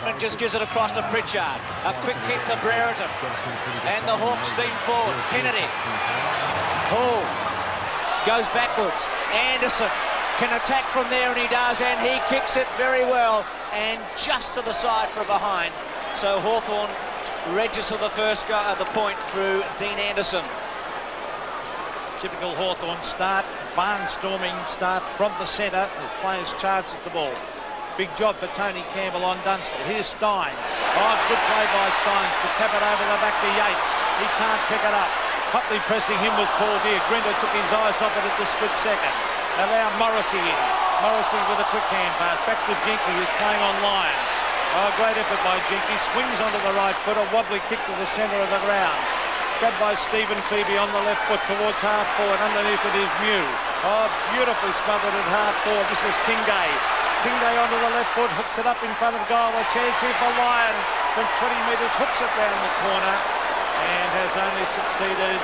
Whitman just gives it across to Pritchard. A quick kick to Brereton. And the Hawks steam forward. Kennedy. Hall goes backwards. Anderson can attack from there, and he does, and he kicks it very well. And just to the side for behind. So Hawthorn register the first the point through Dean Anderson. Typical Hawthorn start, barnstorming start from the centre as players charge at the ball. Big job for Tony Campbell on Dunstall. Here's Steins. Oh, good play by Steins to tap it over the back to Yates. He can't pick it up. Hotly pressing him was Paul Deere. Grinder took his eyes off it at the split second. Allow Morrissey in. Morrissey with a quick hand pass. Back to Jinky, who's playing on Lyon. Oh, great effort by Jinky. Swings onto the right foot. A wobbly kick to the centre of the ground. Grabbed by Stephen Phoebe on the left foot towards half forward. Underneath it is Mew. Oh, beautifully smothered at half forward. This is Tingay. Tingay onto the left foot. Hooks it up in front of goal. A chance here for Lyon from 20 metres. Hooks it round the corner. And has only succeeded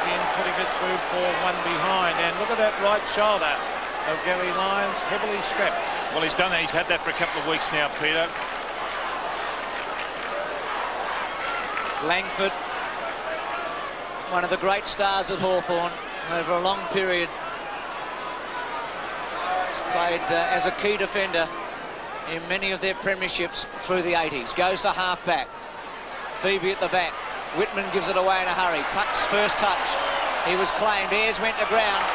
in putting it through for one behind. And look at that right shoulder of Gary Lyons, heavily strapped. Well, he's done that. He's had that for a couple of weeks now, Peter. Langford, one of the great stars at Hawthorn over a long period. He's played as a key defender in many of their premierships through the 80s. Goes to half-back. Phoebe at the back. Whitman gives it away in a hurry. Tuck's first touch. He was claimed. Ayres went to ground.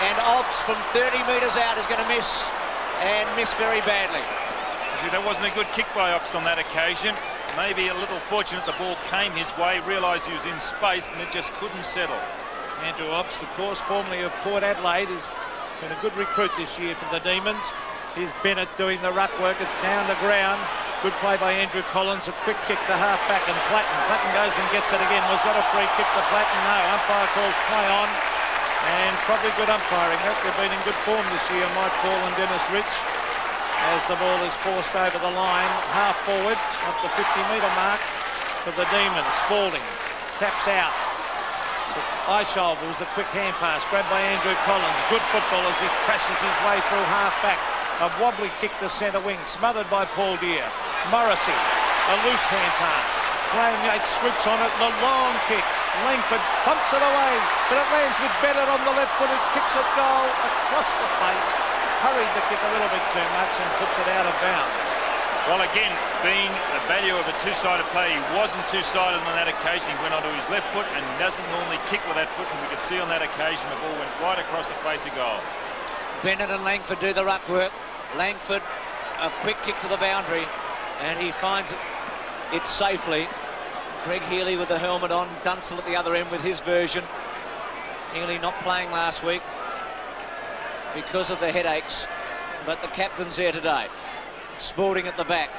And Obbs from 30 metres out is going to miss. And miss very badly. See, that wasn't a good kick by Obbs on that occasion. Maybe a little fortunate the ball came his way, realised he was in space and it just couldn't settle. Andrew Obbs, of course, formerly of Port Adelaide, has been a good recruit this year for the Demons. Here's Bennett doing the ruck work. It's down the ground. Good play by Andrew Collins. A quick kick to half-back and Platten. Platten goes and gets it again. Was that a free kick to Platten? No. Umpire calls play on. And probably good umpiring. They've been in good form this year, Mike Paul and Dennis Rich. As the ball is forced over the line, half forward, at the 50-metre mark for the Demons. Spalding taps out. So Eisholt was a quick hand pass, grabbed by Andrew Collins. Good football as he presses his way through half-back. A wobbly kick to centre wing, smothered by Paul Deere. Morrissey, a loose hand pass. Graham Yates swoops on it, the long kick. Langford thumps it away, but it lands with Bennett on the left foot and kicks it goal across the face. Hurried the kick a little bit too much and puts it out of bounds. Well, again, being the value of a two-sided play, he wasn't two-sided on that occasion. He went onto his left foot and doesn't normally kick with that foot, and we could see on that occasion the ball went right across the face of goal. Bennett and Langford do the ruck work. Langford, a quick kick to the boundary, and he finds it safely. Greg Healy with the helmet on, Dunstall at the other end with his version. Healy not playing last week because of the headaches, but the captain's there today. Spalding at the back.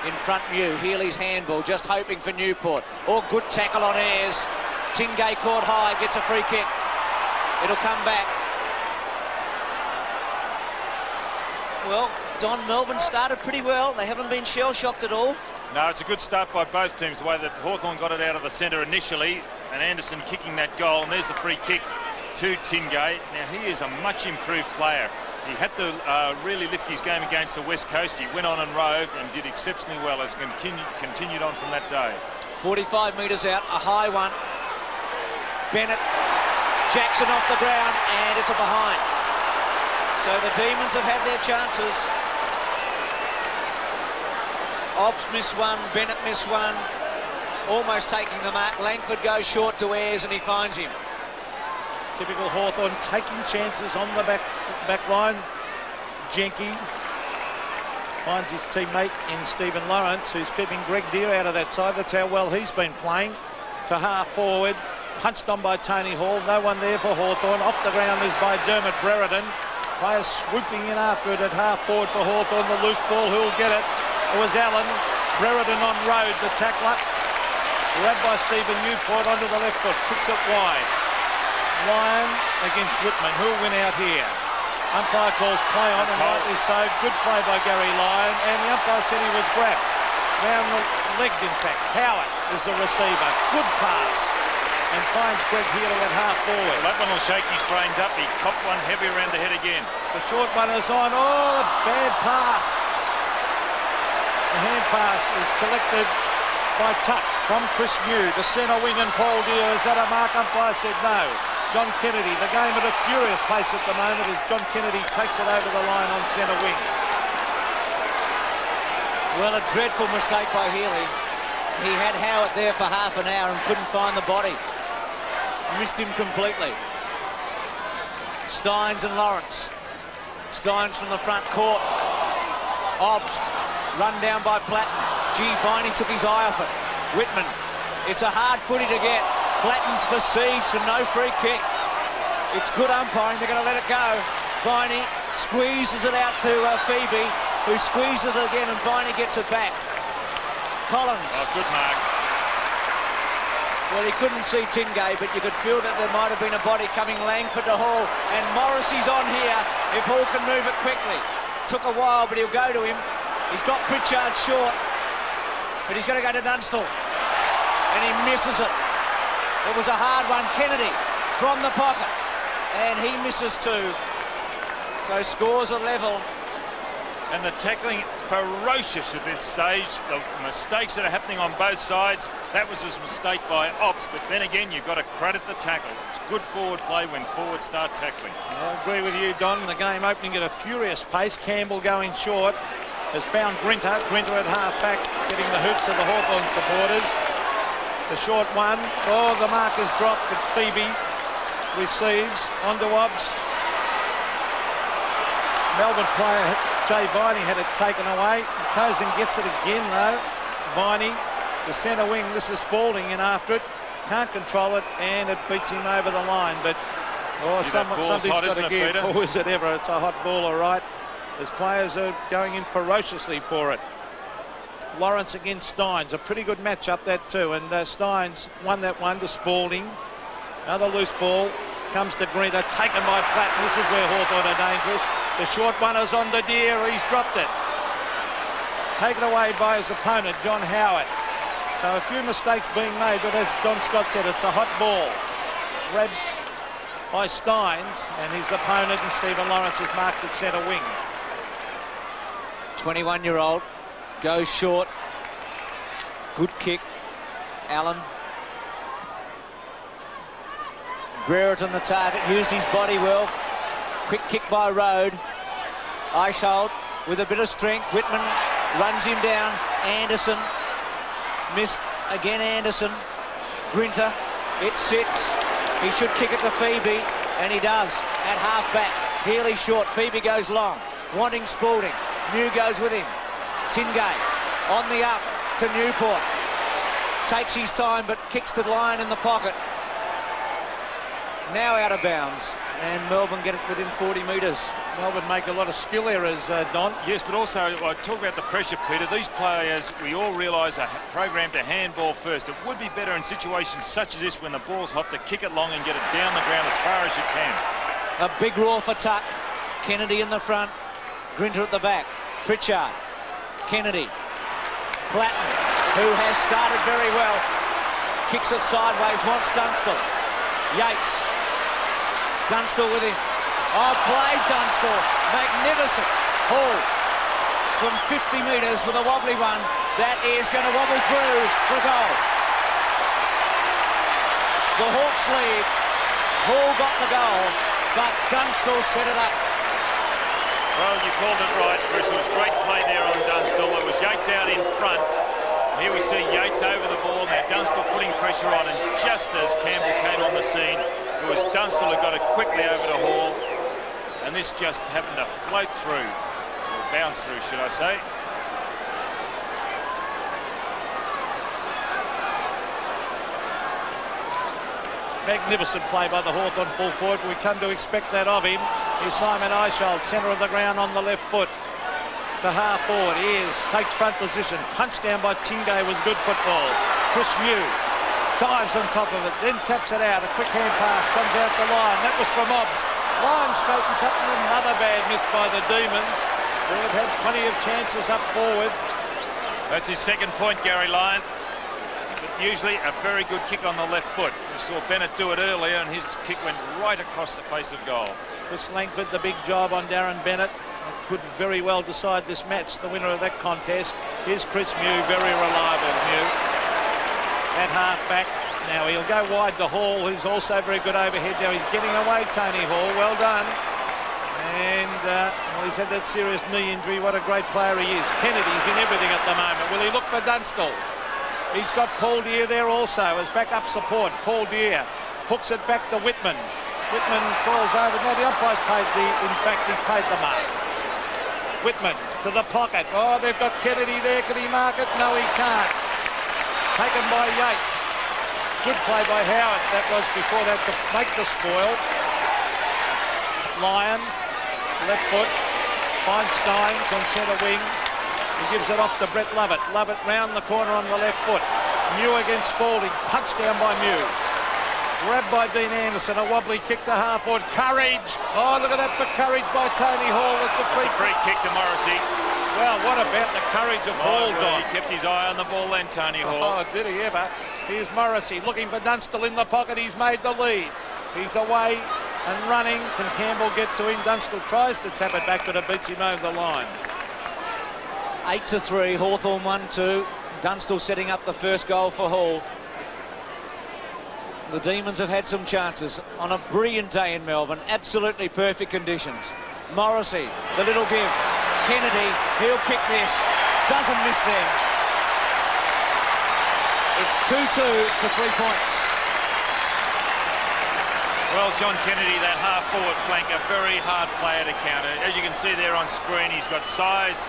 In front, Mew. Healy's handball, just hoping for Newport. Oh, good tackle on Ayres. Tingay caught high, gets a free kick. It'll come back. Well, Don, Melbourne started pretty well. They haven't been shell-shocked at all. No, it's a good start by both teams, the way that Hawthorn got it out of the centre initially, and Anderson kicking that goal, and there's the free kick to Tingay. Now, he is a much improved player. He had to really lift his game against the West Coast. He went on and rove and did exceptionally well as continued on from that day. 45 metres out, a high one. Bennett, Jackson off the ground, and it's a behind. So the Demons have had their chances. Obbs missed one, Bennett missed one. Almost taking the mark. Langford goes short to Ayres and he finds him. Typical Hawthorn taking chances on the back line. Jenke finds his teammate in Stephen Lawrence, who's keeping Greg Deere out of that side. That's how well he's been playing. To half forward, punched on by Tony Hall. No one there for Hawthorn. Off the ground is by Dermot Brereton. Players swooping in after it at half forward for Hawthorn. The loose ball, who'll get it? It was Allen. Brereton on road, the tackler. Grabbed by Stephen Newport onto the left foot. Kicks it wide. Lyon against Whitman. Who'll win out here? Umpire calls play on, and rightly so. Good play by Gary Lyon, and the umpire said he was grabbed. Round the legged, in fact. Howard is the receiver. Good pass. And finds Greg Healy at half forward. Well, that one will shake his brains up. He copped one heavy around the head again. The short one is on. Oh, bad pass. The hand pass is collected by Tuck from Chris Mew, the centre wing, and Paul Deere. Is that a mark? Umpire said no. John Kennedy, the game at a furious pace at the moment as John Kennedy takes it over the line on centre wing. Well, a dreadful mistake by Healy. He had Howard there for half an hour and couldn't find the body. Missed him completely. Steins and Lawrence. Steins from the front court. Obst, run down by Platten. Gee, Viney took his eye off it. Whitman, it's a hard footy to get. Platten's besieged and no free kick. It's good umpiring, they're going to let it go. Viney squeezes it out to Phoebe, who squeezes it again, and Viney gets it back. Collins. Oh, good mark. Well, he couldn't see Tingay, but you could feel that there might have been a body coming. Langford to Hall, and Morrissey's on here if Hall can move it quickly. Took a while, but he'll go to him. He's got Pritchard short, but he's going to go to Dunstall, and he misses it. It was a hard one. Kennedy from the pocket, and he misses too. So scores are level. And the tackling ferocious at this stage. The mistakes that are happening on both sides. That was a mistake by Ops, but then again, you've got to credit the tackle. It's good forward play when forwards start tackling. I agree with you, Don. The game opening at a furious pace. Campbell going short has found Grinter. Grinter at half-back, getting the hoots of the Hawthorn supporters. The short one. Oh, the mark is dropped, but Phoebe receives onto Obst. Melbourne player Jay Viney had it taken away. Cozen gets it again though. Viney, the centre wing. This is Spalding in after it. Can't control it, and it beats him over the line. But somebody's got to give. Oh, is it ever? It's a hot ball, all right. As players are going in ferociously for it. Lawrence against Steins, a pretty good matchup that too. And Steins won that one to Spalding. Another loose ball. Comes to Grinter, taken by Platten. This is where Hawthorn are dangerous. The short one is on the Deere. He's dropped it. Taken away by his opponent, John Howard. So a few mistakes being made, but as Don Scott said, it's a hot ball. Grabbed by Steins, and his opponent, and Stephen Lawrence, is marked at centre wing. 21-year-old goes short. Good kick. Allen. Brereton the target, used his body well. Quick kick by Rode. Eichhold with a bit of strength. Whitman runs him down. Anderson missed again. Anderson. Grinter. It sits. He should kick it to Phoebe, and he does at half-back. Healy short. Phoebe goes long. Wanting Spalding. New goes with him. Tingay on the up to Newport. Takes his time, but kicks to Lyon in the pocket. Now out of bounds, and Melbourne get it within 40 metres. Melbourne make a lot of skill errors, Don. Yes, but also, I talk about the pressure, Peter. These players, we all realise, are programmed to handball first. It would be better in situations such as this when the ball's hot to kick it long and get it down the ground as far as you can. A big roar for Tuck. Kennedy in the front, Grinter at the back. Pritchard, Kennedy, Platten, who has started very well. Kicks it sideways, wants Dunstall. Yates. Dunstall with him. Oh, played Dunstall. Magnificent. Hall from 50 metres with a wobbly one. That is going to wobble through for a goal. The Hawks lead. Hall got the goal, but Dunstall set it up. Well, you called it right, Chris. It was great play there on Dunstall. It was Yates out in front. Here we see Yates over the ball. Now Dunstall putting pressure on, and just as Campbell came on the scene, it was Dunstall who got it quickly over to Hall, and this just happened to float through, or bounce through, should I say. Magnificent play by the Hawthorn full forward. We come to expect that of him. Here's Simon Eichhold, centre of the ground on the left foot. To half forward, takes front position. Punched down by Tingay was good football. Chris Mew dives on top of it, then taps it out. A quick hand pass comes out the line. That was from Obst. Lyon straightens up, and another bad miss by the Demons. They've had plenty of chances up forward. That's his second point, Gary Lyon. But usually a very good kick on the left foot. We saw Bennett do it earlier, and his kick went right across the face of goal. Chris Langford, the big job on Darren Bennett. could very well decide this match, the winner of that contest. Here's Chris Mew, very reliable Mew. At half back. Now he'll go wide to Hall, who's also very good overhead. Now he's getting away, Tony Hall. Well done. And well, he's had that serious knee injury. What a great player he is. Kennedy's in everything at the moment. Will he look for Dunstall? He's got Paul Deere there also as backup support. Paul Deere hooks it back to Whitman. Whitman falls over. Now the umpire's paid in fact, he's paid the mark. Whitman to the pocket. Oh, they've got Kennedy there. Can he mark it? No, he can't. Taken by Yates. Good play by Howard. That was before that to make the spoil. Lyon, left foot. Finds Steins on centre wing. He gives it off to Brett Lovett. Lovett round the corner on the left foot. Mew against Spalding. Punched down by Mew. Grabbed by Dean Anderson. A wobbly kick to half-forward. Courage. Oh, look at that for Courage by Tony Hall. That's a free kick to Morrissey. Well, what about the courage of Hall, Don? He kept his eye on the ball then, Tony Hall. Oh, did he ever? Here's Morrissey looking for Dunstall in the pocket. He's made the lead. He's away and running. Can Campbell get to him? Dunstall tries to tap it back, but it beats him over the line. 8-3, Hawthorn 1-2. Dunstall setting up the first goal for Hall. The Demons have had some chances on a brilliant day in Melbourne. Absolutely perfect conditions. Morrissey, the little give. Kennedy, he'll kick this. Doesn't miss them. It's 2-2 to 3 points. Well, John Kennedy, that half-forward flank, a very hard player to counter. As you can see there on screen, he's got size.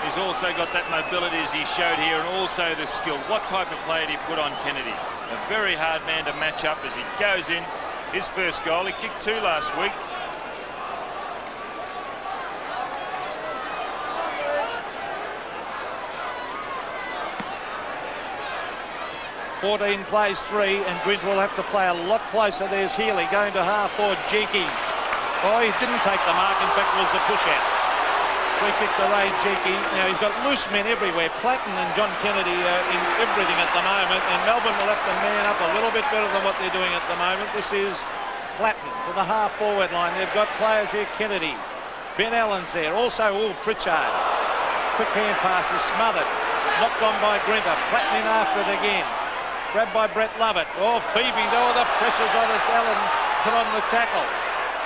He's also got that mobility as he showed here, and also the skill. What type of player did he put on Kennedy? A very hard man to match up as he goes in. His first goal, he kicked 2 last week. 14 plays 3, and Grinter will have to play a lot closer. There's Healy going to half-forward. Jeeke. Oh, he didn't take the mark. In fact, it was a push-out. Free kick to Ray Jeeke. Now, he's got loose men everywhere. Platten and John Kennedy are in everything at the moment, and Melbourne will have to man up a little bit better than what they're doing at the moment. This is Platten to the half-forward line. They've got players here. Kennedy. Ben Allen's there. Also, Pritchard. Quick hand passes smothered. Knocked on by Grinter. Platten in after it again. Grabbed by Brett Lovett. Oh, Phoebe, though, the pressure's on as Allen put on the tackle.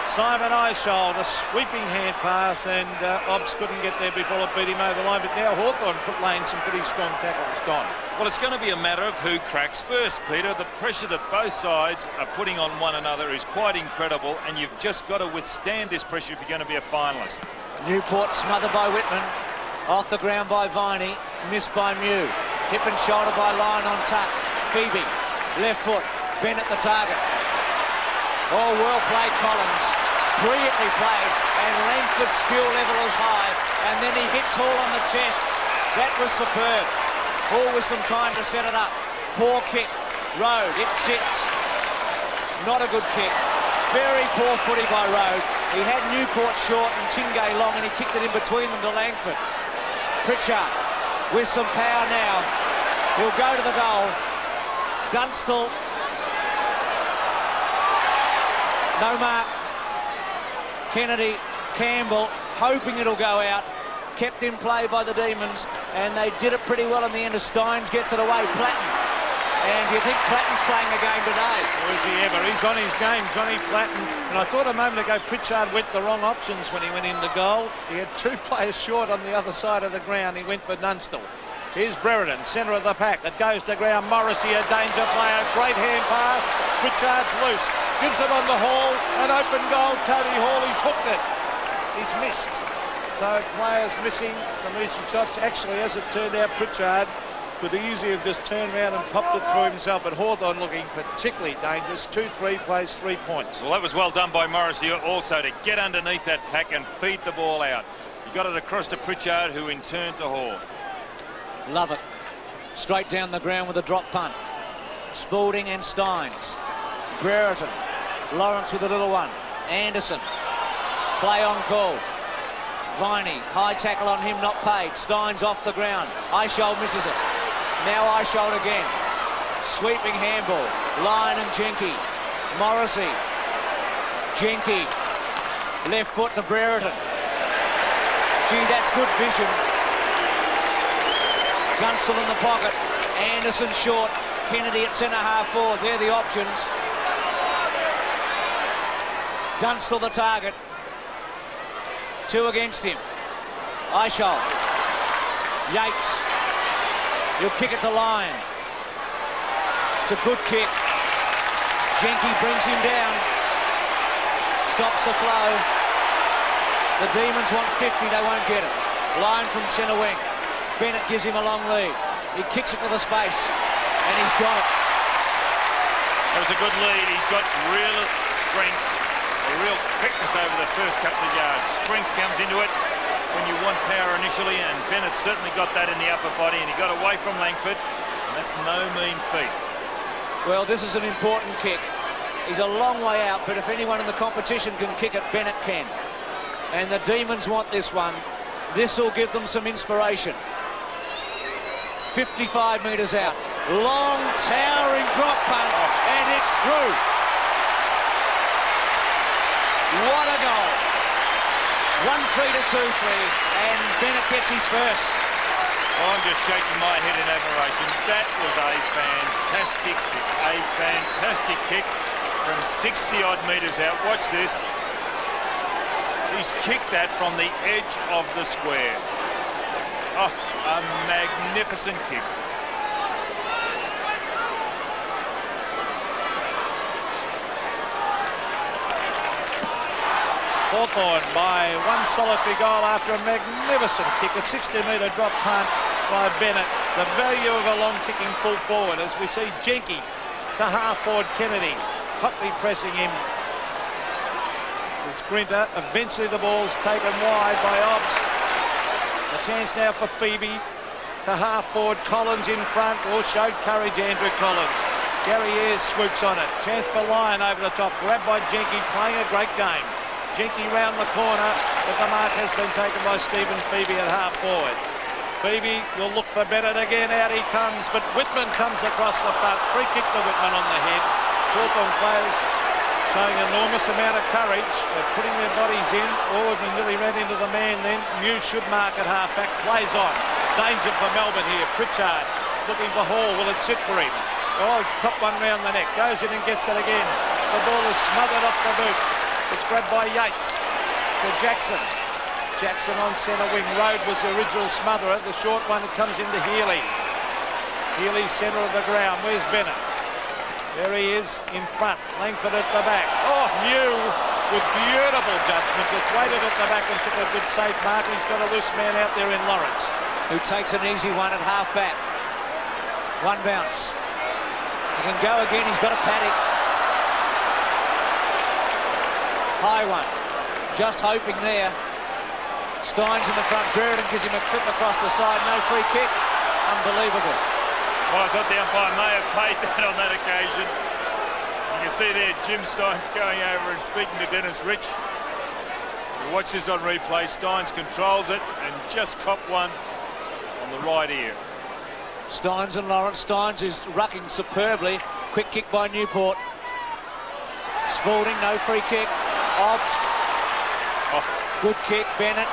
Simon Eishold, a sweeping hand pass, and Obbs couldn't get there before it beat him over the line. But now Hawthorn laying some pretty strong tackles. Gone. Well, it's going to be a matter of who cracks first, Peter. The pressure that both sides are putting on one another is quite incredible, and you've just got to withstand this pressure if you're going to be a finalist. Newport smothered by Whitman. Off the ground by Viney. Missed by Mew. Hip and shoulder by Lyon on tuck. Phoebe, left foot, Bennett the target. Oh, well played, Collins. Brilliantly played, and Langford's skill level is high, and then he hits Hall on the chest. That was superb. Hall with some time to set it up. Poor kick. Road, it sits. Not a good kick. Very poor footy by Road. He had Newport short and Chingay long, and he kicked it in between them to Langford. Pritchard with some power now. He'll go to the goal. Dunstall, no mark. Kennedy, Campbell, hoping it'll go out. Kept in play by the Demons, and they did it pretty well in the end as Steins gets it away. Platten. And do you think Platten's playing a game today? Or is he ever? He's on his game, Johnny Platten. And I thought a moment ago Pritchard went the wrong options when he went into goal. He had 2 players short on the other side of the ground. He went for Dunstall. Here's Brereton, centre of the pack. It goes to ground. Morrissey, a danger player. Great hand pass. Pritchard's loose. Gives it on the Hall. An open goal. Tony Hall, he's hooked it. He's missed. So players missing some easy shots. Actually, as it turned out, Pritchard could easily have just turned around and popped it through himself. But Hawthorn looking particularly dangerous. 2-3 plays 3 points. Well, that was well done by Morrissey also to get underneath that pack and feed the ball out. He got it across to Pritchard, who in turn to Hall. Love it. Straight down the ground with a drop punt. Spalding and Steins. Brereton. Lawrence with a little one. Anderson. Play on call. Viney. High tackle on him, not paid. Steins off the ground. Eishold misses it. Now Eishold again. Sweeping handball. Lyon and Jeeke. Morrissey. Jeeke. Left foot to Brereton. Gee, that's good vision. Dunstall in the pocket. Anderson short. Kennedy at centre half forward. They're the options. Dunstall the target. 2 against him. Eichel. Yates. He'll kick it to Lyon. It's a good kick. Jenke brings him down. Stops the flow. The Demons want 50, they won't get it. Lyon from centre wing. Bennett gives him a long lead. He kicks it to the space, and he's got it. That was a good lead. He's got real strength, a real quickness over the first couple of yards. Strength comes into it when you want power initially, and Bennett certainly got that in the upper body, and he got away from Langford, and that's no mean feat. Well, this is an important kick. He's a long way out, but if anyone in the competition can kick it, Bennett can. And the Demons want this one. This will give them some inspiration. 55 metres out. Long, towering drop punt, and it's through. What a goal. 1-3 to 2-3, and Bennett gets his first. I'm just shaking my head in admiration. That was a fantastic kick from 60-odd metres out. Watch this. He's kicked that from the edge of the square. Oh, a magnificent kick. Hawthorn by one solitary goal after a magnificent kick, a 60-metre drop punt by Bennett. The value of a long kicking full forward as we see Jenke to half forward Kennedy, hotly pressing him. The sprinter, eventually the ball's taken wide by Obbs. A chance now for Phoebe to half forward Collins in front. All showed courage, Andrew Collins. Gary Ayres swoops on it. Chance for Lyon over the top, grabbed by Jenke, playing a great game. Jenke round the corner, but the mark has been taken by Stephen Phoebe at half forward. Phoebe will look for Bennett again. Out he comes, but Whitman comes across the front. Free kick to Whitman on the head. Hawthorn players showing an enormous amount of courage. They're putting their bodies in. Organ really ran into the man then. Mew should mark at half-back. Plays on. Danger for Melbourne here. Pritchard looking for Hall. Will it sit for him? Oh, top one round the neck. Goes in and gets it again. The ball is smothered off the boot. It's grabbed by Yates to Jackson. Jackson on centre wing. Road was the original smotherer. The short one comes into Healy. Healy centre of the ground. Where's Bennett? There he is in front. Langford at the back. Oh, Mew with beautiful judgment. Just waited at the back and took a good safe mark. He's got a loose man out there in Lawrence, who takes an easy one at half back. One bounce. He can go again. He's got a paddock. High one. Just hoping there. Steins in the front. Burden gives him a clip across the side. No free kick. Unbelievable. Well, I thought the umpire may have paid that on that occasion. You can see there Jim Steins going over and speaking to Dennis Rich. You watch this on replay. Steins controls it and just copped one on the right ear. Steins and Lawrence. Steins is rucking superbly. Quick kick by Newport. Spalding, no free kick. Obst. Oh. Good kick, Bennett.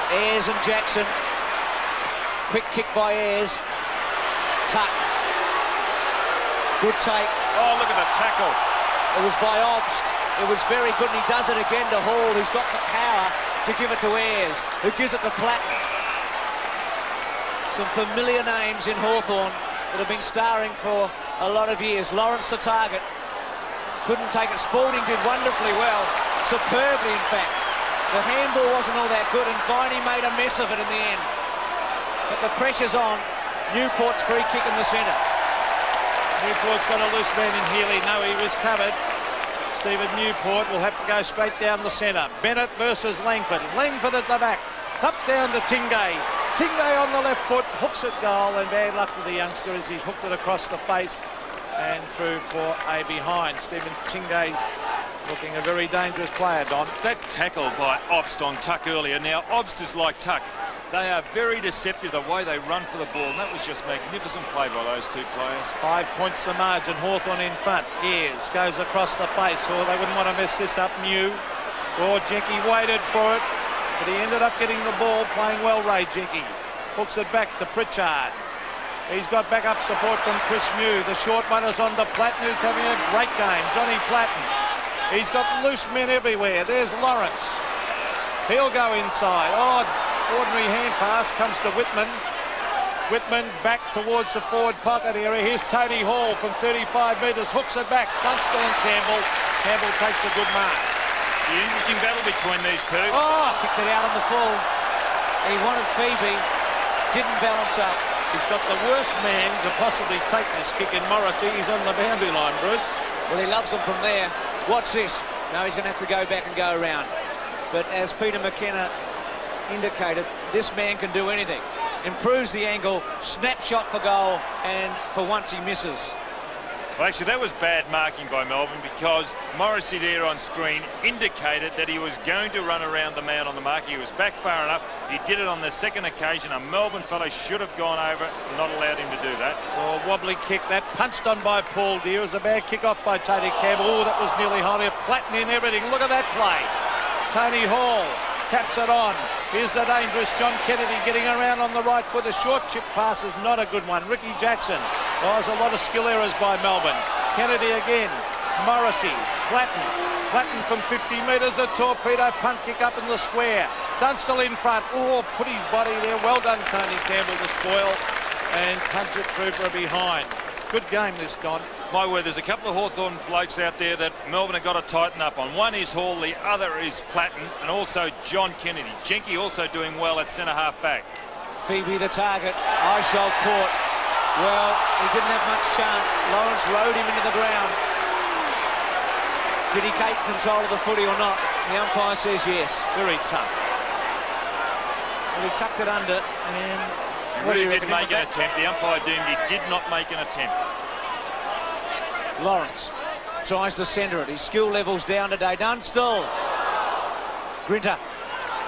Ayres and Jackson. Quick kick by Ayres. Tuck. Good take. Oh, look at the tackle. It was by Obst. It was very good, and he does it again to Hall, who's got the power to give it to Ayres, who gives it to Platten. Some familiar names in Hawthorn that have been starring for a lot of years. Lawrence the target. Couldn't take it. Spalding did wonderfully well. Superbly, in fact. The handball wasn't all that good, and Viney made a mess of it in the end. But the pressure's on. Newport's free kick in the centre. Newport's got a loose man in Healy. No, he was covered. Stephen Newport will have to go straight down the centre. Bennett versus Langford. Langford at the back. Up down to Tingay. Tingay on the left foot. Hooks it goal, and bad luck to the youngster as he's hooked it across the face and through for a behind. Stephen Tingay looking a very dangerous player, Don. That tackle by Obst on Tuck earlier. Now, Obst is like Tuck. They are very deceptive the way they run for the ball, and that was just magnificent play by those two players. 5 points the margin. Hawthorn in front. Ayres goes across the face. Oh, they wouldn't want to mess this up. Mew. Oh, Jenke waited for it. but he ended up getting the ball, playing well, Ray Jenky. Hooks it back to Pritchard. He's got backup support from Chris Mew. The short one is on to Platten, who's having a great game. Johnny Platten. He's got loose men everywhere. There's Lawrence. He'll go inside. Oh, ordinary hand pass comes to Whitman. Whitman back towards the forward pocket area. Here's Tony Hall from 35 metres. Hooks it back. Dunstall and Campbell. Campbell takes a good mark. The interesting battle between these two. Oh, kicked it out on the full. He wanted Phoebe. Didn't balance up. He's got the worst man to possibly take this kick in Morrissey. He's on the boundary line, Bruce. Well, he loves them from there. Watch this. No, he's going to have to go back and go around. But as Peter McKenna indicated, this man can do anything. Improves the angle, snapshot for goal, and for once he misses. Well, actually, that was bad marking by Melbourne because Morrissey there on screen indicated that he was going to run around the man on the mark. He was back far enough. He did it on the second occasion. A Melbourne fellow should have gone over it, not allowed him to do that. Well, wobbly kick. That punched on by Paul Deere. It was a bad kick off by Tony Campbell. Oh, that was nearly high. Platten in everything. Look at that play. Tony Hall taps it on. Here's the dangerous John Kennedy getting around on the right foot. The short chip pass is not a good one. Ricky Jackson. Oh, there's a lot of skill errors by Melbourne. Kennedy again. Morrissey. Platten. Platten from 50 metres. A torpedo punt kick up in the square. Dunstall in front. Oh, put his body there. Well done, Tony Campbell, to spoil. And punch it through for a behind. Good game, this, Don. My word, there's a couple of Hawthorn blokes out there that Melbourne have got to tighten up on. One is Hall, the other is Platten, and also John Kennedy. Jenky also doing well at centre-half back. Phoebe the target. Eyeshow caught. Well, he didn't have much chance. Lawrence rode him into the ground. Did he take control of the footy or not? The umpire says yes. Very tough. Well, he tucked it under and... Really didn't make an attempt. The umpire deemed he did not make an attempt. Lawrence tries to centre it. His skill level's down today. Dunstall. Grinter.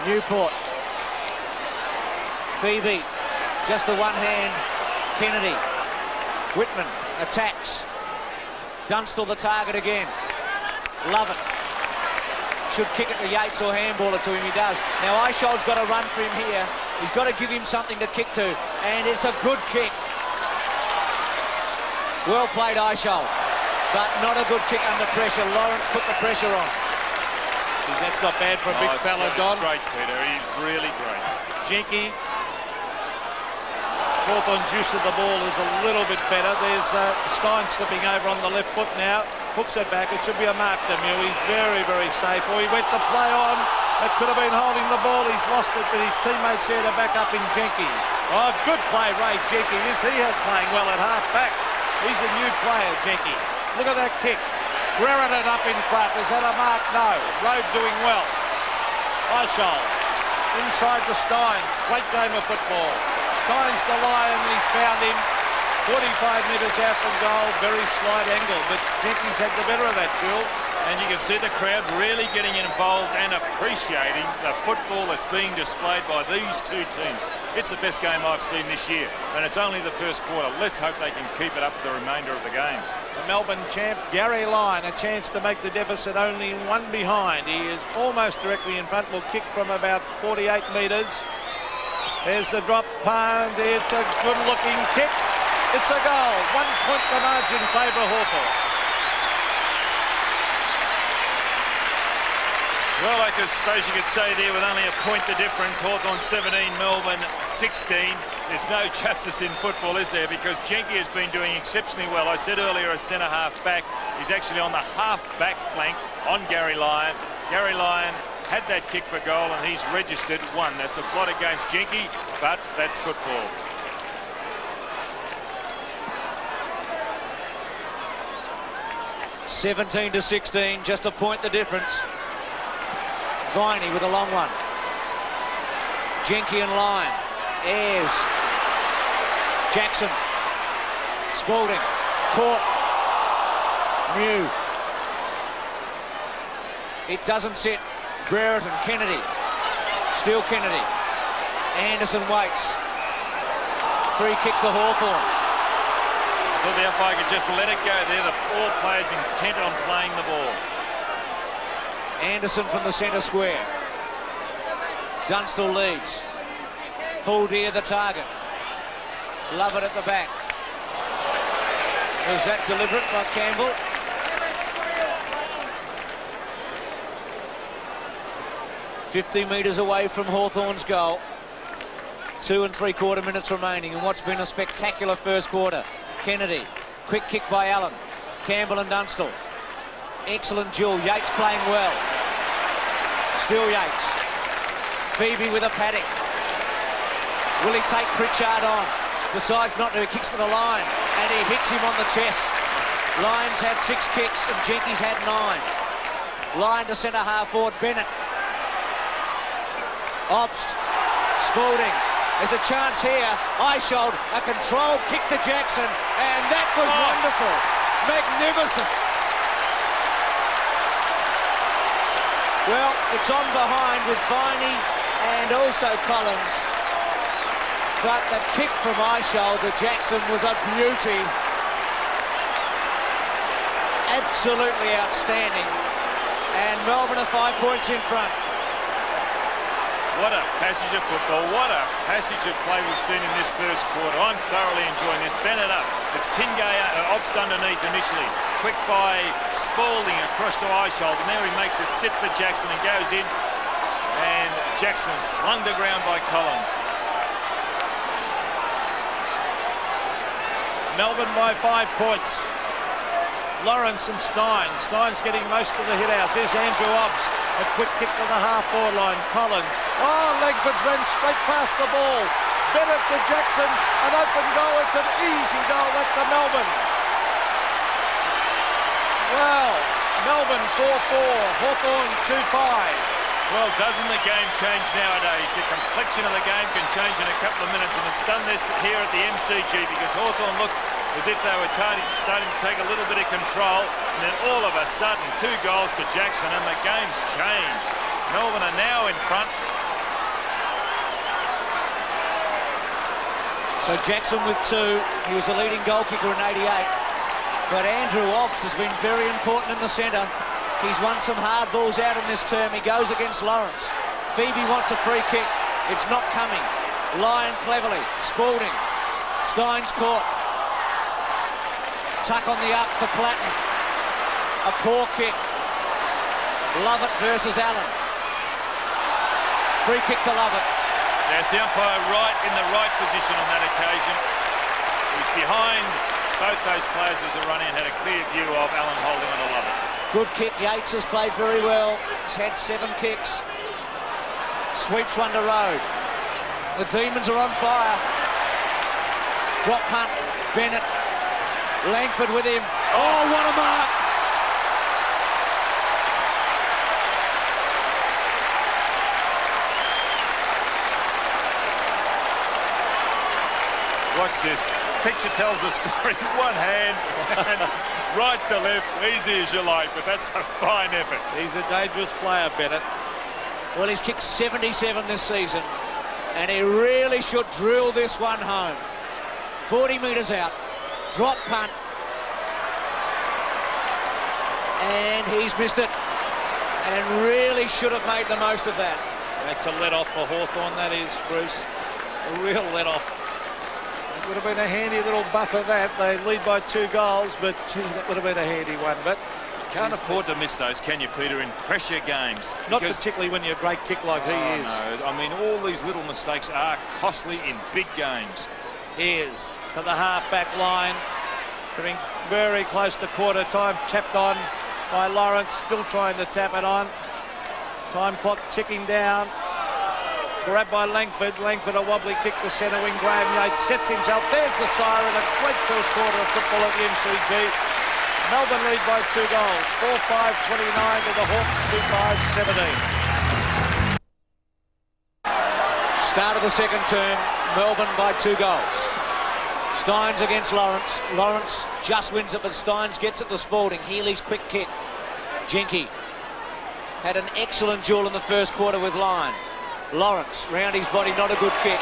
Newport. Phoebe. Just the one hand. Kennedy. Whitman attacks. Dunstall the target again. Love it. Should kick it to Yates or handball it to him. He does. Now Eishold's got to run for him here. He's got to give him something to kick to. And it's a good kick. Well played, Eishold. But not a good kick under pressure. Lawrence put the pressure on. Gee, that's not bad for a big fella, Don. It's great, Peter. He's really great. Jenky. Hawthorn's use of the ball is a little bit better. There's Stein slipping over on the left foot now. Hooks it back. It should be a mark to Mew. He's very, very safe. Oh, he went to play on. That could have been holding the ball. He's lost it, but his teammates there to back up in Jenky. Oh, good play, Ray Jenky. Yes, he is playing well at half back. He's a new player, Jenky. Look at that kick. Rearing it up in front. Is that a mark? No. Road doing well. Eishold. Inside to Steins. Great game of football. Steins to Lyon. He found him. 45 metres out from goal. Very slight angle, but Jenky's had the better of that, Jewel. And you can see the crowd really getting involved and appreciating the football that's being displayed by these two teams. It's the best game I've seen this year, and it's only the first quarter. Let's hope they can keep it up for the remainder of the game. The Melbourne champ, Gary Lyon, a chance to make the deficit only one behind. He is almost directly in front, will kick from about 48 metres. There's the drop punt. It's a good-looking kick. It's a goal. 1 point the margin favour Hawthorn. Well, I suppose you could say there with only a point the difference, Hawthorn 17, Melbourne 16. There's no justice in football, is there? Because Jenky has been doing exceptionally well. I said earlier at centre-half back, he's actually on the half-back flank on Gary Lyon. Gary Lyon had that kick for goal and he's registered one. That's a blot against Jenky, but that's football. (17-16), just a point the difference. Viney with a long one. Jenky and Lyon. Ayres. Jackson. Spalding. Caught. Mew. It doesn't sit. Brereton. Kennedy. Still Kennedy. Anderson waits. Free kick to Hawthorn. I thought the umpire could just let it go there. All players intent on playing the ball. Anderson from the centre square. Dunstall leads. Pulled here the target. Love it at the back. Was that deliberate by Campbell? ...50 metres away from Hawthorn's goal. 2 3/4 minutes remaining in what's been a spectacular first quarter. Kennedy, quick kick by Allen. Campbell and Dunstall. Excellent duel. Yates playing well. Still Yates. Phoebe with a paddock. Will he take Pritchard on? Decides not to. He kicks to the line and he hits him on the chest. Lyons had 6 kicks and Jenkins had 9. Line to centre half forward. Bennett. Obst. Spalding. There's a chance here. Eichhold, a controlled kick to Jackson, and that was wonderful. Magnificent. Well, it's on behind with Viney and also Collins. But the kick from Eichhold to Jackson was a beauty. Absolutely outstanding. And Melbourne are 5 points in front. What a passage of football, what a passage of play we've seen in this first quarter. I'm thoroughly enjoying this. Bennett up. It's Tingay, Obst underneath initially. Quick by Spalding across to Eichhold, and there he makes it sit for Jackson and goes in. And Jackson slung to ground by Collins. Melbourne by 5 points. Lawrence and Stein. Stein's getting most of the hit-outs. Here's Andrew Obst. A quick kick to the half-forward line. Collins. Oh, Langford's ran straight past the ball. Bennett to Jackson. An open goal. It's an easy goal at the Melbourne. Well, Melbourne 4-4. Hawthorn 2-5. Well, doesn't the game change nowadays? The complexion of the game can change in a couple of minutes, and it's done this here at the MCG because Hawthorn looked as if they were starting to take a little bit of control, and then all of a sudden 2 goals to Jackson and the game's changed. Melbourne are now in front. So Jackson with 2. He was the leading goal kicker in 88. But Andrew Obst has been very important in the centre. He's won some hard balls out in this term. He goes against Lawrence. Phoebe wants a free kick. It's not coming. Lyon cleverly. Spalding. Stein's caught. Tuck on the up to Platten. A poor kick. Lovett versus Allen. Free kick to Lovett. There's the umpire right in the right position on that occasion. He's behind both those players as they run in, had a clear view of Allen holding on to Lovett. Good kick. Yates has played very well. He's had 7 kicks. Sweeps one to Road. The Demons are on fire. Drop punt. Bennett. Langford with him. Oh, what a mark! Watch this. Picture tells a story. One hand and right to left, easy as you like, but that's a fine effort. He's a dangerous player, Bennett. Well, he's kicked 77 this season, and he really should drill this one home. 40 metres out. Drop punt. And he's missed it. And really should have made the most of that. That's a let-off for Hawthorn, that is, Bruce. A real let-off. It would have been a handy little buffer that. They lead by 2 goals, but gee, that would have been a handy one. But can't afford to miss those, can you, Peter, in pressure games? Not particularly when you're a great kick like he is. No. I mean, all these little mistakes are costly in big games. Here's to the half-back line. Getting very close to quarter time. Tapped on by Lawrence, still trying to tap it on. Time clock ticking down. Grabbed by Langford. Langford a wobbly kick to centre wing. Graham Yates sets himself. There's the siren. A great first quarter of football at the MCG. Melbourne lead by 2 goals. 4-5-29 to the Hawks. 2-5-17. Start of the second term. Melbourne by 2 goals. Steins against Lawrence. Lawrence just wins it, but Steins gets it to Spalding. Healy's quick kick. Jenke had an excellent duel in the first quarter with Lyon. Lawrence round his body, not a good kick.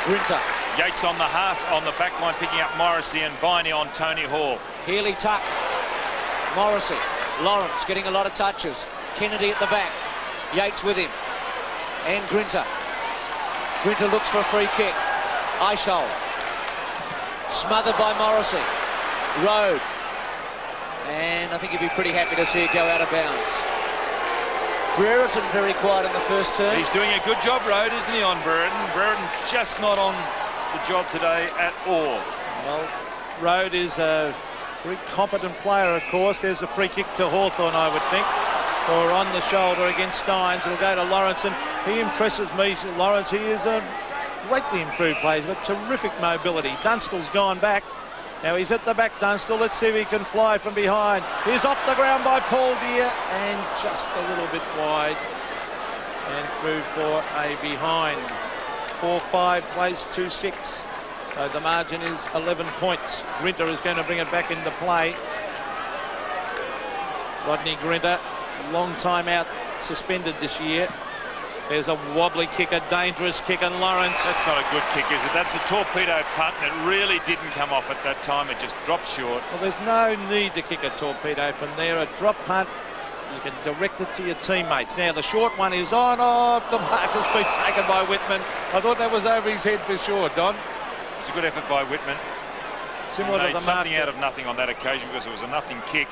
Grinter. Yates on the half, on the back line, picking up Morrissey and Viney on Tony Hall. Healy tuck. Morrissey. Lawrence getting a lot of touches. Kennedy at the back. Yates with him. and Grinter. Grinter looks for a free kick. Eichel. Smothered by Morrissey. Road. And I think he'd be pretty happy to see it go out of bounds. Brereton very quiet in the first turn. He's doing a good job, Road, isn't he, on Brereton? Brereton just not on the job today at all. Well, Road is a very competent player, of course. There's a free kick to Hawthorn, I would think, or on the shoulder against Steins. It'll go to Lawrence, and he impresses me. Lawrence, he is a greatly improved player, but terrific mobility. Dunstall's gone back. Now he's at the back, Dunstall. Let's see if he can fly from behind. He's off the ground by Paul Deere, and just a little bit wide, and through for a behind. 4-5 plays 2-6. So the margin is 11 points. Grinter is going to bring it back into play. Rodney Grinter, long time out, suspended this year. There's a wobbly kick, a dangerous kick, and Lawrence. That's not a good kick, is it? That's a torpedo punt, and it really didn't come off at that time. It just dropped short. Well, there's no need to kick a torpedo from there. A drop punt, you can direct it to your teammates. Now, the short one is on. Oh, the mark has been taken by Whitman. I thought that was over his head for sure, Don. It's a good effort by Whitman. Similar he to made the mark something out of nothing on that occasion because it was a nothing kick.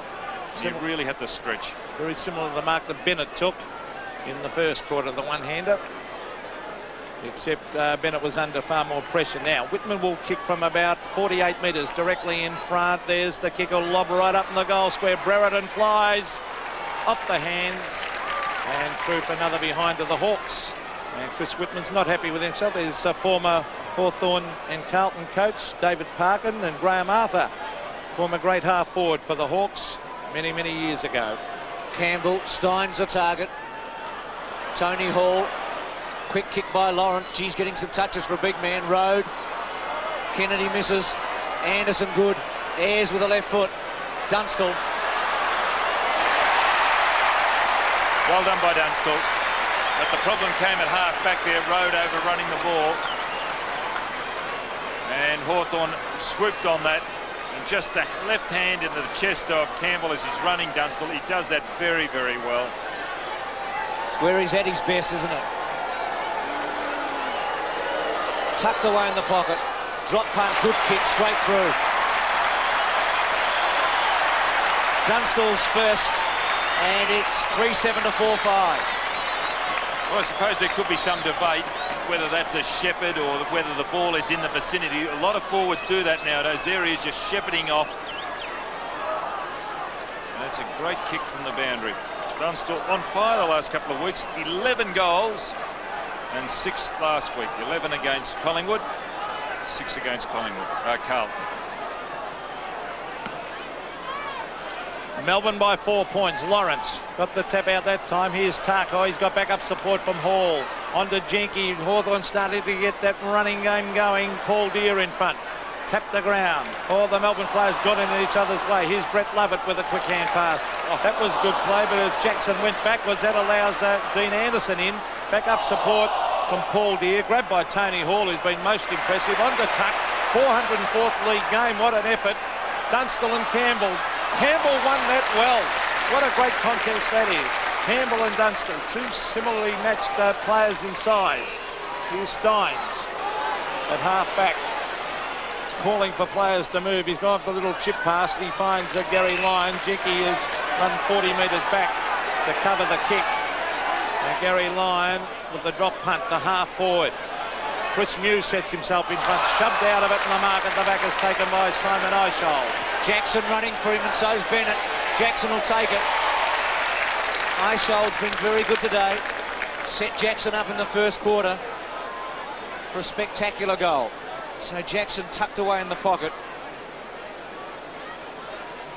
He really had to stretch. Very similar to the mark that Bennett took in the first quarter, the one-hander. Except Bennett was under far more pressure. Now, Whitman will kick from about 48 metres directly in front. There's the kick, will lob right up in the goal square. Brereton flies off the hands and through for another behind to the Hawks. And Chris Whitman's not happy with himself. There's a former Hawthorn and Carlton coach, David Parkin, and Graham Arthur, former great half forward for the Hawks many, many years ago. Campbell, Stein's a target. Tony Hall, quick kick by Lawrence. Geez, getting some touches for a big man. Road. Kennedy misses. Anderson good. Ayres with a left foot. Dunstall. Well done by Dunstall. But the problem came at half back there. Road overrunning the ball. And Hawthorn swooped on that. And just the left hand into the chest of Campbell as he's running Dunstall. He does that very, very well. It's where he's at his best, isn't it? Tucked away in the pocket. Drop punt, good kick, straight through. Dunstall's first, and it's 3-7 to 4-5. Well, I suppose there could be some debate whether that's a shepherd or whether the ball is in the vicinity. A lot of forwards do that nowadays. There he is, just shepherding off. And that's a great kick from the boundary. Dunstall on fire the last couple of weeks. 11 goals and 6 last week. 11 against Collingwood, 6 against Carlton. Melbourne by 4 points. Lawrence got the tap out that time. Here's Tarko. He's got backup support from Hall. On to Jenke. Hawthorn starting to get that running game going. Paul Deere in front. Tapped the ground. All the Melbourne players got in each other's way. Here's Brett Lovett with a quick hand pass. Oh, that was good play, but as Jackson went backwards, that allows Dean Anderson in. Backup support from Paul Deere. Grabbed by Tony Hall, who's been most impressive. On to Tuck. 404th league game. What an effort. Dunstall and Campbell. Campbell won that well. What a great contest that is. Campbell and Dunstall, two similarly matched players in size. Here's Steins at half back. He's calling for players to move. He's gone for the little chip pass. He finds Gary Lyon. Jenke has run 40 metres back to cover the kick. Now Gary Lyon with the drop punt, the half forward. Chris New sets himself in front, shoved out of it, and the mark at the back is taken by Simon Eichel. Jackson running for him, and so's Bennett. Jackson will take it. Eichel's been very good today. Set Jackson up in the first quarter for a spectacular goal. So Jackson tucked away in the pocket.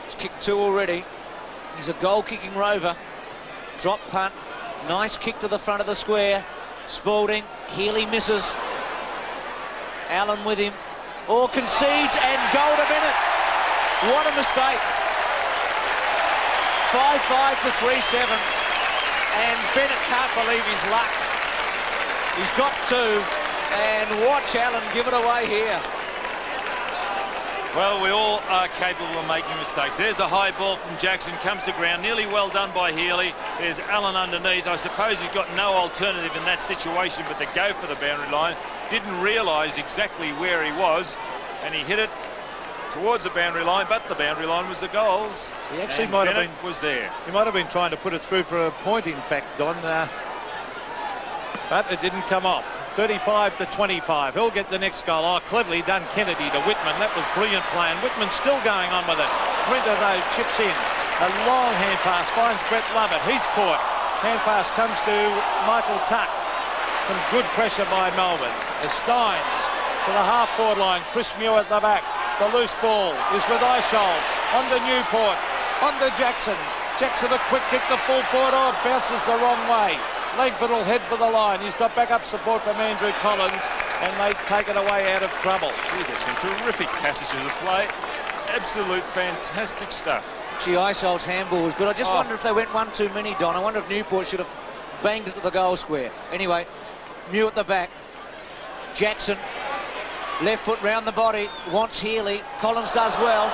He's kicked 2 already. He's a goal-kicking rover. Drop punt. Nice kick to the front of the square. Spalding. Healy misses. Allen with him. Or concedes, and goal to Bennett. What a mistake. 5-5 to 3-7. And Bennett can't believe his luck. He's got 2. And watch Allen give it away here. Well, we all are capable of making mistakes. There's a high ball from Jackson, comes to ground, nearly well done by Healy. There's Allen underneath. I suppose he's got no alternative in that situation but to go for the boundary line. Didn't realise exactly where he was, and he hit it towards the boundary line, but the boundary line was the goals. He actually might have been was there. He might have been trying to put it through for a point, in fact, Don, but it didn't come off. 35 to 25. He'll get the next goal. Oh, cleverly done, Kennedy to Whitman. That was brilliant play, and Whitman's still going on with it. Grinter, though, chips in. A long hand pass finds Brett Lovett. He's caught. Hand pass comes to Michael Tuck. Some good pressure by Melbourne. The Steins to the half-forward line. Chris Muir at the back. The loose ball is with Ishold. On to Newport. On to Jackson. Jackson a quick kick to full forward. Oh, it bounces the wrong way. Langford will head for the line. He's got backup support from Andrew Collins, and they take it away out of trouble. Gee, there's some terrific passages of play. Absolute fantastic stuff. Gee, Isold's handball was good. I just wonder if they went one too many, Don. I wonder if Newport should have banged it to the goal square. Anyway, Mew at the back. Jackson, left foot round the body, wants Healy. Collins does well.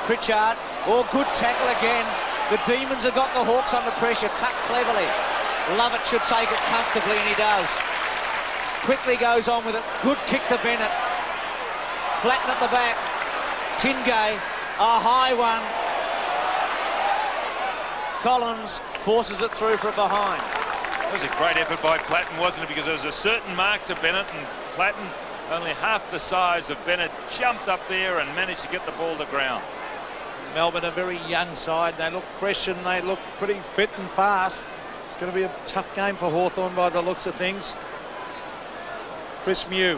Pritchard, good tackle again. The Demons have got the Hawks under pressure. Tuck cleverly. Lovett should take it comfortably, and he does. Quickly goes on with it. Good kick to Bennett. Platten at the back. Tingay, a high one. Collins forces it through for a behind. That was a great effort by Platten, wasn't it? Because there was a certain mark to Bennett, and Platten, only half the size of Bennett, jumped up there and managed to get the ball to ground. Melbourne, a very young side. They look fresh and they look pretty fit and fast. It's going to be a tough game for Hawthorn by the looks of things. Chris Mew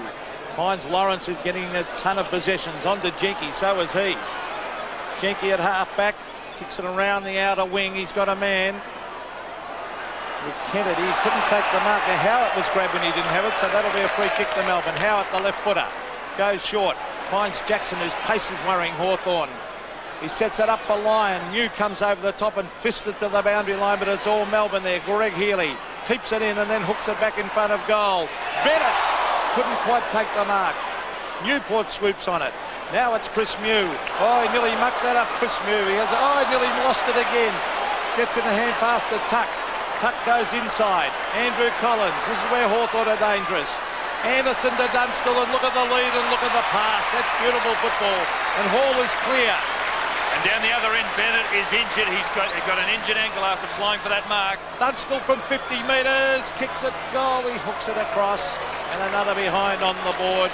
finds Lawrence, who's getting a ton of possessions. On to Jenke, so is he. Jenke at half-back, kicks it around the outer wing. He's got a man. It was Kennedy. He couldn't take the mark. Now Howard was grabbing, he didn't have it, so that'll be a free kick to Melbourne. Howard, the left footer, goes short. Finds Jackson, whose pace is worrying Hawthorn. He sets it up for Lyon. New comes over the top and fists it to the boundary line, but it's all Melbourne there. Greg Healy keeps it in and then hooks it back in front of goal. Bennett couldn't quite take the mark. Newport swoops on it. Now it's Chris Mew. Oh, he nearly mucked that up, Chris Mew. He nearly lost it again. Gets in the hand pass to Tuck. Tuck goes inside. Andrew Collins. This is where Hawthorn are dangerous. Anderson to Dunstall, and look at the lead and look at the pass. That's beautiful football. And Hall is clear. And down the other end, Bennett is injured. He's got an injured ankle after flying for that mark. Dunstall from 50 metres, kicks it, goal, he hooks it across. And another behind on the board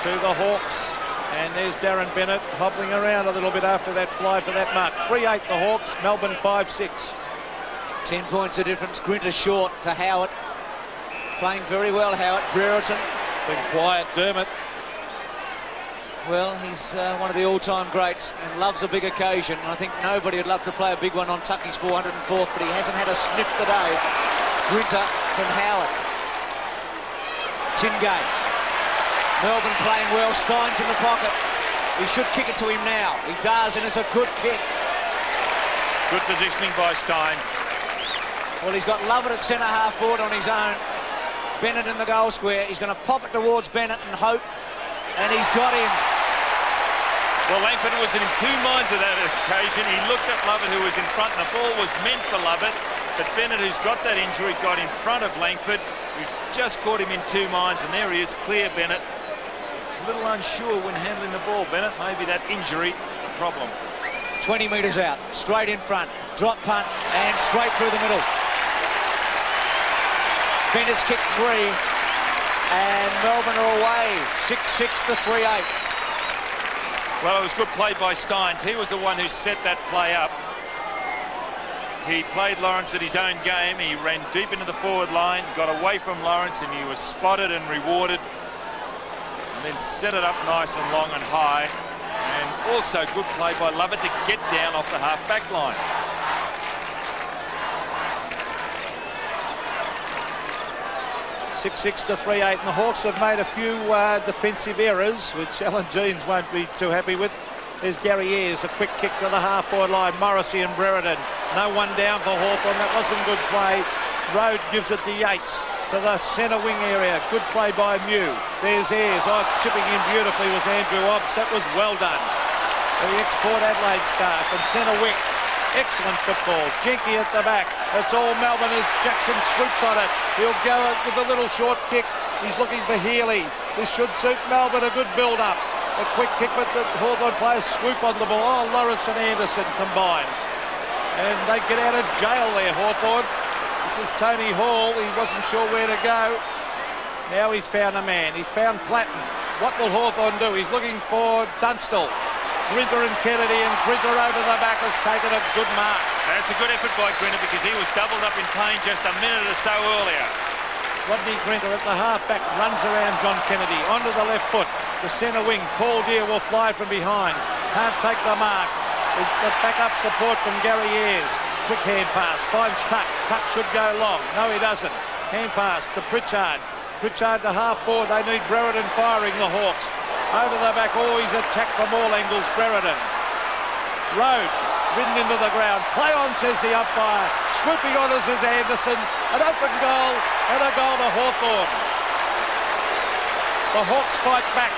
to the Hawks. And there's Darren Bennett hobbling around a little bit after that fly for that mark. 3-8 the Hawks, Melbourne 5-6. 10 points of difference. Grinter short to Howard. Playing very well, Howard. Brereton. Been quiet, Dermott. Well, he's one of the all-time greats and loves a big occasion. And I think nobody would love to play a big one on Tucky's 404th, but he hasn't had a sniff today. Grinter from Howard. Tingay. Melbourne playing well. Steins in the pocket. He should kick it to him now. He does, and it's a good kick. Good positioning by Steins. Well, he's got Lovett at centre half forward on his own. Bennett in the goal square. He's going to pop it towards Bennett and hope, and he's got him. Well, Langford was in two minds at that occasion. He looked at Lovett, who was in front, and the ball was meant for Lovett. But Bennett, who's got that injury, got in front of Langford, who just caught him in two minds, and there he is, clear Bennett. A little unsure when handling the ball, Bennett. Maybe that injury a problem. 20 metres out, straight in front, drop punt, and straight through the middle. Bennett's kicked 3, and Melbourne are away, 6-6 to 3-8. Well, it was good play by Steins. He was the one who set that play up. He played Lawrence at his own game. He ran deep into the forward line, got away from Lawrence, and he was spotted and rewarded. And then set it up nice and long and high. And also good play by Lovett to get down off the half-back line. (6-6 to 3-8), and the Hawks have made a few defensive errors, which Alan Jeans won't be too happy with. There's Gary Ayres, a quick kick to the half-forward line. Morrissey and Brereton. No one down for Hawthorn. That wasn't good play. Rode gives it to Yates. to the centre wing area. Good play by Mew. There's Ayres. Oh, chipping in beautifully was Andrew Obbs. That was well done. The ex-Port Adelaide star from centre wing. Excellent football. Jenky at the back. It's all Melbourne as Jackson swoops on it. He'll go with a little short kick. He's looking for Healy. This should suit Melbourne. A good build-up. A quick kick, but the Hawthorn players swoop on the ball. Oh, Lawrence and Anderson combined. And they get out of jail there, Hawthorn. This is Tony Hall. He wasn't sure where to go. Now he's found a man. He's found Platten. What will Hawthorn do? He's looking for Dunstall. Grinter and Kennedy, and Grinter over the back has taken a good mark. That's a good effort by Grinter because he was doubled up in pain just a minute or so earlier. Rodney Grinter at the half-back runs around John Kennedy onto the left foot. The centre wing, Paul Deere will fly from behind. Can't take the mark. The backup support from Gary Ayres. Quick hand pass, finds Tuck. Tuck should go long. No, he doesn't. Hand pass to Pritchard. Pritchard to half-forward. They need Brereton firing the Hawks. Over the back, always attacked from all angles, Brereton. Road, ridden into the ground. Play on, says the umpire. Swooping on us is Anderson. An open goal, and a goal to Hawthorn. The Hawks fight back.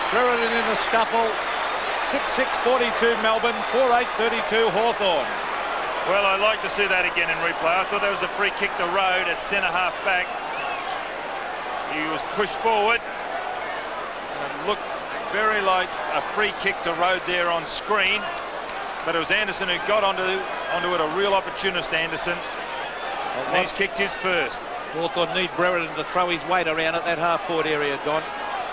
Brereton in the scuffle. 6-6-42 Melbourne, 4-8-32 Hawthorn. Well, I'd like to see that again in replay. I thought there was a free kick to Road at centre half-back. He was pushed forward. It looked very like a free kick to Road there on screen, but it was Anderson who got onto it, a real opportunist Anderson. And he's kicked his first. Hawthorn need Brereton to throw his weight around at that half-forward area, Don.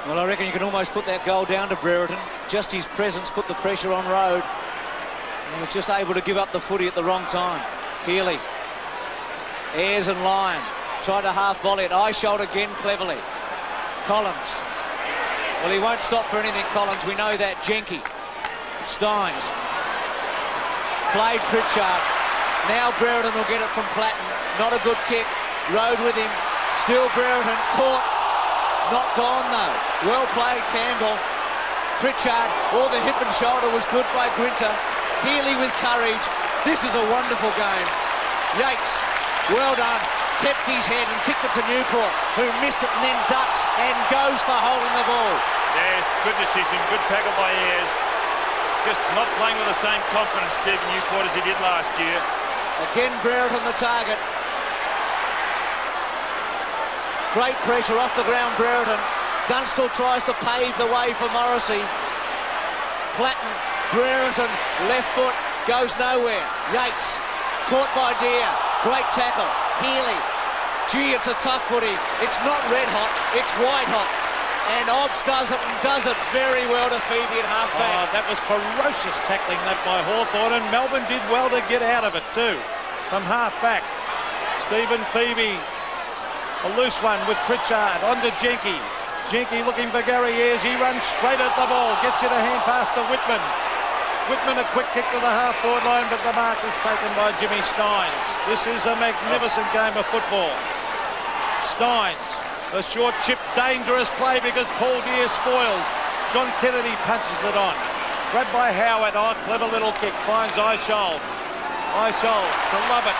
Well, I reckon you can almost put that goal down to Brereton. Just his presence put the pressure on Road. And he was just able to give up the footy at the wrong time. Healy. Ayres and Lyon. Tried to half-volley it. Eye shot again cleverly. Collins. Well, he won't stop for anything, Collins. We know that. Jenky. Steins. Played Pritchard. Now Brereton will get it from Platten. Not a good kick. Road with him. Still Brereton. Caught. Not gone, though. Well played, Campbell. Pritchard. All the hip and shoulder was good by Grinter. Healy with courage. This is a wonderful game. Yates. Well done. Kept his head and kicked it to Newport, who missed it and then ducks and goes for holding the ball. Yes, good decision, good tackle by Ayres. Just not playing with the same confidence, Stephen Newport, as he did last year. Again, Brereton the target. Great pressure off the ground, Brereton. Dunstall tries to pave the way for Morrissey. Platten, Brereton, left foot, goes nowhere. Yates, caught by Deere. Great tackle. Healy. Gee, it's a tough footy. It's not red hot, it's white hot. And Obbs does it and does it very well to Phoebe at half-back. Oh, that was ferocious tackling that by Hawthorn, and Melbourne did well to get out of it too. From half-back, Stephen Phoebe. A loose one with Pritchard. On to Jenky. Jenky looking for Gary Ayres. He runs straight at the ball. Gets it a hand pass to Whitman. Whitman a quick kick to the half-forward line, but the mark is taken by Jimmy Steins. This is a magnificent game of football. Steins, a short chip, dangerous play because Paul Deere spoils. John Kennedy punches it on. Grabbed by Howard. Oh, clever little kick. Finds Eichel. Eichel to Lovett.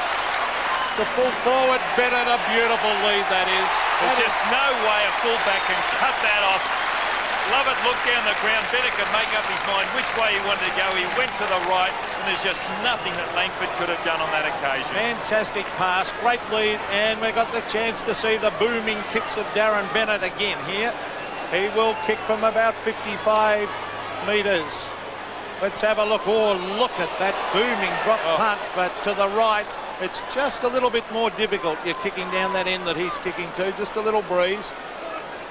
To full forward, Bennett, a beautiful lead that is. There's just no way a fullback can cut that off. Lovett looked down the ground. Bennett could make up his mind which way he wanted to go. He went to the right, and there's just nothing that Langford could have done on that occasion. Fantastic pass, great lead, and we got the chance to see the booming kicks of Darren Bennett again here. He will kick from about 55 metres. Let's have a look. Oh, look at that booming drop punt, but to the right, it's just a little bit more difficult. You're kicking down that end that he's kicking to, just a little breeze.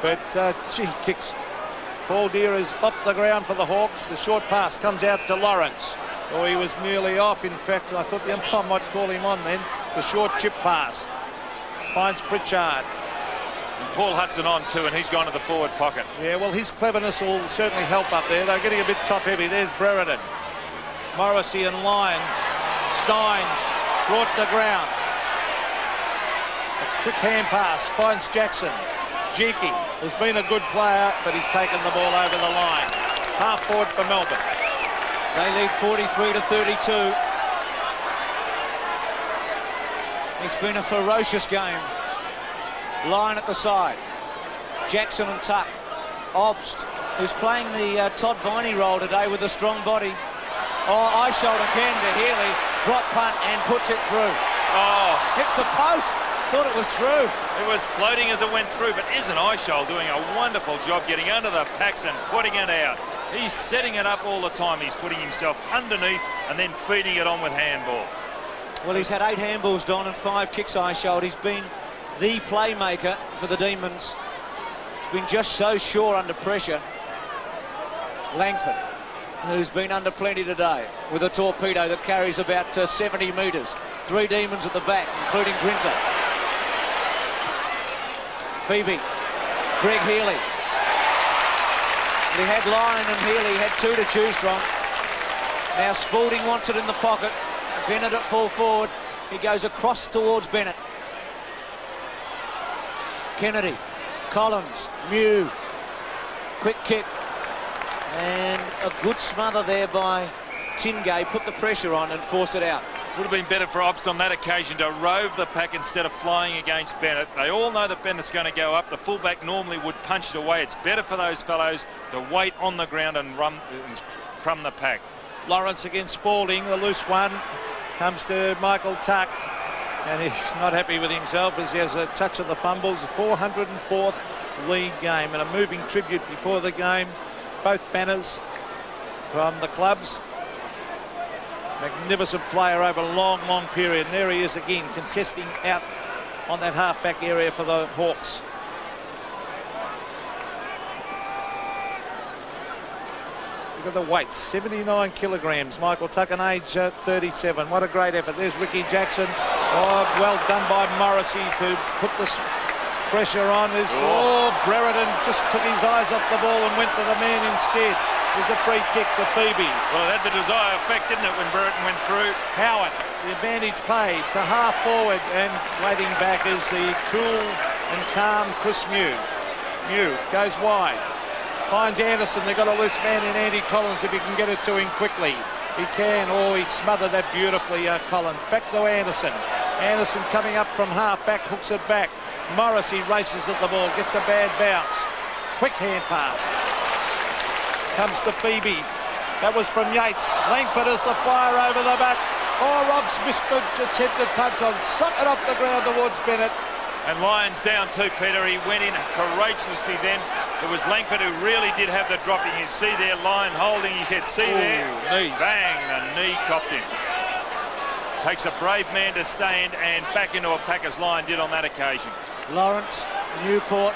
But, gee, kicks. Paul Deere is off the ground for the Hawks. The short pass comes out to Lawrence. Oh, he was nearly off. In fact, I thought the umpire might call him on then. The short chip pass. Finds Pritchard. And Paul Hudson on too, and he's gone to the forward pocket. Yeah, well, his cleverness will certainly help up there. They're getting a bit top-heavy. There's Brereton. Morrissey and Lyon. Steins brought to ground. A quick hand pass. Finds Jackson. Jenky has been a good player, but he's taken the ball over the line. Half forward for Melbourne. They lead 43-32. It's been a ferocious game. Line at the side. Jackson and Tuck. Obst, who's playing the Todd Viney role today with a strong body. Oh, eye shoulder again to Healy. Drop punt and puts it through. Oh, Hits the post. Thought it was through. it was floating as it went through, but isn't Eichel doing a wonderful job getting under the packs and putting it out? He's setting it up all the time. He's putting himself underneath and then feeding it on with handball. Well, he's had 8 handballs, Don, and 5 kicks eye-shoulder. He's been the playmaker for the Demons. He's been just so sure under pressure. Langford, who's been under plenty today, with a torpedo that carries about 70 metres. 3 Demons at the back, including Grinter. Phoebe, Greg Healy. He had Lyon and Healy, had 2 to choose from. Now Spalding wants it in the pocket. Bennett at full forward. He goes across towards Bennett. Kennedy, Collins, Mew. Quick kick. And a good smother there by Tingay. Put the pressure on and forced it out. Would have been better for Obst on that occasion to rove the pack instead of flying against Bennett. They all know that Bennett's going to go up. The fullback normally would punch it away. It's better for those fellows to wait on the ground and crumb the pack. Lawrence against Spalding. The loose one comes to Michael Tuck. And he's not happy with himself as he has a touch of the fumbles. The 404th league game. And a moving tribute before the game. Both banners from the clubs. Magnificent player over a long, long period. And there he is again, contesting out on that half-back area for the Hawks. Look at the weight, 79 kilograms. Michael Tuck, age 37. What a great effort. There's Ricky Jackson. Oh, well done by Morrissey to put this pressure on. Brereton just took his eyes off the ball and went for the man instead. There's a free kick to Phoebe. Well, it had the desired effect, didn't it, when Brereton went through? Howard, the advantage paid to half forward, and waiting back is the cool and calm Chris Mew. Mew goes wide. Finds Anderson. They've got a loose man in Andy Collins if he can get it to him quickly. He can. Oh, he smothered that beautifully, Collins. Back to Anderson. Anderson coming up from half back, hooks it back. Morrissey races at the ball, gets a bad bounce. Quick hand pass. Comes to Phoebe. That was from Yates. Langford is the flyer over the back. Oh, Rob's missed the attempted punch on. Suck it off the ground towards Bennett. And Lyons down too, Peter. He went in courageously then. It was Langford who really did have the dropping. You see there, Lyon holding his head. See there? Knees. Bang, the knee copped him. Takes a brave man to stand and back into a pack as Lyon did on that occasion. Lawrence, Newport,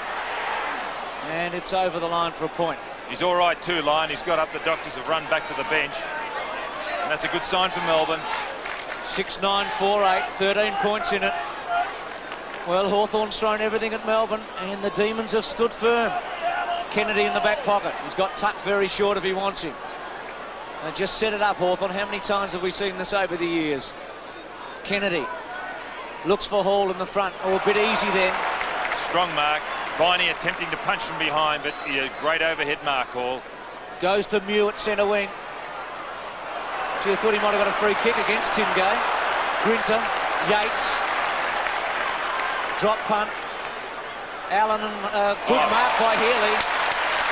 and it's over the line for a point. He's all right too, Lyon. He's got up. The doctors have run back to the bench. And that's a good sign for Melbourne. 6-9, 4-8, 13 points in it. Well, Hawthorn's thrown everything at Melbourne, and the Demons have stood firm. Kennedy in the back pocket. He's got Tuck very short if he wants him. And just set it up, Hawthorn. How many times have we seen this over the years? Kennedy looks for Hall in the front. Oh, a bit easy then. Strong mark. Viney attempting to punch from behind, but a great overhead mark, Hall. Goes to Mew at centre wing. Gee, I thought he might have got a free kick against Tingay. Grinter, Yates. Drop punt. Allen, and good mark by Healy.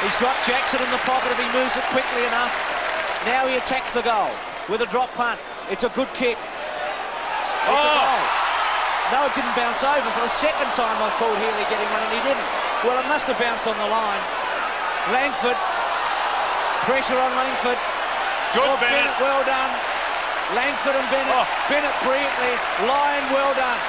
He's got Jackson in the pocket if he moves it quickly enough. Now he attacks the goal with a drop punt. It's a good kick. It's a goal. No, it didn't bounce over. For the second time I called Healy getting one and he didn't. Well, it must have bounced on the line. Langford. Pressure on Langford. Good, oh, Bennett, well done. Langford and Bennett. Oh. Bennett brilliantly. Lyon, well done.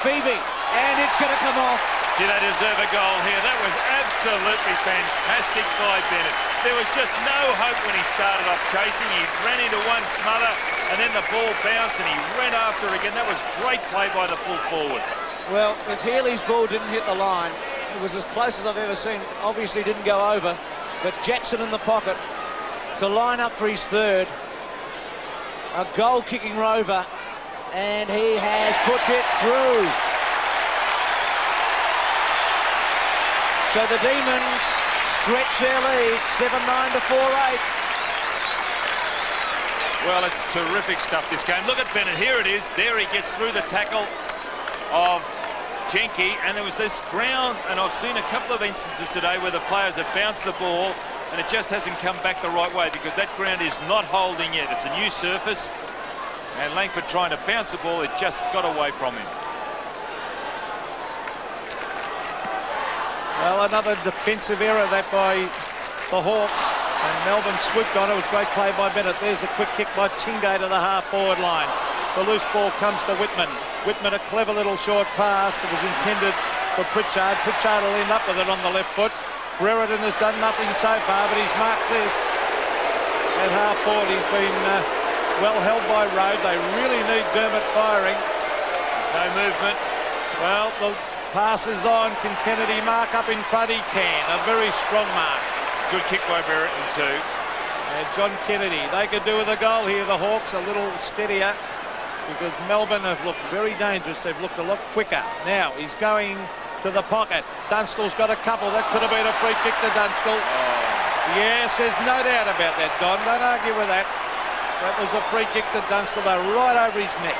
Phoebe. And it's going to come off. Did they deserve a goal here? That was absolutely fantastic by Bennett. There was just no hope when he started off chasing. He ran into one smother and then the ball bounced and he ran after again. That was great play by the full forward. Well, if Healy's ball didn't hit the line, it was as close as I've ever seen. Obviously didn't go over, but Jackson in the pocket to line up for his third. A goal-kicking rover, and he has put it through. So the Demons stretch their lead, 7-9 to 4-8. Well, it's terrific stuff, this game. Look at Bennett. Here it is. There he gets through the tackle of Jenke, and there was this ground, and I've seen a couple of instances today where the players have bounced the ball and it just hasn't come back the right way because that ground is not holding yet. It's a new surface, and Langford trying to bounce the ball, it just got away from him. Well, another defensive error that by the Hawks, and Melbourne swooped on it. It was great play by Bennett. There's a quick kick by Tingay to the half-forward line. The loose ball comes to Whitman. Whitman, a clever little short pass. It was intended for Pritchard. Pritchard will end up with it on the left foot. Brereton has done nothing so far, but he's marked this. At half-forward, he's been well held by Road. They really need Dermott firing. There's no movement. Well, the pass is on. Can Kennedy mark up in front? He can. A very strong mark. Good kick by Brereton too. And John Kennedy. They could do with a goal here. The Hawks a little steadier because Melbourne have looked very dangerous. They've looked a lot quicker. Now he's going to the pocket. Dunstall's got a couple. That could have been a free kick to Dunstall. Oh. Yes, there's no doubt about that, Don. Don't argue with that. That was a free kick to Dunstall. They're right over his neck.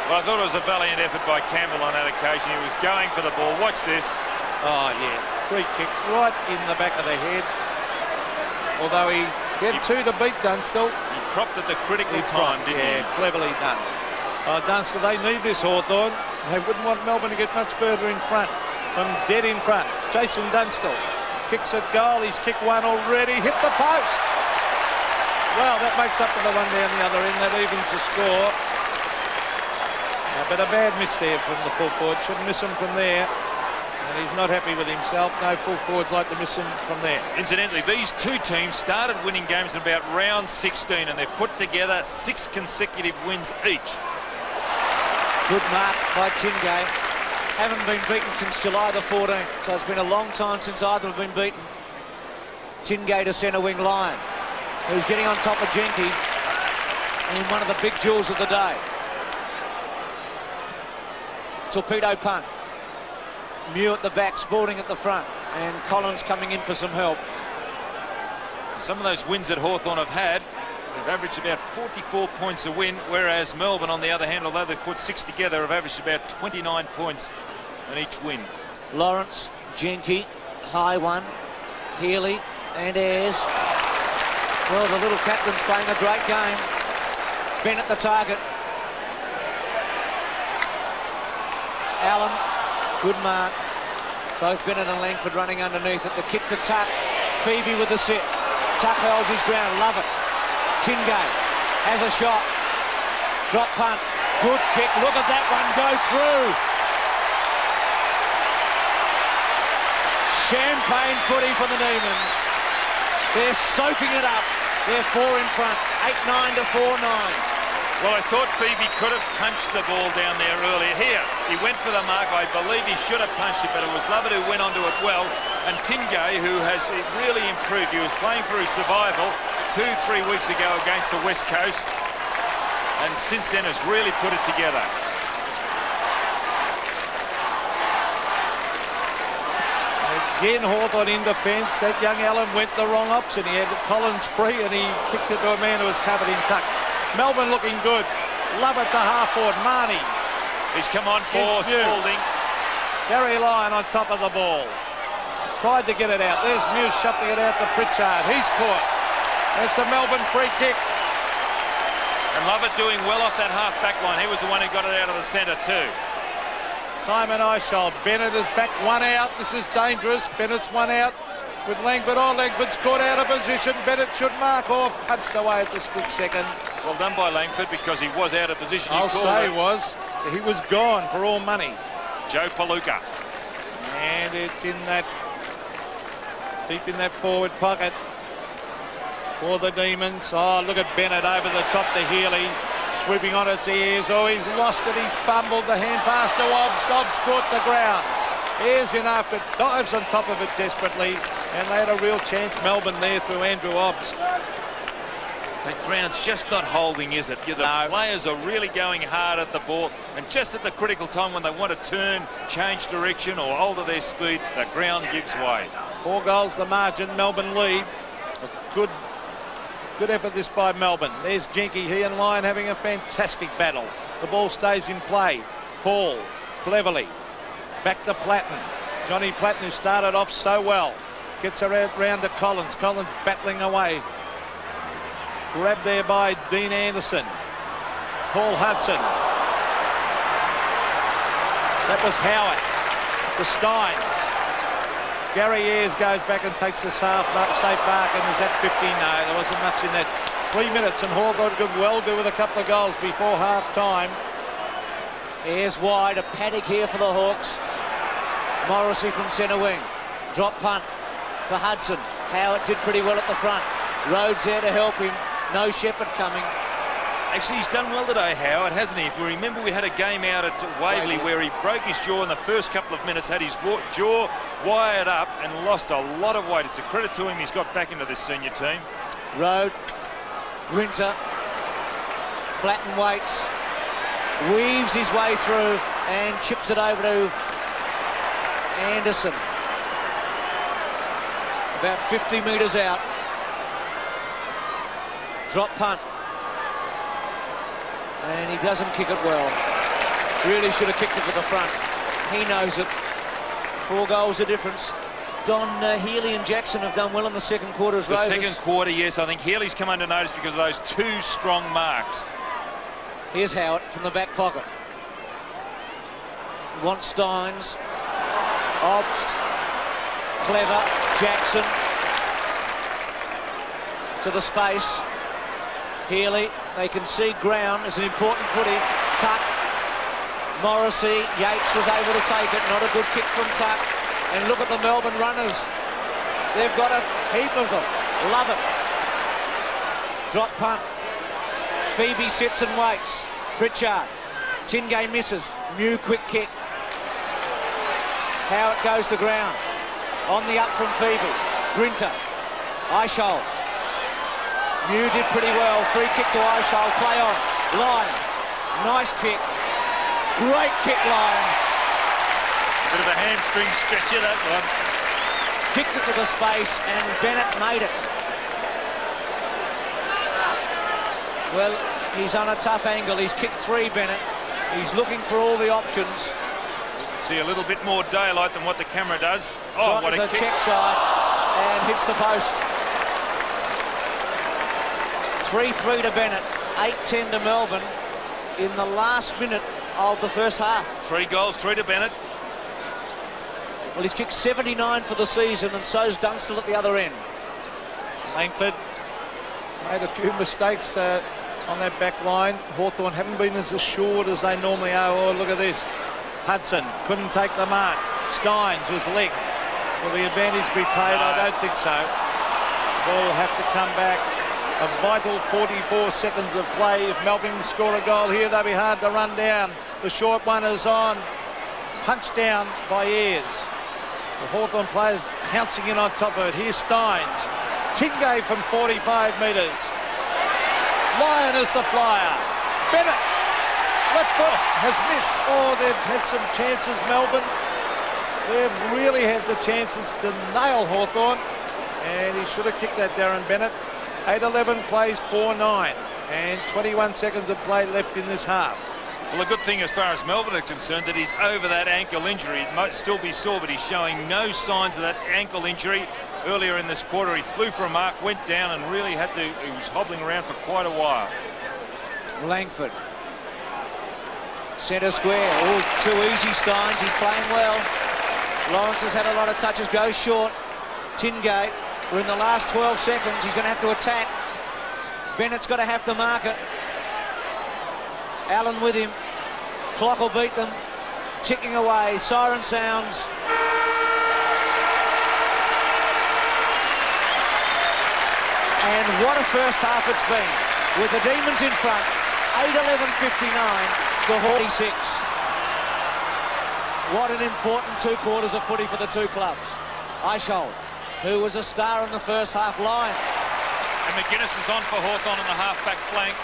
Well, I thought it was a valiant effort by Campbell on that occasion. He was going for the ball. Watch this. Oh, yeah. Free kick right in the back of the head. Although he had two to beat Dunstall. He dropped at the critical time, didn't he? Yeah, cleverly done. Dunstall, they need this, Hawthorn. They wouldn't want Melbourne to get much further in front. From dead in front. Jason Dunstall kicks at goal. He's kicked one already. Hit the post. Well, that makes up for the one down the other end. That evens the score. But a bad miss there from the full forward. Shouldn't miss him from there. And he's not happy with himself. No full forwards like to miss him from there. Incidentally, these two teams started winning games in about round 16, and they've put together 6 consecutive wins each. Good mark by Tingay. Haven't been beaten since July the 14th, so it's been a long time since either have been beaten. Tingay to centre wing line, who's getting on top of Jenke in one of the big duels of the day. Torpedo punt. Mew at the back, Spalding at the front, and Collins coming in for some help. Some of those wins that Hawthorn have had, they've averaged about 44 points a win, whereas Melbourne, on the other hand, although they've put 6 together, have averaged about 29 points in each win. Lawrence, Jenke, high one, Healy and Ayres. Well, the little captain's playing a great game. Bennett the target. Allen, good mark. Both Bennett and Langford running underneath it. The kick to Tuck. Phoebe with the sit. Tuck holds his ground. Love it. Tingay has a shot. Drop punt. Good kick. Look at that one go through. Champagne footy for the Demons. They're soaking it up. They're 4 in front. 8-9 to 4-9. Well, I thought Phoebe could have punched the ball down there earlier. Here, he went for the mark. I believe he should have punched it, but it was Lovett who went onto it well. And Tingay, who has really improved. He was playing for his survival 2-3 weeks ago against the West Coast, and since then has really put it together. Again, Hawthorn in defence. That young Allen went the wrong option. He had Collins free and he kicked it to a man who was covered in tuck. Melbourne looking good. Love it to half-forward. Marnie. He's come on for Spalding. Gary Lyon on top of the ball. Tried to get it out. There's Muse shuffling it out to Pritchard. He's caught. It's a Melbourne free kick. And Lovett doing well off that half-back line. He was the one who got it out of the centre too. Simon Eisholt. Bennett is back one out. This is dangerous. Bennett's one out with Langford. Oh, Langford's caught out of position. Bennett should mark or punched away at the split second. Well done by Langford because he was out of position. I'll say he was. He was gone for all money. Joe Palooka. And it's in that, deep in that forward pocket for the Demons. Oh, look at Bennett over the top to Healy. Sweeping on its ears. Oh, he's lost it. He's fumbled. The hand pass to Obbs. Obbs brought the ground. Ayres in after, dives on top of it desperately. And they had a real chance, Melbourne, there through Andrew Obbs. That ground's just not holding, is it? The players are really going hard at the ball, and just at the critical time when they want to turn, change direction or alter their speed, the ground gives way. 4 goals the margin. Melbourne lead. A good effort this by Melbourne. There's Jenke. He and Lyon having a fantastic battle. The ball stays in play. Hall cleverly. Back to Platten. Johnny Platten, who started off so well, gets around to Collins. Collins battling away. Grabbed there by Dean Anderson. Paul Hudson. That was Howard to Steins. Gary Ayres goes back and takes the safe mark, and is that 50? No, there wasn't much in that. 3 minutes, and Hawthorn could well do with a couple of goals before half-time. Ayres wide, a panic here for the Hawks. Morrissey from centre wing. Drop punt for Hudson. Howard did pretty well at the front. Rhodes there to help him. No Shepherd coming. Actually, he's done well today, Howard, hasn't he? If we remember, we had a game out at Waverley where he broke his jaw in the first couple of minutes, had his jaw wired up and lost a lot of weight. It's a credit to him he's got back into this senior team. Rhodes, Grinter, Platten waits, weaves his way through and chips it over to Anderson. About 50 metres out. Drop punt. And he doesn't kick it well. Really should have kicked it to the front. He knows it. 4 goals of difference. Don Healy and Jackson have done well in the second quarter as well. The second quarter, yes. I think Healy's come under notice because of those 2 strong marks. Here's Howard from the back pocket. Wants Steins. Obst. Clever. Jackson. To the space. Healy. They can see ground. It's an important footy. Tuck. Morrissey. Yates was able to take it. Not a good kick from Tuck. And look at the Melbourne runners. They've got a heap of them. Love it. Drop punt. Phoebe sits and waits. Pritchard. Tingay misses. Mew quick kick. Howard goes to ground. On the up from Phoebe. Grinter. Eichel. Mew did pretty well. Free kick to Eichel. Play on. Lyon. Nice kick. Great kick, Lyon. A bit of a hamstring stretcher, that one. Kicked it to the space, and Bennett made it. Well, he's on a tough angle. He's kicked 3, Bennett. He's looking for all the options. You can see a little bit more daylight than what the camera does. Oh, what a kick. Check side, and hits the post. 3-3 to Bennett. 8-10 to Melbourne in the last minute of the first half. 3 goals, 3 to Bennett. Well, he's kicked 79 for the season, and so's Dunstall at the other end. Langford made a few mistakes on that back line. Hawthorn haven't been as assured as they normally are. Oh, look at this. Hudson couldn't take the mark. Steins was linked. Will the advantage be paid? I don't think so. The ball will have to come back. A vital 44 seconds of play. If Melbourne score a goal here, they'll be hard to run down. The short one is on. Punched down by Ayres. The Hawthorn players pouncing in on top of it. Here's Steins. Tingay from 45 metres. Lyon is the flyer. Bennett. Left foot has missed. Oh, they've had some chances, Melbourne. They've really had the chances to nail Hawthorn. And he should have kicked that, Darren Bennett. 8-11 plays 4-9. And 21 seconds of play left in this half. Well, a good thing as far as Melbourne are concerned that he's over that ankle injury. It might still be sore, but he's showing no signs of that ankle injury. Earlier in this quarter, he flew for a mark, went down, and really he was hobbling around for quite a while. Langford. Centre square. Oh, too easy, Steins. He's playing well. Lawrence has had a lot of touches. Goes short. Tingay. We're in the last 12 seconds. He's going to have to attack. Bennett's got to have to mark it. Allen with him. Clock will beat them. Ticking away. Siren sounds. And what a first half it's been. With the Demons in front. 8-11-59 to 46. What an important 2 quarters of footy for the 2 clubs. Eichel, who was a star in the first half. Line. And McGuinness is on for Hawthorn on the half-back flank.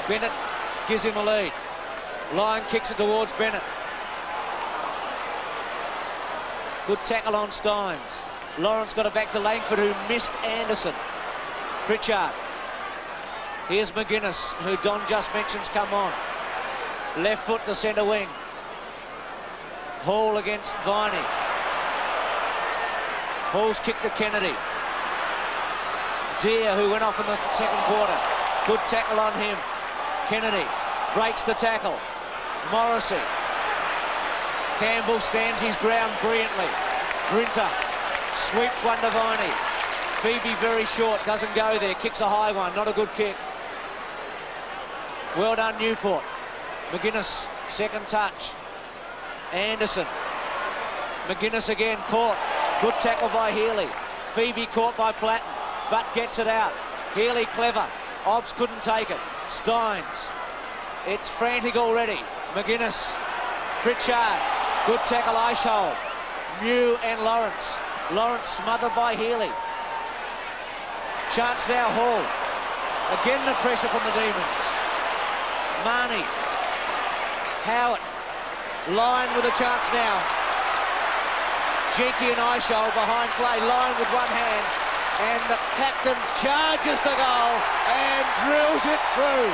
Bennett gives him a lead. Lyon kicks it towards Bennett. Good tackle on Steins. Lawrence got it back to Langford, who missed Anderson. Pritchard. Here's McGuinness, who Don just mentioned's come on. Left foot to centre wing. Hall against Viney. Hall's kick to Kennedy. Deere, who went off in the second quarter. Good tackle on him. Kennedy breaks the tackle. Morrissey. Campbell stands his ground brilliantly. Grinter sweeps one to Viney. Phoebe very short, doesn't go there. Kicks a high one, not a good kick. Well done, Newport. McGuinness, second touch. Anderson. McGuinness again, caught. Good tackle by Healy. Phoebe caught by Platten, but gets it out. Healy clever. Obbs couldn't take it. Steins. It's frantic already. McGuinness. Pritchard. Good tackle, Eichhold. Mew and Lawrence. Lawrence smothered by Healy. Chance now, Hall. Again the pressure from the Demons. Marnie. Howard. Lyon with a chance now. Jenke and Eichhold behind play. Lyon with one hand. And the captain charges the goal and drills it through.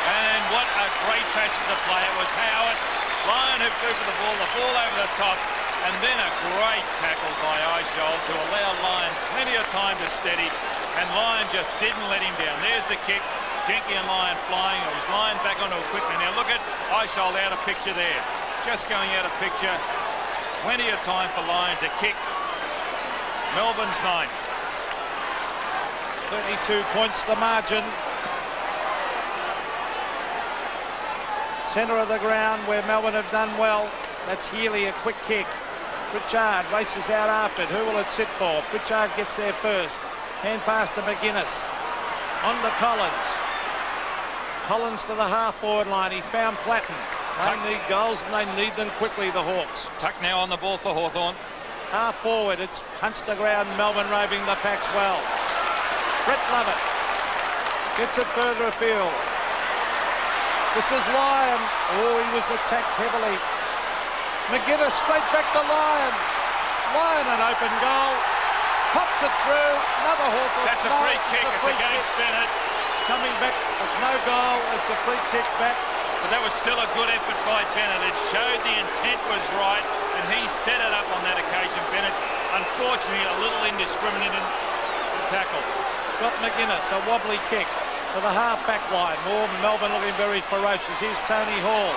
And what a great passage of play. It was Howard. Lyon who flew for the ball over the top. And then a great tackle by Eichhold to allow Lyon plenty of time to steady. And Lyon just didn't let him down. There's the kick. Jenke and Lyon flying. It was Lyon back onto it quickly. Now look at Eichhold out of picture there. Just going out of picture. Plenty of time for Lyon to kick. Melbourne's 9. 32 points the margin. Centre of the ground where Melbourne have done well. That's Healy, a quick kick. Pritchard races out after it. Who will it sit for? Pritchard gets there first. Hand pass to McGuinness. On to Collins. Collins to the half-forward line. He's found Platten. They need goals and they need them quickly, the Hawks. Tuck now on the ball for Hawthorn. Half-forward. It's punch to ground. Melbourne roving the packs well. Brett Lovett gets it further afield. This is Lyon. Oh, he was attacked heavily. McGuinness straight back to Lyon. Lyon an open goal. Pops it through. Another Hawthorn. That's a free kick. It's against Bennett. It's coming back. It's no goal. It's a free kick back. But that was still a good effort by Bennett. It showed the intent was right, and he set it up on that occasion. Bennett, unfortunately, a little indiscriminate in the tackle. Scott McGuinness, a wobbly kick to the half-back line. More Melbourne looking very ferocious. Here's Tony Hall.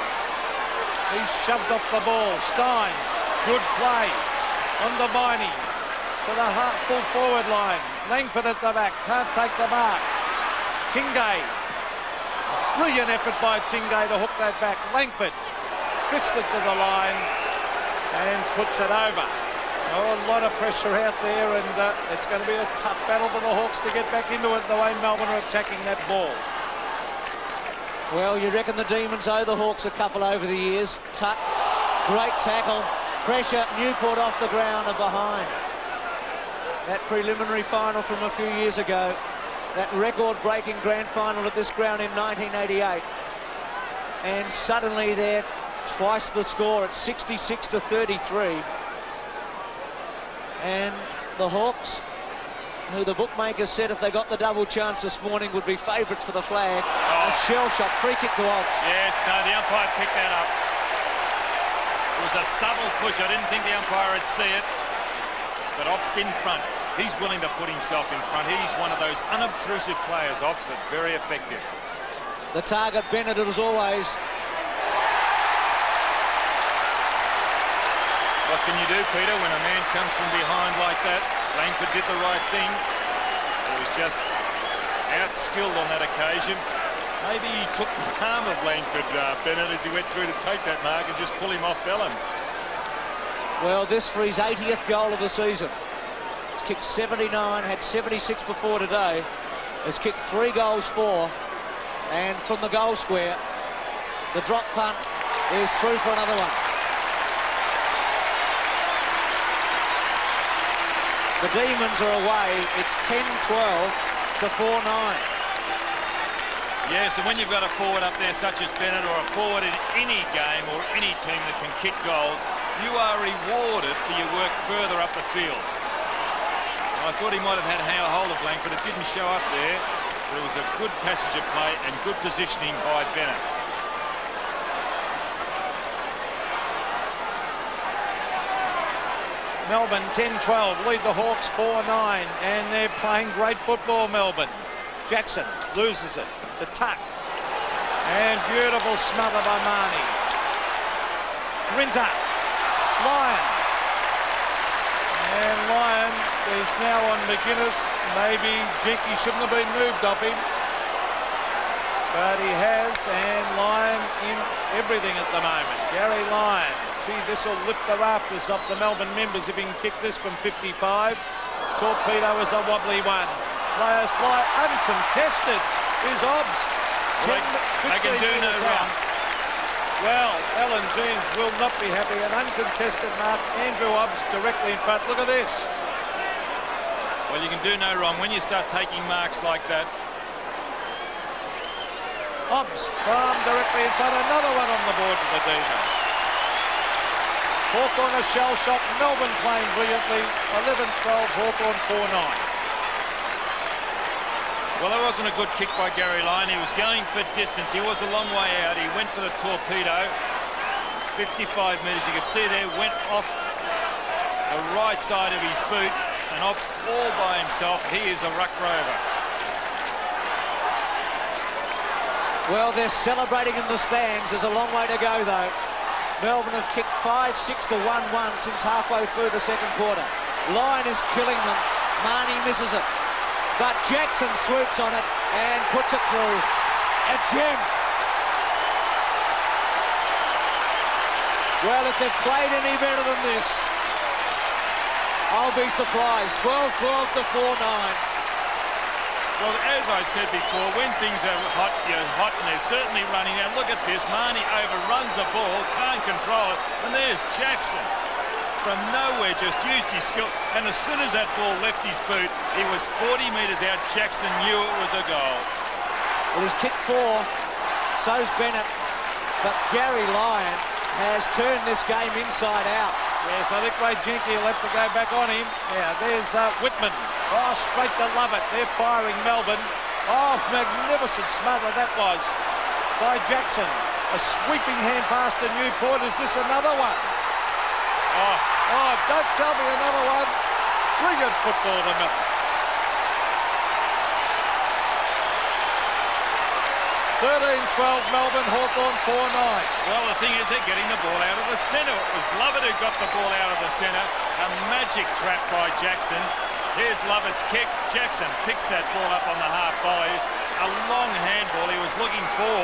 He's shoved off the ball. Steins, good play. On the Viney. To the full forward line. Langford at the back. Can't take the mark. Tingay. Brilliant effort by Tingay to hook that back. Langford fisted to the line and puts it over. Oh, a lot of pressure out there, and it's going to be a tough battle for the Hawks to get back into it the way Melbourne are attacking that ball. Well, you reckon the Demons owe the Hawks a couple over the years. Tuck, great tackle, pressure, Newport off the ground and behind. That preliminary final from a few years ago, that record-breaking grand final at this ground in 1988. And suddenly they're twice the score. It's 66-33. And the Hawks, who the bookmakers said if they got the double chance this morning would be favourites for the flag. A shell shot, free kick to Obbs. Yes, no, the umpire picked that up. It was a subtle push. I didn't think the umpire would see it. But Obbs in front. He's willing to put himself in front. He's one of those unobtrusive players, Obbs, but very effective. The target, Bennett, as always. What can you do, Peter, when a man comes from behind like that? Langford did the right thing. He was just outskilled on that occasion. Maybe he took the arm of Langford, Bennett, as he went through to take that mark and just pull him off balance. Well, this for his 80th goal of the season. He's kicked 79, had 76 before today. Has kicked 3 goals, 4. And from the goal square, the drop punt is through for another one. The Demons are away. It's 10-12 to 4-9. Yes, and when you've got a forward up there such as Bennett, or a forward in any game or any team that can kick goals, you are rewarded for your work further up the field. I thought he might have had a hold of Langford. It didn't show up there. but it was a good passage of play and good positioning by Bennett. Melbourne 10-12, lead the Hawks 4-9, and they're playing great football, Melbourne. Jackson loses it, the tuck, and beautiful smother by Marnie. Grinter, Lyon, and Lyon is now on McGuinness. Maybe Jenky shouldn't have been moved off him, but he has, and Lyon in everything at the moment. Gary Lyon. Gee, this will lift the rafters off the Melbourne members if he can kick this from 55. Torpedo is a wobbly one. Players fly uncontested. Is Obbs. They can do no wrong. Well, Alan Jeans will not be happy. An uncontested mark. Andrew Obbs directly in front. Look at this. Well, you can do no wrong when you start taking marks like that. Obbs farm directly in front. Another one on the board for the Demons. Hawthorn a shell shot. Melbourne playing brilliantly. 11-12. Hawthorn 4-9. Well, that wasn't a good kick by Gary Lyon. He was going for distance. He was a long way out. He went for the torpedo. 55 metres. You can see there, went off the right side of his boot. And Obbs all by himself. He is a ruck rover. Well, they're celebrating in the stands. There's a long way to go, though. Melbourne have kicked 5-6 to 1-1 since halfway through the second quarter. Lyon is killing them. Marnie misses it. But Jackson swoops on it and puts it through. A gem. Well, if they've played any better than this, I'll be surprised. 12-12 to 4-9. Well, as I said before, when things are hot, you're hot, and they're certainly running out. Look at this. Marnie overruns the ball, can't control it. And there's Jackson. From nowhere, just used his skill. And as soon as that ball left his boot, he was 40 metres out. Jackson knew it was a goal. Well, he's kicked 4. So's Bennett. But Gary Lyon has turned this game inside out. Yes, I think Ray Jenky will have to go back on him. Yeah, there's Whitman. Oh, straight to Lovett. They're firing Melbourne. Oh, magnificent smother that was by Jackson. A sweeping hand pass to Newport. Is this another one? Oh, don't tell me another one. Brilliant football to Melbourne. 13-12 Melbourne, Hawthorn 4-9. Well, the thing is, they're getting the ball out of the centre. It was Lovett who got the ball out of the centre. A magic trap by Jackson. Here's Lovett's kick. Jackson picks that ball up on the half volley. A long handball. He was looking for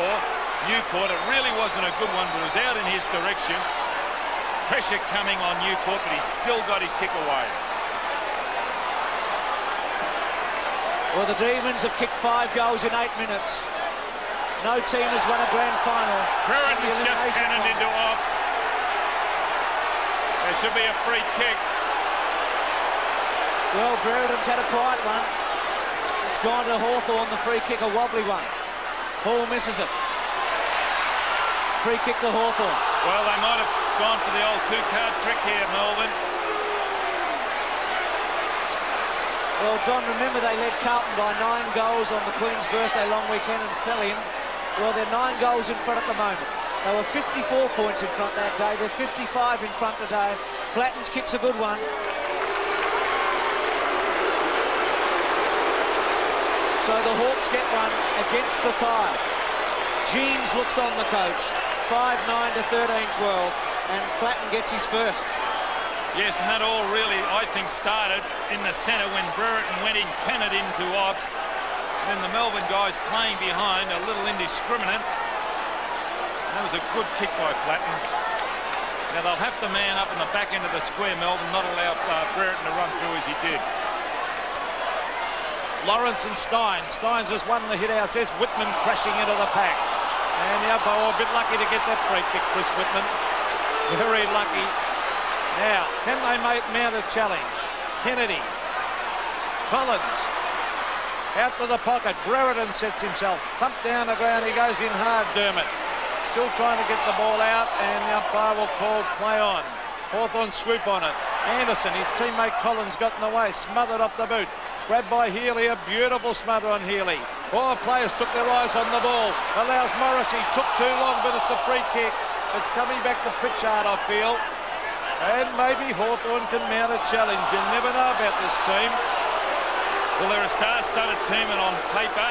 Newport. It really wasn't a good one, but it was out in his direction. Pressure coming on Newport, but he's still got his kick away. Well, the Demons have kicked 5 goals in 8 minutes. No team has won a grand final. Brereton's just cannoned into Obbs. There should be a free kick. Well, Brereton's had a quiet one. It's gone to Hawthorn, the free kick, a wobbly one. Hall misses it. Free kick to Hawthorn. Well, they might have gone for the old 2-card trick here, Melbourne. Well, John, remember they led Carlton by 9 goals on the Queen's birthday long weekend and fell in. Well, they're 9 goals in front at the moment. They were 54 points in front that day. They're 55 in front today. Platten's kick's a good one. So the Hawks get one against the tide. Jeans looks on the coach. 5-9 to 13-12, and Platten gets his first. Yes, and that all really, I think, started in the centre when Brereton went in, cannoned into Obbs. Then the Melbourne guys playing behind, a little indiscriminate. That was a good kick by Platten. Now they'll have to man up in the back end of the square, Melbourne, not allow Brereton to run through as he did. Lawrence and Stein. Steins has won the hit out. There's Whitman crashing into the pack. And the umpire a bit lucky to get that free kick, Chris Whitman. Very lucky. Now, can they mount a challenge? Kennedy. Collins. Out to the pocket. Brereton sets himself. Thump down the ground. He goes in hard, Dermott. Still trying to get the ball out, and the umpire will call play on. Hawthorn swoop on it. Anderson, his teammate Collins got in the way. Smothered off the boot. Grabbed by Healy. A beautiful smother on Healy. Oh, players took their eyes on the ball. Allows Morrissey. Took too long, but it's a free kick. It's coming back to Pritchard, I feel. And maybe Hawthorn can mount a challenge. You never know about this team. Well, they're a star-studded team, and on paper,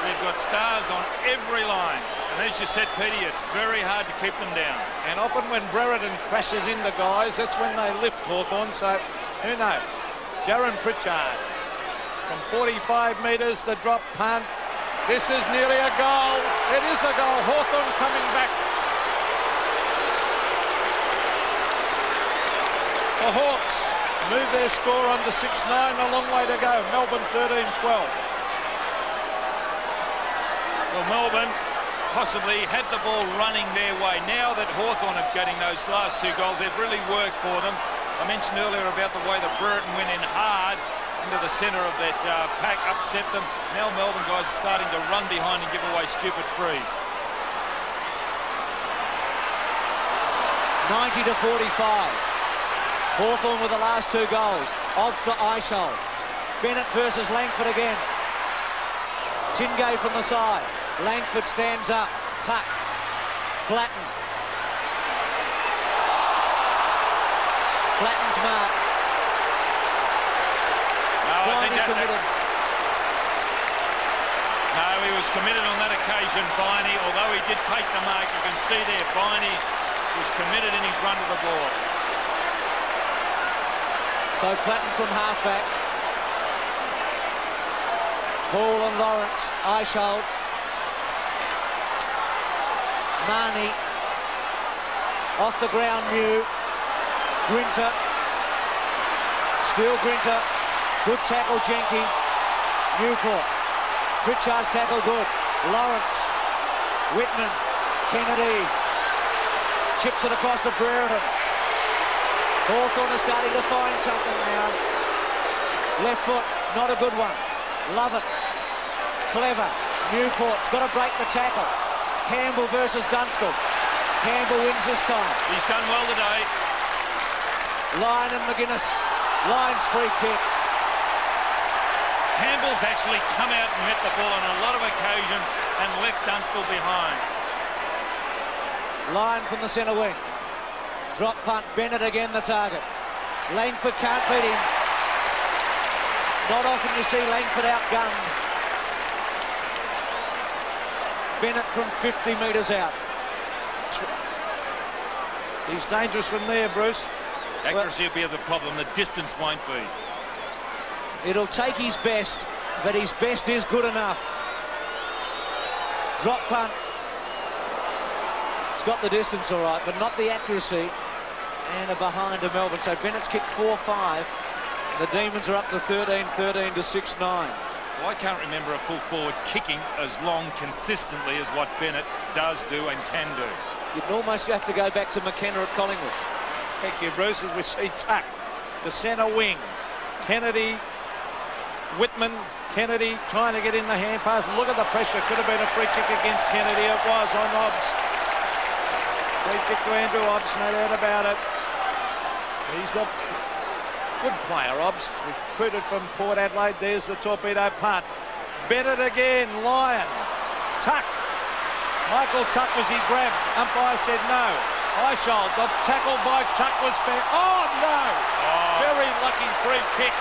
they've got stars on every line. And as you said, Petey, it's very hard to keep them down. And often when Brereton crashes into guys, that's when they lift Hawthorn. So who knows? Darren Pritchard from 45 metres, the drop punt. This is nearly a goal. It is a goal. Hawthorn coming back. The Hawks move their score on to 6-9. A long way to go. Melbourne 13-12. Well, Melbourne possibly had the ball running their way. Now that Hawthorn are getting those last 2 goals, they've really worked for them. I mentioned earlier about the way that Brereton went in hard into the centre of that pack, upset them. Now Melbourne guys are starting to run behind and give away stupid frees. 90-45. Hawthorn with the last 2 goals. Obbs to Eichel. Bennett versus Langford again. Tingay from the side. Langford stands up. Tuck. Platten. Platten's mark. No, he was committed on that occasion, Viney. Although he did take the mark, you can see there, Viney was committed in his run to the ball. So Platten from halfback. Hall and Lawrence. Eichel. Marnie. Off the ground, Mew. Grinter. Still Grinter. Good tackle, Jenke. Newport. Pritchard's tackle good. Lawrence. Whitman. Kennedy. Chips it across to Brereton. Hawthorn are starting to find something now. Left foot, not a good one. Love it. Clever. Newport's got to break the tackle. Campbell versus Dunstall. Campbell wins this time. He's done well today. Lyon and McGuinness. Lyon's free kick. Campbell's actually come out and met the ball on a lot of occasions and left Dunstall behind. Lyon from the centre wing. Drop punt, Bennett again the target. Langford can't beat him. Not often you see Langford outgunned. Bennett from 50 metres out. He's dangerous from there, Bruce. Accuracy will be the problem, the distance won't be. It'll take his best, but his best is good enough. Drop punt. He's got the distance all right, but not the accuracy. And a behind to Melbourne. So Bennett's kicked 4-5. The Demons are up to 13-13 to 6-9. Well, I can't remember a full forward kicking as long consistently as what Bennett does do and can do. You'd almost have to go back to McKenna at Collingwood. Thank you, Bruce, as we see Tuck, the centre wing. Kennedy, Whitman, Kennedy trying to get in the hand pass. Look at the pressure. Could have been a free kick against Kennedy. It was on Obbs. Free kick to Andrew Obbs, no doubt about it. He's a good player, Obbs. Recruited from Port Adelaide. There's the torpedo punt. Bennett again. Lyon. Tuck. Michael Tuck was he grabbed. Umpire said no. Eichel, the tackle by Tuck was fair. Oh, no! Oh. Very lucky free kick.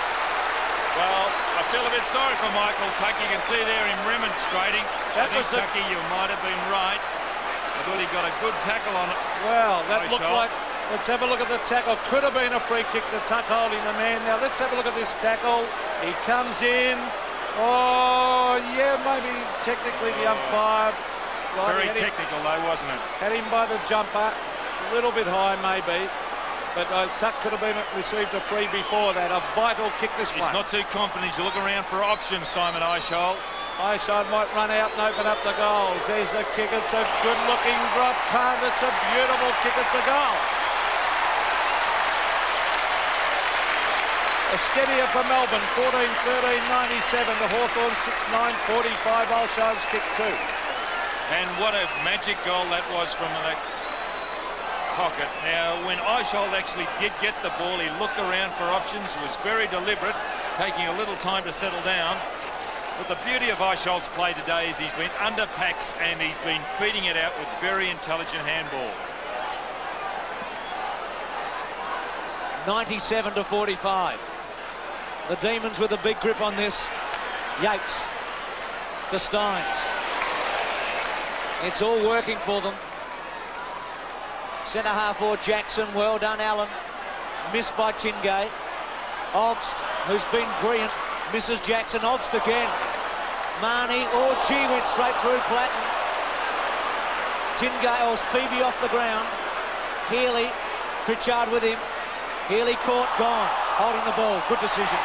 Well, I feel a bit sorry for Michael Tuck. You can see there him remonstrating. I think, Tucky, you might have been right. I thought he got a good tackle on it. Well, that looked like... Let's have a look at the tackle. Could have been a free kick to Tuck holding the man. Now, let's have a look at this tackle. He comes in. Oh, yeah, maybe technically the umpire... Very technical, though, wasn't it? Had him by the jumper. A little bit high, maybe. But Tuck could have been received a free before that. A vital kick this one. He's not too confident. He's looking around for options, Simon Eichel. Eichel might run out and open up the goals. There's a kick. It's a good-looking drop punt. It's a beautiful kick. It's a goal. A steadier for Melbourne. 14-13-97 to Hawthorn. 6-9-45. Eichel's kick 2. And what a magic goal that was from that pocket. Now, when Eichel actually did get the ball, he looked around for options, was very deliberate, taking a little time to settle down. But the beauty of Eichelt's play today is he's been under packs and he's been feeding it out with very intelligent handball. 97-45. The Demons with a big grip on this. Yates to Steins. It's all working for them. Centre half forward Jackson. Well done, Allen. Missed by Tingay. Obst, who's been brilliant, misses Jackson. Obst again. Marnie. Oh, gee, went straight through Platten. Tingay, or Phoebe off the ground. Healy. Pritchard with him. Healy caught, gone. Holding the ball. Good decision.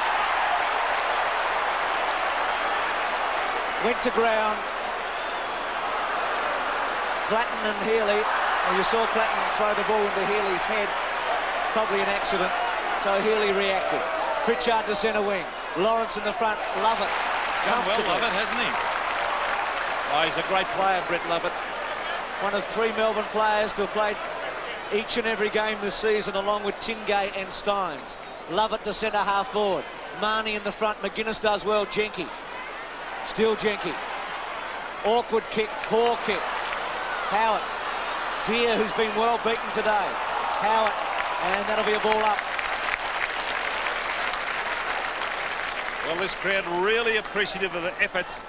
Went to ground. Platten and Healy. Well, you saw Platten throw the ball into Healy's head. Probably an accident. So Healy reacted. Pritchard to centre wing. Lawrence in the front. Lovett. Done well, Lovett, hasn't he? Oh, he's a great player, Brett Lovett. One of 3 Melbourne players to have played each and every game this season, along with Tingay and Steins. Lovett to centre half forward. Marnie in the front. McGuinness does well. Jenke. Still Jenke. Awkward kick. Poor kick. Howard. Deere, who's been well beaten today. Howard. And that'll be a ball up. Well, this crowd really appreciative of the efforts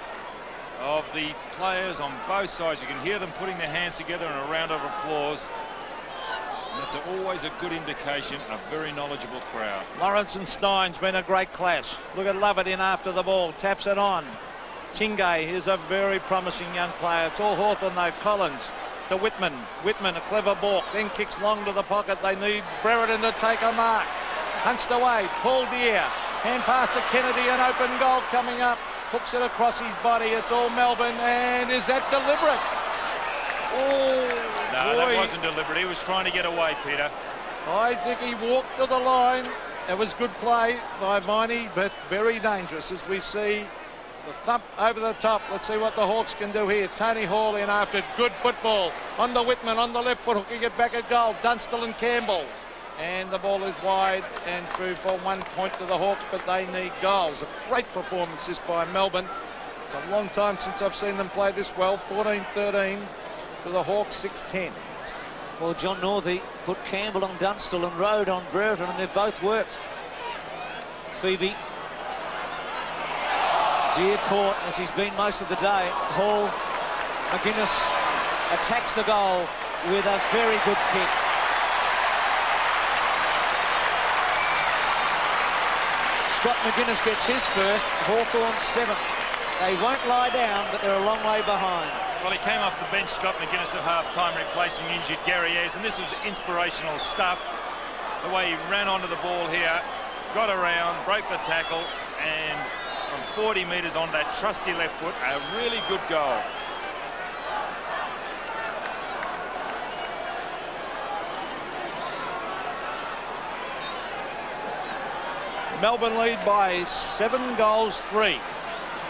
of the players on both sides. You can hear them putting their hands together in a round of applause. And that's always a good indication, a very knowledgeable crowd. Lawrence and Steins been a great clash. Look at Lovett in after the ball, taps it on. Tingay is a very promising young player. It's all Hawthorn though. Collins to Whitman. Whitman, a clever balk, then kicks long to the pocket. They need Brereton to take a mark. Punched away, Paul Deere. Hand pass to Kennedy, an open goal coming up. Hooks it across his body. It's all Melbourne, and is that deliberate? Oh, no, boy. That wasn't deliberate. He was trying to get away, Peter. I think he walked to the line. It was good play by Viney, but very dangerous as we see the thump over the top. Let's see what the Hawks can do here. Tony Hall in after good football. On to Whitman, on the left foot, hooking it back at goal. Dunstall and Campbell. And the ball is wide and through for 1 point to the Hawks, but they need goals. A great performance this by Melbourne. It's a long time since I've seen them play this well. 14-13 to the Hawks, 6-10. Well, John Northey put Campbell on Dunstall and Rode on Brereton, and they've both worked. Phoebe. Deere caught, as he's been most of the day. Hall. McGuinness attacks the goal with a very good kick. Scott McGuinness gets his first. Hawthorn 7th. They won't lie down, but they're a long way behind. Well, he came off the bench, Scott McGuinness, at half-time, replacing injured Gary Ayres, and this was inspirational stuff. The way he ran onto the ball here, got around, broke the tackle, and from 40 metres on that trusty left foot, a really good goal. Melbourne lead by 7-3.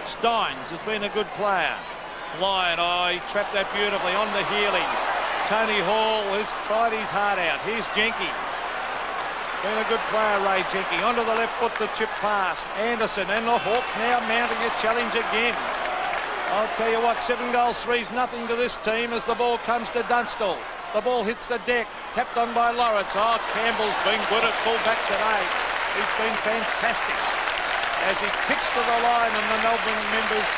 Steins has been a good player. Lyon, oh, he trapped that beautifully. On to Healy. Tony Hall has tried his heart out. Here's Jenke. Been a good player, Ray Jenke. Onto the left foot, the chip pass. Anderson, and the Hawks now mounting a challenge again. I'll tell you what, 7-3 is nothing to this team as the ball comes to Dunstall. The ball hits the deck, tapped on by Lawrence. Oh, Campbell's been good at fullback today. He's been fantastic as he kicks to the line, and the Melbourne members,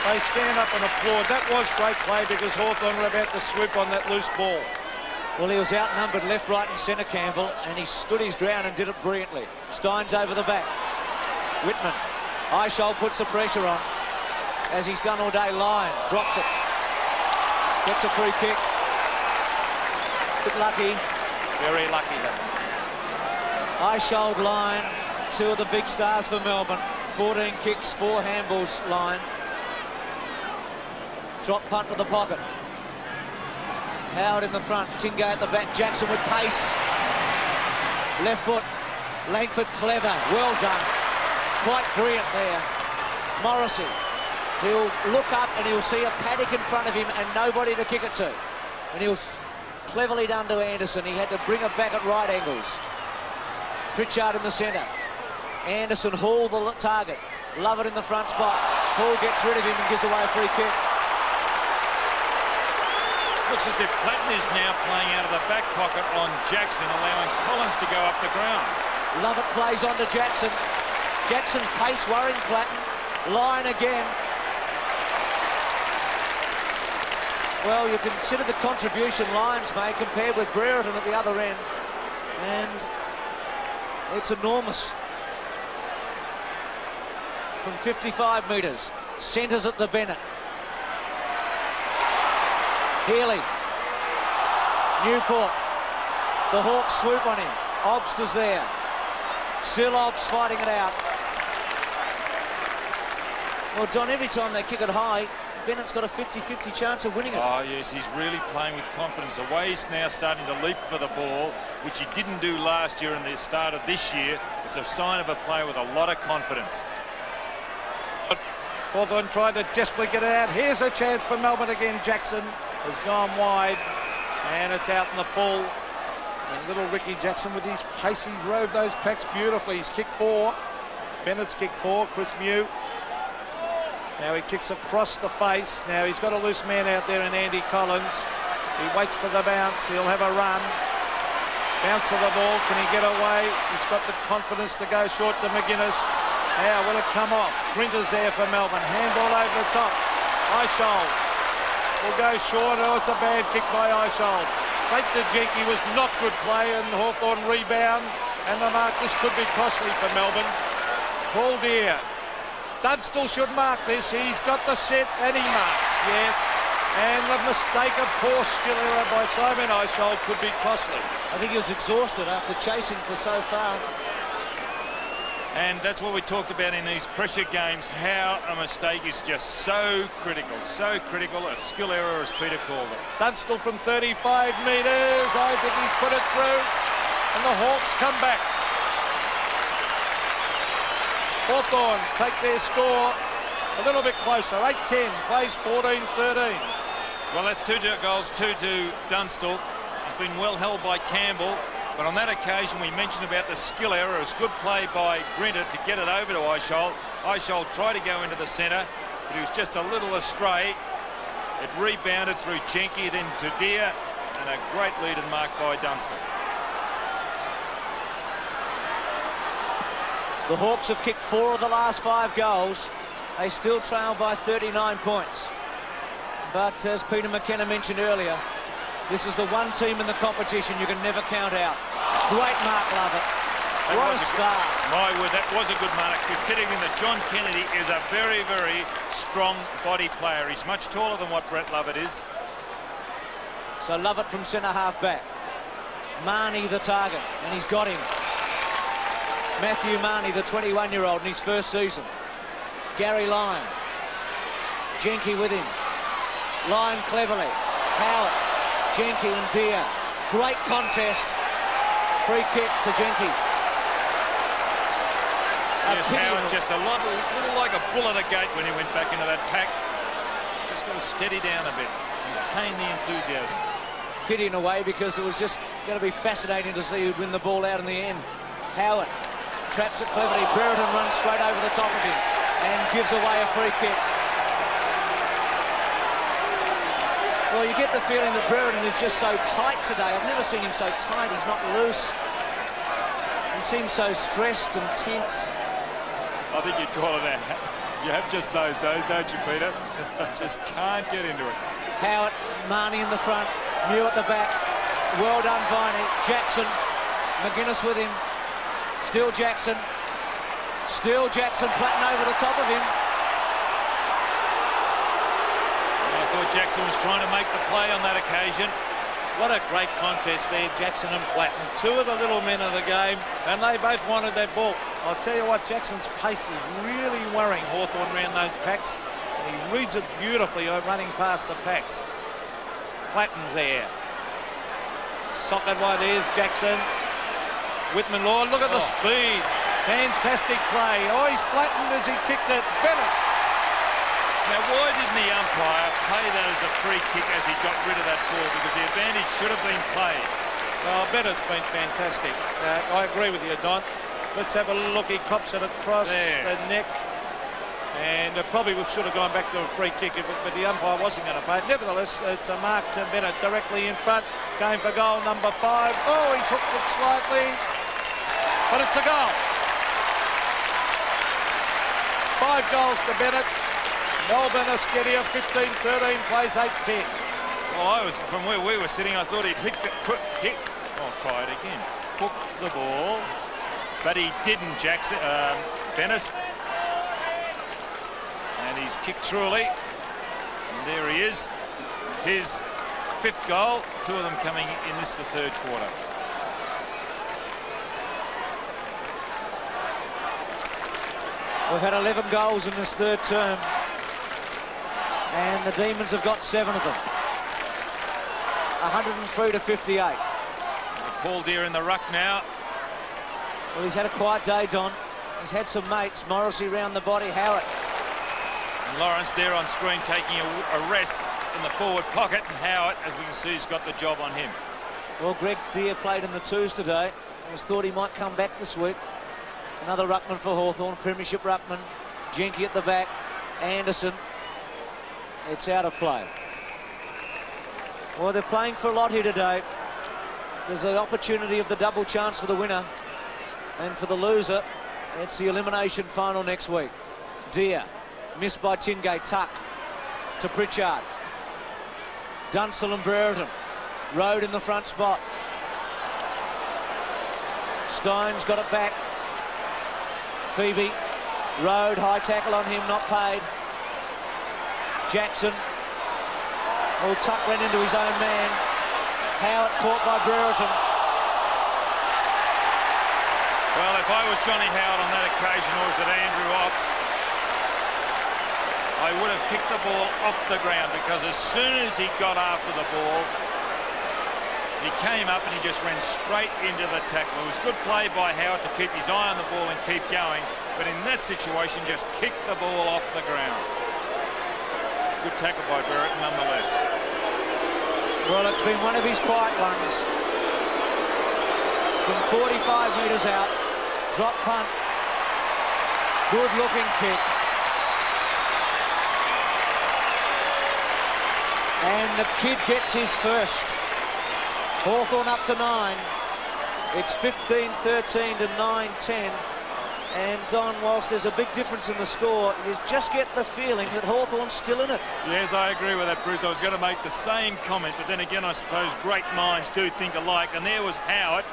they stand up and applaud. That was great play because Hawthorn were about to swoop on that loose ball. Well, he was outnumbered left, right and centre, Campbell, and he stood his ground and did it brilliantly. Steins over the back. Whitman. Eichel puts the pressure on, as he's done all day. Lyon drops it. Gets a free kick. Bit lucky. Very lucky, though. Eichel, Lyon, 2 of the big stars for Melbourne. 14 kicks, 4 handballs, Lyon. Drop punt to the pocket. Howard in the front, Tingay at the back, Jackson with pace. Left foot, Langford clever, well done. Quite brilliant there. Morrissey, he'll look up and he'll see a paddock in front of him and nobody to kick it to. And he'll cleverly done to Anderson. He had to bring it back at right angles. Pritchard in the centre. Anderson Hall the target. Lovett in the front spot. Paul gets rid of him and gives away a free kick. Looks as if Platten is now playing out of the back pocket on Jackson, allowing Collins to go up the ground. Lovett plays on to Jackson. Jackson's pace worrying Platten. Line again. Well, you consider the contribution Lyons made compared with Brereton at the other end, and it's enormous. From 55 metres, centres it to Bennett. Healy, Newport, the Hawks swoop on him. Obst is there. Still Obst fighting it out. Well, Don, every time they kick it high, Bennett's got a 50-50 chance of winning it. Oh, yes, he's really playing with confidence. The way he's now starting to leap for the ball, which he didn't do last year and the start of this year, it's a sign of a player with a lot of confidence. Hawthorn tried to desperately get it out. Here's a chance for Melbourne again. Jackson has gone wide, and it's out in the full. And little Ricky Jackson with his pace, he's rode those packs beautifully. He's kicked 4. Bennett's kicked 4. Chris Mew. Now he kicks across the face. Now he's got a loose man out there in Andy Collins. He waits for the bounce. He'll have a run. Bounce of the ball. Can he get away? He's got the confidence to go short to McGuinness. How will it come off? Grinter's there for Melbourne. Handball over the top. Eishold will go short. Oh, it's a bad kick by Eishold. Straight to Jenky was not good play, and Hawthorn rebound. And the mark, this could be costly for Melbourne. Paul Deere. Dunstall should mark this. He's got the set and he marks. Yes. And the mistake of poor skill error by Simon Eishold could be costly. I think he was exhausted after chasing for so far. And that's what we talked about in these pressure games, how a mistake is just so critical, a skill error as Peter called it. Dunstall from 35 metres. I think he's put it through. And the Hawks come back. Hawthorn take their score a little bit closer. 8-10, plays 14-13. Well, that's 2 goals, 2 to Dunstall. He's been well held by Campbell. But on that occasion, we mentioned about the skill error. It was good play by Grinter to get it over to Eishold. Eishold tried to go into the centre, but he was just a little astray. It rebounded through Jenky, then to Deere, and a great lead and mark by Dunstall. The Hawks have kicked 4 of the last 5 goals. They still trail by 39 points. But as Peter McKenna mentioned earlier, this is the one team in the competition you can never count out. Great mark, Lovett. What a start. My word, that was a good mark, considering that John Kennedy is a very, very strong body player. He's much taller than what Brett Lovett is. So Lovett from centre-half back. Marnie the target, and he's got him. Matthew Marnie, the 21-year-old in his first season. Gary Lyon. Jenky with him. Lyon cleverly. Howard. Jenky and Deere. Great contest. Free kick to Jenky. Yes, Howard just a little like a bull at a gate when he went back into that pack. Just got to steady down a bit. Contain the enthusiasm. Pity in a way, because it was just going to be fascinating to see who'd win the ball out in the end. Howard traps it cleverly. Brereton runs straight over the top of him and gives away a free kick. Well, you get the feeling that Brereton is just so tight today. I've never seen him so tight. He's not loose. He seems so stressed and tense. I think you'd call it out. You have just those days, don't you, Peter? Just can't get into it. Howard, Marnie in the front, Mew at the back. Well done, Viney. Jackson, McGuinness with him. Still Jackson. Still Jackson, Platten over the top of him. I thought Jackson was trying to make the play on that occasion. What a great contest there, Jackson and Platten. 2 of the little men of the game, and they both wanted that ball. I'll tell you what, Jackson's pace is really worrying Hawthorn around those packs, and he reads it beautifully running past the packs. Platten's there. Socket wide, there's Jackson. Whitman Lord, look at the speed. Fantastic play. Oh, he's flattened as he kicked it. Bennett. Now, why didn't the umpire play that as a free kick as he got rid of that ball? Because the advantage should have been played. Well, Bennett's been fantastic. I agree with you, Don. Let's have a look. He cops it across the neck. And probably we should have gone back to a free kick, but the umpire wasn't going to pay it. Nevertheless, it's a mark to Bennett directly in front. Going for goal number 5. Oh, he's hooked it slightly, but it's a goal. 5 goals to Bennett. Melbourne are steadier, 15-13, plays 8-10. Well, from where we were sitting, I thought he'd hit. I'll try it again. Hook the ball, but he didn't, Jackson. Bennett. And he's kicked truly. And there he is. His 5th goal. 2 of them coming in this, the 3rd quarter. We've had 11 goals in this 3rd term. And the Demons have got 7 of them. 103-58. Paul Deere in the ruck now. Well, he's had a quiet day, Don. He's had some mates. Morrissey round the body, Howard. And Lawrence there on screen taking a rest in the forward pocket. And Howard, as we can see, has got the job on him. Well, Greg Deere played in the 2s today. I was thought he might come back this week. Another ruckman for Hawthorn, premiership ruckman. Jenke at the back. Anderson. It's out of play. Well, they're playing for a lot here today. There's an opportunity of the double chance for the winner. And for the loser, it's the elimination final next week. Deere, missed by Tingay. Tuck to Pritchard. Dunsell and Brereton. Road in the front spot. Steins got it back. Phoebe. Road, high tackle on him, not paid. Jackson. Oh, Tuck went into his own man. Howard caught by Brereton. Well, if I was Johnny Howard on that occasion, or was it Andrew Ops, I would have kicked the ball off the ground, because as soon as he got after the ball, he came up and he just ran straight into the tackle. It was good play by Howard to keep his eye on the ball and keep going, but in that situation, just kicked the ball off the ground. Good tackle by Brereton nonetheless. Well, it's been one of his quiet ones. From 45 metres out, drop punt, good looking kick. And the kid gets his first. Hawthorn up to 9. It's 15-13 to 9-10. And Don, whilst there's a big difference in the score, you just get the feeling that Hawthorn's still in it. Yes, I agree with that, Bruce. I was going to make the same comment, but then again, I suppose great minds do think alike. And there was Howard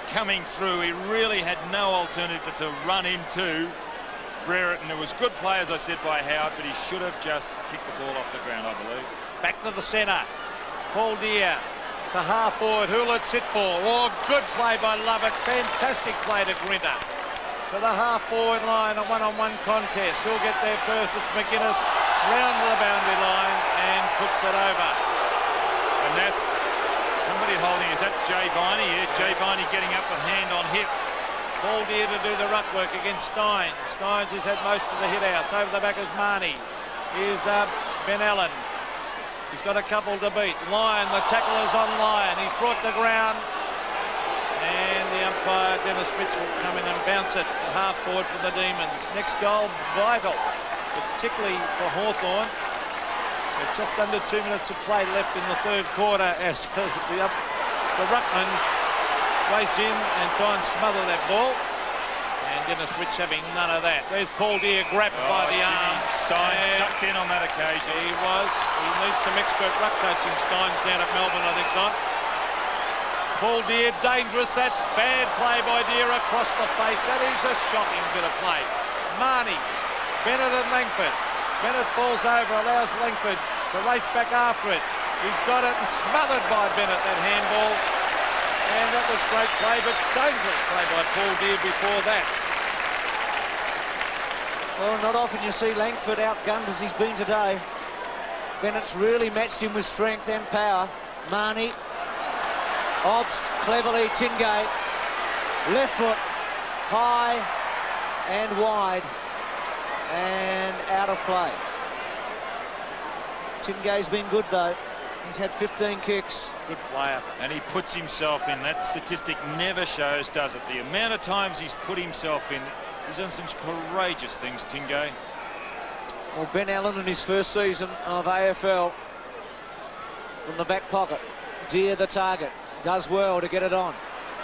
coming through. He really had no alternative but to run into Brereton. It was good play, as I said, by Howard, but he should have just kicked the ball off the ground, I believe. Back to the centre. Paul Deere to half forward. Who'll it sit for? Oh, good play by Lovick. Fantastic play to Grinter. To the half-forward line, a one-on-one contest. Who'll get there first? It's McGuinness round the boundary line and puts it over. And that's somebody holding. Is that Jay Viney? Yeah, Jay Viney getting up with hand on hip. Paul Deere to do the ruck work against Steins. Steins has had most of the hit-outs. Over the back is Marnie. Here's Ben Allen. He's got a couple to beat. Lyon, the tackle is on Lyon. He's brought the ground. And the umpire, Dennis Rich, will come in and bounce it. Half forward for the Demons. Next goal, vital, particularly for Hawthorn. But just under 2 minutes of play left in the 3rd quarter as the ruckman race in and try and smother that ball. And Dennis Rich having none of that. There's Paul Deere grabbed by the arm. Steins sucked in on that occasion. He was. He needs some expert ruck coaching, Steins, down at Melbourne, I think, Don. Paul Deere, dangerous. That's bad play by Deere across the face. That is a shocking bit of play. Marnie, Bennett and Langford. Bennett falls over, allows Langford to race back after it. He's got it and smothered by Bennett, that handball. And that was great play, but dangerous play by Paul Deere before that. Well, not often you see Langford outgunned as he's been today. Bennett's really matched him with strength and power. Marnie. Obst, cleverly, Tingay, left foot, high and wide, and out of play. Tingay's been good, though. He's had 15 kicks. Good player. And he puts himself in. That statistic never shows, does it? The amount of times he's put himself in. He's done some courageous things, Tingay. Well, Ben Allen in his first season of AFL from the back pocket. Deer the target. Does well to get it on.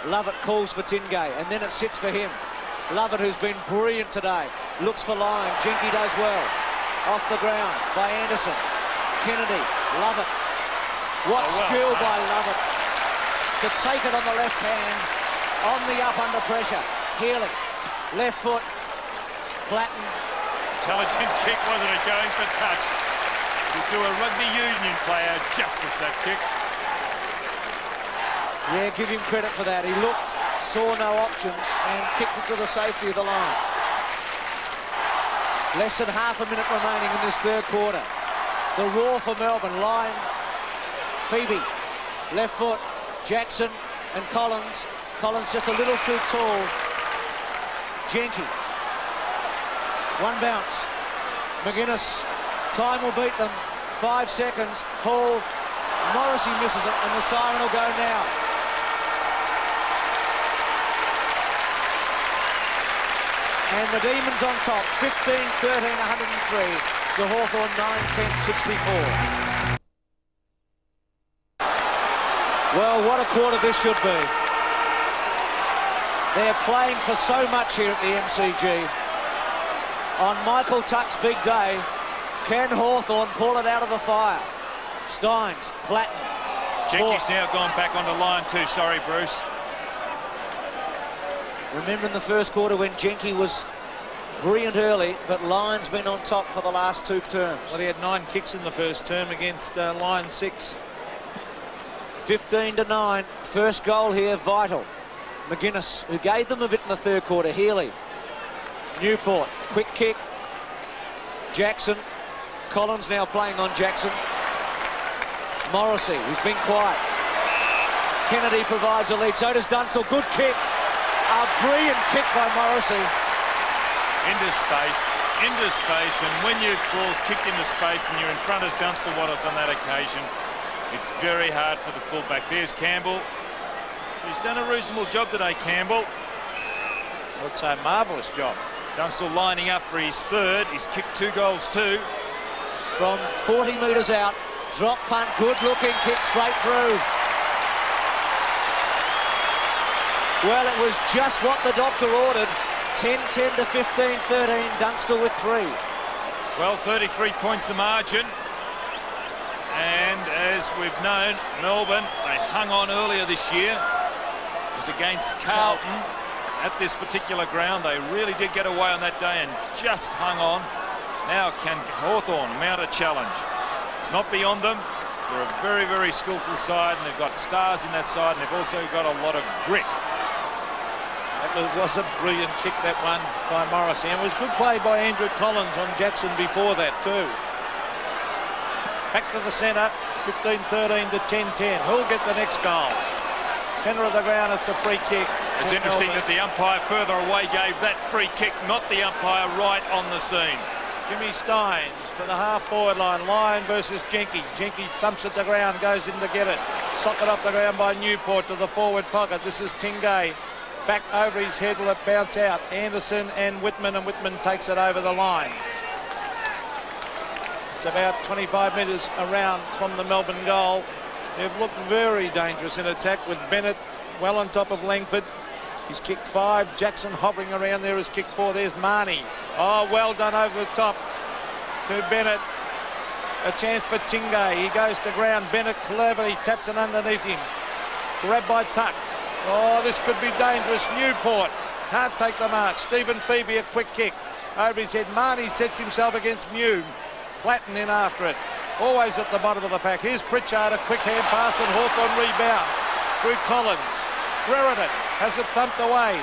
Lovett calls for Tingay, and then it sits for him. Lovett, who's been brilliant today, looks for line. Jenky does well. Off the ground by Anderson. Kennedy, Lovett. What skill by Lovett to take it on the left hand, on the up under pressure. Healy, left foot, Platten. Intelligent kick, wasn't it? Going for touch. You do a rugby union player justice, that kick. Yeah, give him credit for that. He looked, saw no options, and kicked it to the safety of the line. Less than half a minute remaining in this third quarter. The roar for Melbourne. Line, Phoebe, left foot, Jackson and Collins. Collins just a little too tall. Jenky. One bounce. McGuinness. Time will beat them. 5 seconds. Hall. Morrissey misses it, and the siren will go now. And the Demons on top, 15-13, 103 to Hawthorn, 9-10, 64. Well, what a quarter this should be. They're playing for so much here at the MCG. On Michael Tuck's big day, can Hawthorn pull it out of the fire? Steins, Platten. Jenky's now gone back onto line too. Sorry, Bruce. Remember in the first quarter when Jenky was brilliant early, but Lyon's been on top for the last 2 terms. Well, he had 9 kicks in the first term against Lyon 6. 15-9. First goal here, vital. McGuinness, who gave them a bit in the third quarter. Healy. Newport, quick kick. Jackson. Collins now playing on Jackson. Morrissey, who's been quiet. Kennedy provides a lead. So does Dunstall. Good kick. A brilliant kick by Morrissey. Into space, and when your ball's kicked into space and you're in front as Dunstall Wallace on that occasion, it's very hard for the fullback. There's Campbell. He's done a reasonable job today, Campbell. I would say a marvellous job. Dunstall lining up for his third. He's kicked 2 goals too. From 40 metres out, drop punt, good looking kick straight through. Well, it was just what the doctor ordered. 10-10 to 15-13, Dunstall with 3. Well, 33 points the margin. And as we've known, Melbourne, they hung on earlier this year. It was against Carlton at this particular ground. They really did get away on that day and just hung on. Now can Hawthorn mount a challenge? It's not beyond them. They're a very, very skillful side, and they've got stars in that side, and they've also got a lot of grit. That was a brilliant kick, that one by Morrissey, and it was good play by Andrew Collins on Jackson before that too. Back to the centre, 15-13 to 10-10. Who'll get the next goal? Centre of the ground, it's a free kick. It's interesting that the umpire further away gave that free kick, not the umpire right on the scene. Jimmy Steins to the half-forward line. Lyon versus Jenky. Jenky thumps at the ground, goes in to get it. Socket off the ground by Newport to the forward pocket. This is Tingay. Back over his head, will it bounce out? Anderson and Whitman takes it over the line. It's about 25 metres around from the Melbourne goal. They've looked very dangerous in attack with Bennett well on top of Langford. He's kicked 5. Jackson hovering around there has kicked 4. There's Marnie. Oh, well done over the top to Bennett. A chance for Tingay. He goes to ground. Bennett cleverly taps it underneath him. Grabbed by Tuck. Oh, this could be dangerous. Newport can't take the mark. Stephen Phoebe, a quick kick over his head. Marnie sets himself against Mew. Platten in after it. Always at the bottom of the pack. Here's Pritchard, a quick hand pass, and Hawthorn rebound through Collins. Brereton has it thumped away.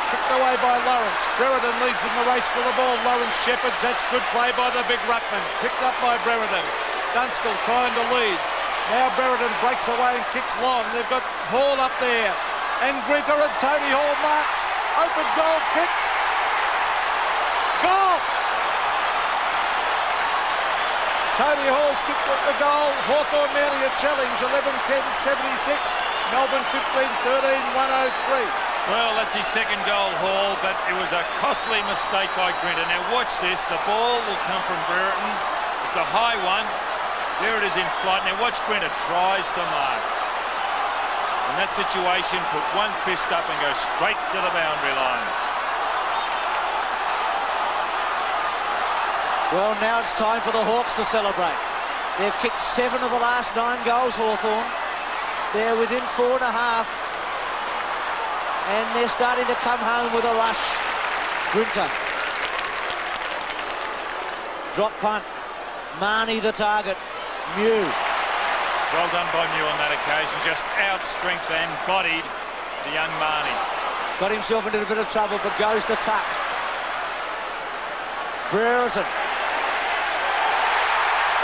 Kicked away by Lawrence. Brereton leads in the race for the ball. Lawrence shepherds. That's good play by the big ruckman. Picked up by Brereton. Dunstall trying to lead. Now Brereton breaks away and kicks long. They've got Hall up there. And Grinter and Tony Hall marks. Open goal kicks. Goal! Tony Hall's kicked at the goal. Hawthorn mounting a challenge. 11-10, 76. Melbourne 15-13, 103. Well, that's his second goal haul, but it was a costly mistake by Grinter. Now watch this. The ball will come from Brereton. It's a high one. There it is in flight. Now watch Grinter tries to mark. In that situation, put one fist up and go straight to the boundary line. Well, now it's time for the Hawks to celebrate. They've kicked 7 of the last 9 goals, Hawthorn. They're within 4.5. And they're starting to come home with a rush. Grinter. Drop punt. Marnie the target. Mew. Well done by Mew on that occasion. Just out-strength and bodied the young Marnie. Got himself into a bit of trouble, but goes to tuck. Brereton.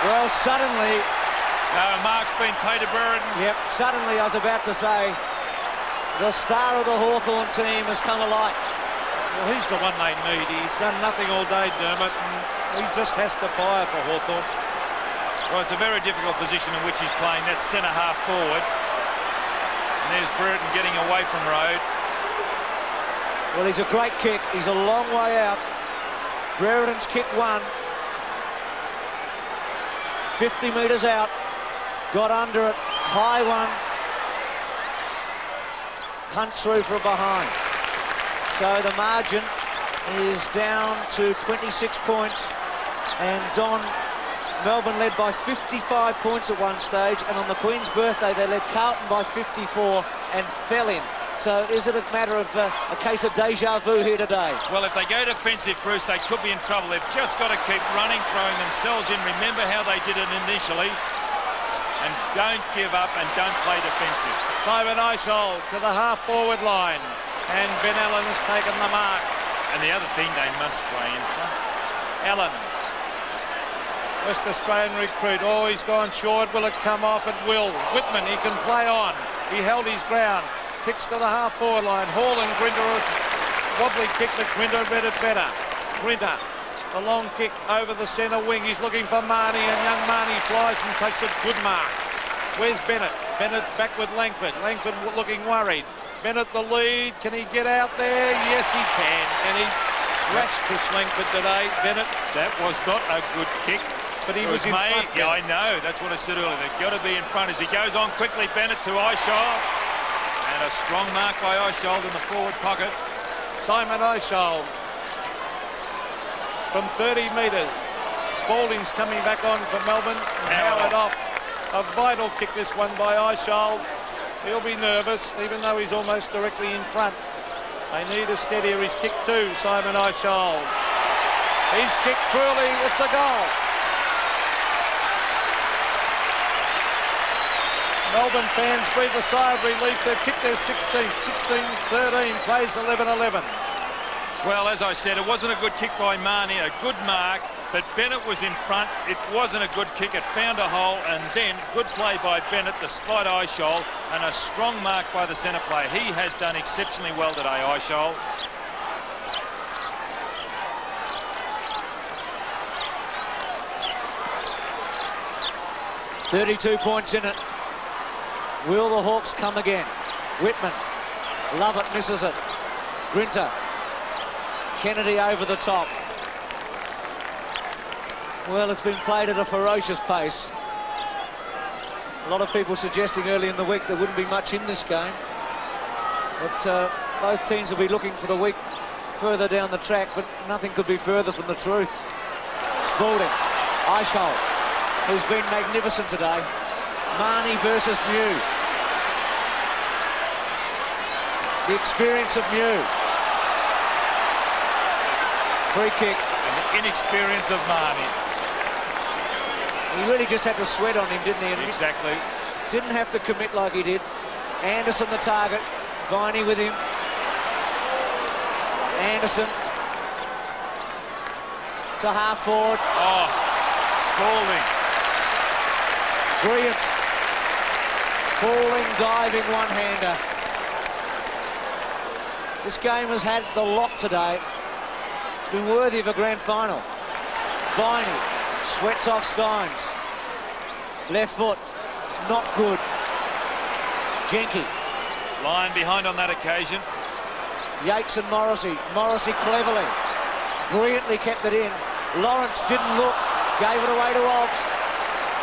Well, suddenly... No, mark's been paid to Brereton. Yep, suddenly I was about to say, the star of the Hawthorn team has come alight. Well, he's the one they need. He's done nothing all day, Dermot, and he just has to fire for Hawthorn. Well, it's a very difficult position in which he's playing. That's centre-half forward. And there's Brereton getting away from Road. Well, he's a great kick. He's a long way out. Brereton's kick 1. 50 metres out. Got under it. High one. Punt through from behind. So the margin is down to 26 points. And Melbourne led by 55 points at one stage. And on the Queen's birthday, they led Carlton by 54 and fell in. So is it a matter of a case of deja vu here today? Well, if they go defensive, Bruce, they could be in trouble. They've just got to keep running, throwing themselves in. Remember how they did it initially. And don't give up and don't play defensive. Simon Eichel to the half-forward line. And Ben Allen has taken the mark. And the other thing, they must play in front. Allen. West Australian recruit. Oh, he's gone short. Will it come off? It will. Whitman, he can play on. He held his ground. Kicks to the half-forward line. Hall and Grinter. Wobbly kick, but Grinter read it better. Grinter, the long kick over the centre wing. He's looking for Marnie, and young Marnie flies and takes a good mark. Where's Bennett? Bennett's back with Langford. Langford looking worried. Bennett the lead. Can he get out there? Yes, he can. And he's thrashed Chris Langford today. Bennett. That was not a good kick. But he was in front. Yeah, I know. That's what I said earlier. They've got to be in front as he goes on quickly. Bennett to Eichel. And a strong mark by Eichel in the forward pocket. Simon Eichel from 30 metres. Spalding's coming back on for Melbourne. Howard off. A vital kick, this one by Eichel. He'll be nervous, even though he's almost directly in front. They need a steadier. He's kicked 2, Simon Eichel. He's kicked truly. It's a goal. Melbourne fans breathe a sigh of relief. They've kicked their 16th, 16-13, plays 11-11. Well, as I said, it wasn't a good kick by Marnie, a good mark, but Bennett was in front. It wasn't a good kick. It found a hole, and then good play by Bennett despite Eichel, and a strong mark by the centre player. He has done exceptionally well today, Eichel. $32 points in it. Will the Hawks come again? Whitman, Lovett misses it. Grinter, Kennedy over the top. Well, it's been played at a ferocious pace. A lot of people suggesting early in the week there wouldn't be much in this game. But both teams will be looking for the week further down the track, but nothing could be further from the truth. Spalding, Eichel, who's been magnificent today. Marnie versus Mew. The experience of Mew. Free kick. And the inexperience of Marnie. He really just had to sweat on him, didn't he? And exactly. Didn't have to commit like he did. Anderson the target. Viney with him. Anderson to half forward. Oh, Spalding. Brilliant. Falling, diving one-hander. This game has had the lot today. It's been worthy of a grand final. Viney sweats off Steins. Left foot, not good. Jenke. Line behind on that occasion. Yates and Morrissey. Morrissey cleverly, brilliantly kept it in. Lawrence didn't look, gave it away to Obst.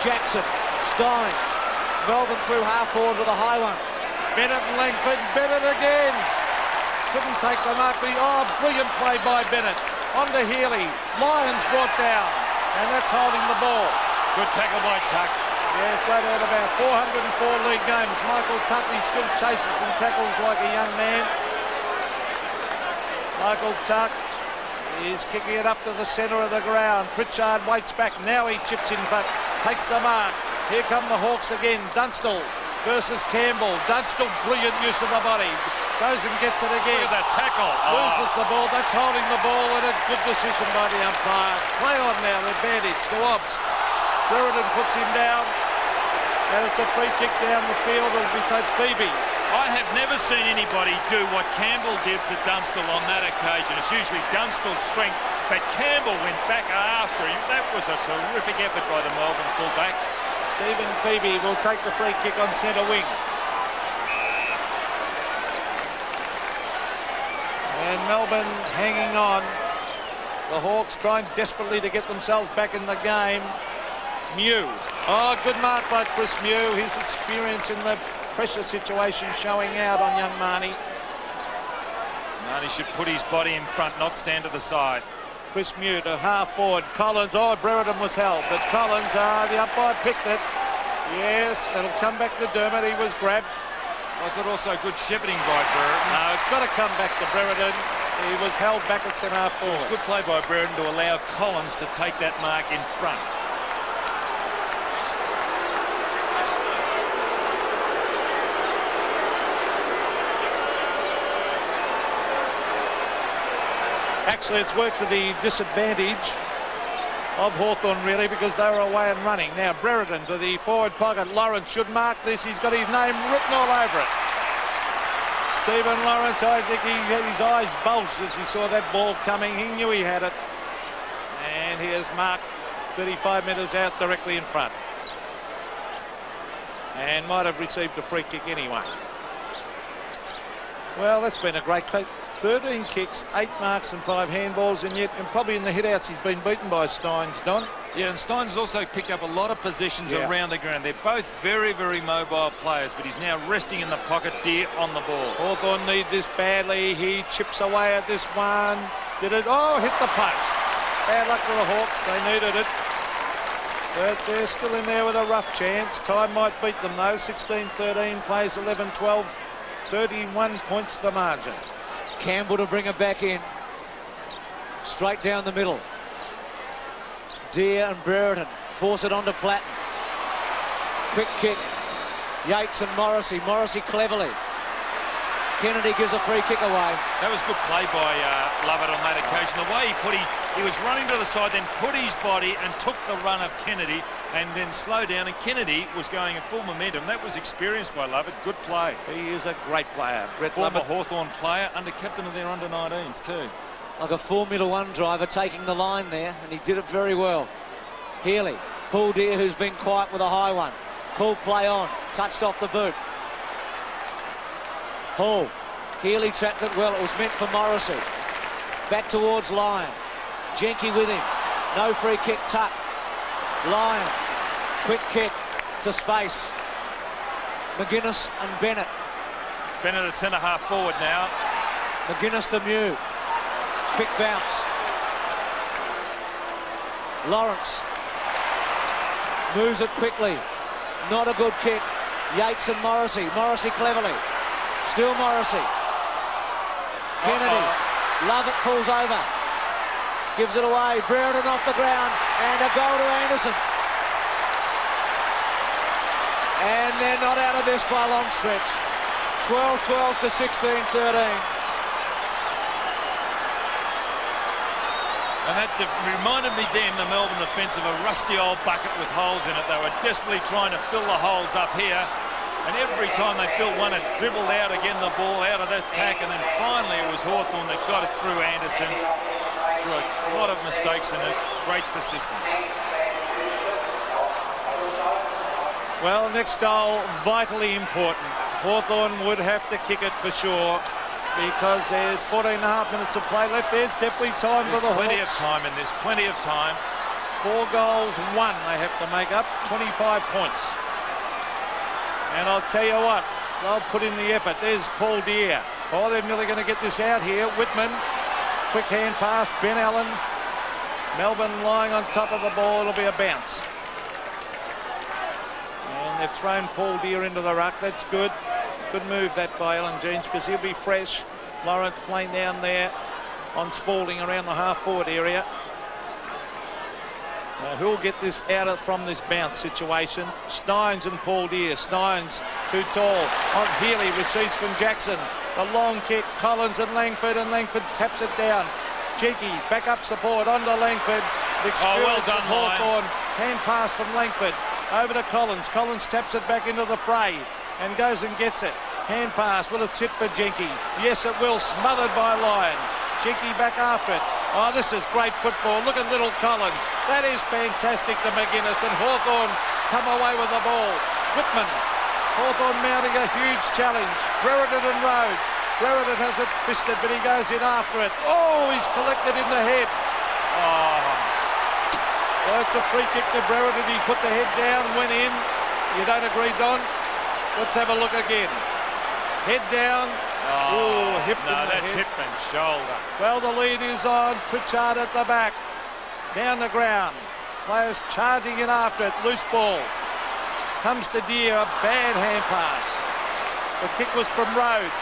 Jackson, Steins. Melbourne through half forward with a high one. Bennett and Langford, Bennett again. Couldn't take the mark, but brilliant play by Bennett. On to Healy. Lyons brought down, and that's holding the ball. Good tackle by Tuck. Yes, they've had about 404 league games. Michael Tuck, he still chases and tackles like a young man. Michael Tuck is kicking it up to the centre of the ground. Pritchard waits back. Now he chips in front, takes the mark. Here come the Hawks again. Dunstall versus Campbell. Dunstall, brilliant use of the body. Goes and gets it again. Look at that tackle. Loses the ball. That's holding the ball, and a good decision by the umpire. Play on now, the advantage to Obst. Brereton puts him down, and it's a free kick down the field. It'll be to Phoebe. I have never seen anybody do what Campbell did to Dunstall on that occasion. It's usually Dunstall's strength, but Campbell went back after him. That was a terrific effort by the Melbourne fullback. Stephen Phoebe will take the free kick on centre wing. And Melbourne hanging on. The Hawks trying desperately to get themselves back in the game. Mew. Oh, good mark by Chris Mew. His experience in the pressure situation showing out on young Marnie. Marnie should put his body in front, not stand to the side. Chris Mew to half forward. Collins. Oh, Brereton was held, but Collins, the umpire picked it. Yes, it'll come back to Dermott. He was grabbed. I thought also good shepherding by Brereton. No, it's got to come back to Brereton. He was held back at centre forward. It was good play by Brereton to allow Collins to take that mark in front. Actually, it's worked to the disadvantage of Hawthorn, really, because they were away and running. Now, Brereton to the forward pocket. Lawrence should mark this. He's got his name written all over it. Stephen Lawrence, I think his eyes bulged as he saw that ball coming. He knew he had it. And he has marked 35 metres out directly in front. And might have received a free kick anyway. Well, that's been a great play. 13 kicks, 8 marks and 5 handballs, and probably in the hit-outs he's been beaten by Steins, Don. Yeah, and Steins has also picked up a lot of possessions around the ground. They're both very, very mobile players, but he's now resting in the pocket, Deer on the ball. Hawthorn need this badly. He chips away at this one. Did it? Oh, hit the post. Bad luck for the Hawks. They needed it. But they're still in there with a rough chance. Time might beat them, though. 16-13, plays 11-12. 31 points the margin. Campbell to bring it back in. Straight down the middle. Deer and Brereton force it onto Platten. Quick kick. Yates and Morrissey. Morrissey cleverly. Kennedy gives a free kick away. That was good play by Lovett on that occasion. The way he was running to the side, then put his body and took the run of Kennedy and then slowed down, and Kennedy was going at full momentum. That was experienced by Lovett. Good play. He is a great player. Former Hawthorn player, under captain of their under-19s too. Like a Formula One driver taking the line there, and he did it very well. Healy. Paul Deer, who's been quiet with a high one. Cool play on. Touched off the boot. Hall. Healy trapped it well. It was meant for Morrissey. Back towards Lyon. Jenke with him. No free kick. Tuck. Lyon. Quick kick to space. McGuinness and Bennett. Bennett at centre half forward now. McGuinness to Mew. Quick bounce. Lawrence. Moves it quickly. Not a good kick. Yates and Morrissey. Morrissey cleverly. Still Morrissey. Kennedy. Lovett falls over. Gives it away. Brereton off the ground. And a goal to Anderson. And they're not out of this by a long stretch. 12-12 to 16-13. And that reminded me then, the Melbourne defence, of a rusty old bucket with holes in it. They were desperately trying to fill the holes up here. And every time they filled one, it dribbled out again, the ball out of that pack. And then finally it was Hawthorn that got it through Anderson. Through a lot of mistakes and a great persistence. Well, next goal, vitally important. Hawthorn would have to kick it for sure. because there's 14.5 minutes of play left. There's definitely time for the Hawks. Plenty of time in this, plenty of time. 4 goals, 1 they have to make up, 25 points. And I'll tell you what, they'll put in the effort. There's Paul Deere. Oh, they're nearly going to get this out here. Whitman, quick hand pass, Ben Allen. Melbourne lying on top of the ball. It'll be a bounce. And they've thrown Paul Deere into the ruck. That's good. Good move that by Alan Jeans because he'll be fresh. Lawrence playing down there on Spalding around the half-forward area. Now, who'll get this out from this bounce situation? Steins and Paul Deere. Steins too tall. On Healy receives from Jackson. The long kick. Collins and Langford taps it down. Cheeky back up support onto Langford. Well done, Hawthorn. Hand pass from Langford over to Collins. Collins taps it back into the fray and goes and gets it. Hand pass. Will it sit for Jenke? Yes, it will. Smothered by Lyon. Jenke back after it. Oh, this is great football. Look at little Collins. That is fantastic to McGuinness, and Hawthorn come away with the ball. Whitman. Hawthorn mounting a huge challenge. Brereton and Road. Brereton has it fisted, but he goes in after it. Oh, he's collected in the head. Oh. Well, it's a free kick to Brereton. He put the head down, went in. You don't agree, Don? Let's have a look again. Head down. Oh, hip in the that's head. hip and shoulder. Well, the lead is on. Pritchard at the back. Down the ground. Players charging in after it. Loose ball. Comes to Deere. A bad hand pass. The kick was from Road.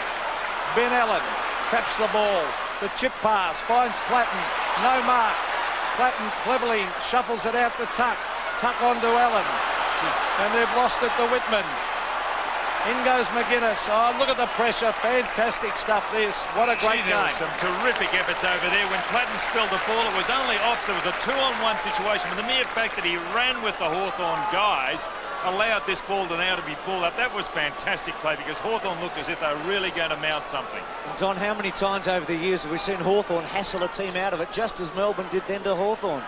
Ben Allen traps the ball. The chip pass finds Platten. No mark. Platten cleverly shuffles it out to Tuck. Tuck onto Allen. And they've lost it to Whitman. In goes McGuinness. Oh, look at the pressure. Fantastic stuff, this. What a great There game. was some terrific efforts over there. When Platten spilled the ball, it was only off, so it was a 2-on-1 situation. But the mere fact that he ran with the Hawthorn guys allowed this ball to now to be pulled up. That was fantastic play because Hawthorn looked as if they were really going to mount something. Don, how many times over the years have we seen Hawthorn hassle a team out of it, just as Melbourne did then to Hawthorn?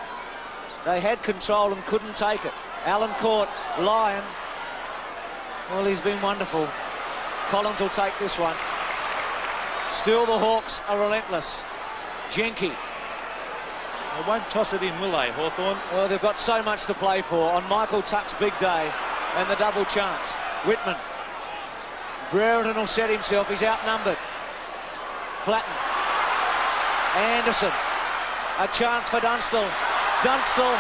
They had control and couldn't take it. Allen caught. Lyon. Well, he's been wonderful. Collins will take this one. Still the Hawks are relentless. Jenke. They won't toss it in, will they, Hawthorn? Well, they've got so much to play for on Michael Tuck's big day and the double chance. Whitman. Brereton will set himself. He's outnumbered. Platten. Anderson. A chance for Dunstall. Dunstall.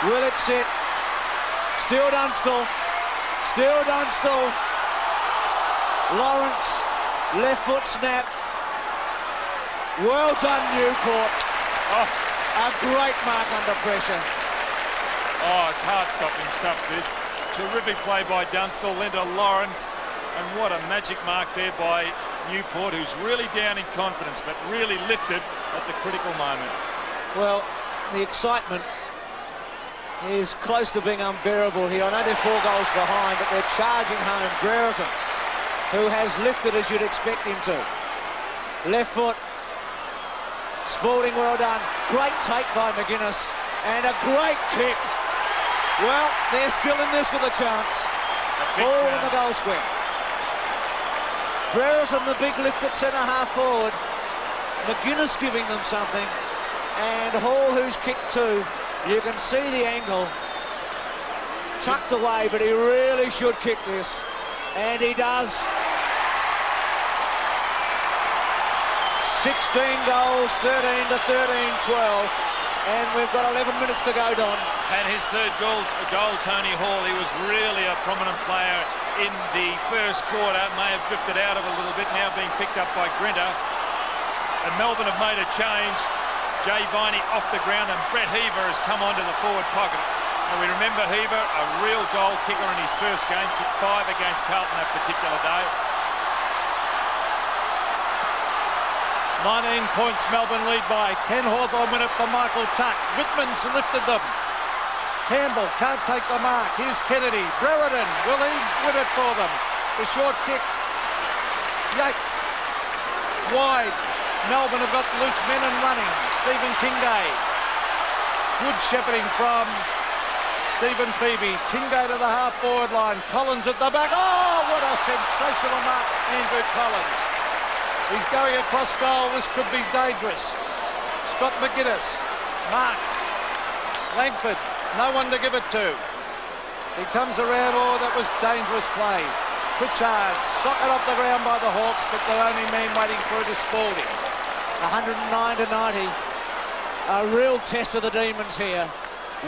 Will it sit? Still Dunstall. Still Dunstall. Lawrence. Left foot snap. Well done, Newport. Oh. A great mark under pressure. Oh, it's heart-stopping stuff, this. Terrific play by Dunstall, then to Lawrence. And what a magic mark there by Newport, who's really down in confidence, but really lifted at the critical moment. Well, the excitement is close to being unbearable here. I know they're 4 goals behind, but they're charging home. Brereton, who has lifted as you'd expect him to. Left foot. Spalding, well done. Great take by McGuinness. And a great kick. Well, they're still in this with a chance. Ball in the goal square. Brereton, the big lift at centre-half forward. McGuinness giving them something. And Hall, who's kicked 2. You can see the angle. Tucked away, but he really should kick this. And he does. 16 goals, 13 to 13-12. And we've got 11 minutes to go, Don. And his third goal, Tony Hall, he was really a prominent player in the first quarter. May have drifted out of it a little bit, now being picked up by Grinter. And Melbourne have made a change. Jay Viney off the ground, and Brett Heaver has come onto the forward pocket. And we remember Heaver, a real goal kicker in his first game, kicked 5 against Carlton that particular day. 19 points Melbourne lead by. Can Hawthorn win it for Michael Tuck? Whitman's lifted them. Campbell can't take the mark. Here's Kennedy. Brereton, will he win it for them? The short kick. Yates. Wide. Melbourne have got loose men and running. Stephen Tingay. Good shepherding from Stephen Phoebe. Tingay to the half-forward line. Collins at the back. Oh, what a sensational mark, Andrew Collins. He's going across goal. This could be dangerous. Scott McGuinness marks. Langford, no one to give it to. He comes around. Oh, that was dangerous play. Pritchard socket off the ground by the Hawks, but the only man waiting for it is Spalding. 109-90. A real test of the Demons here.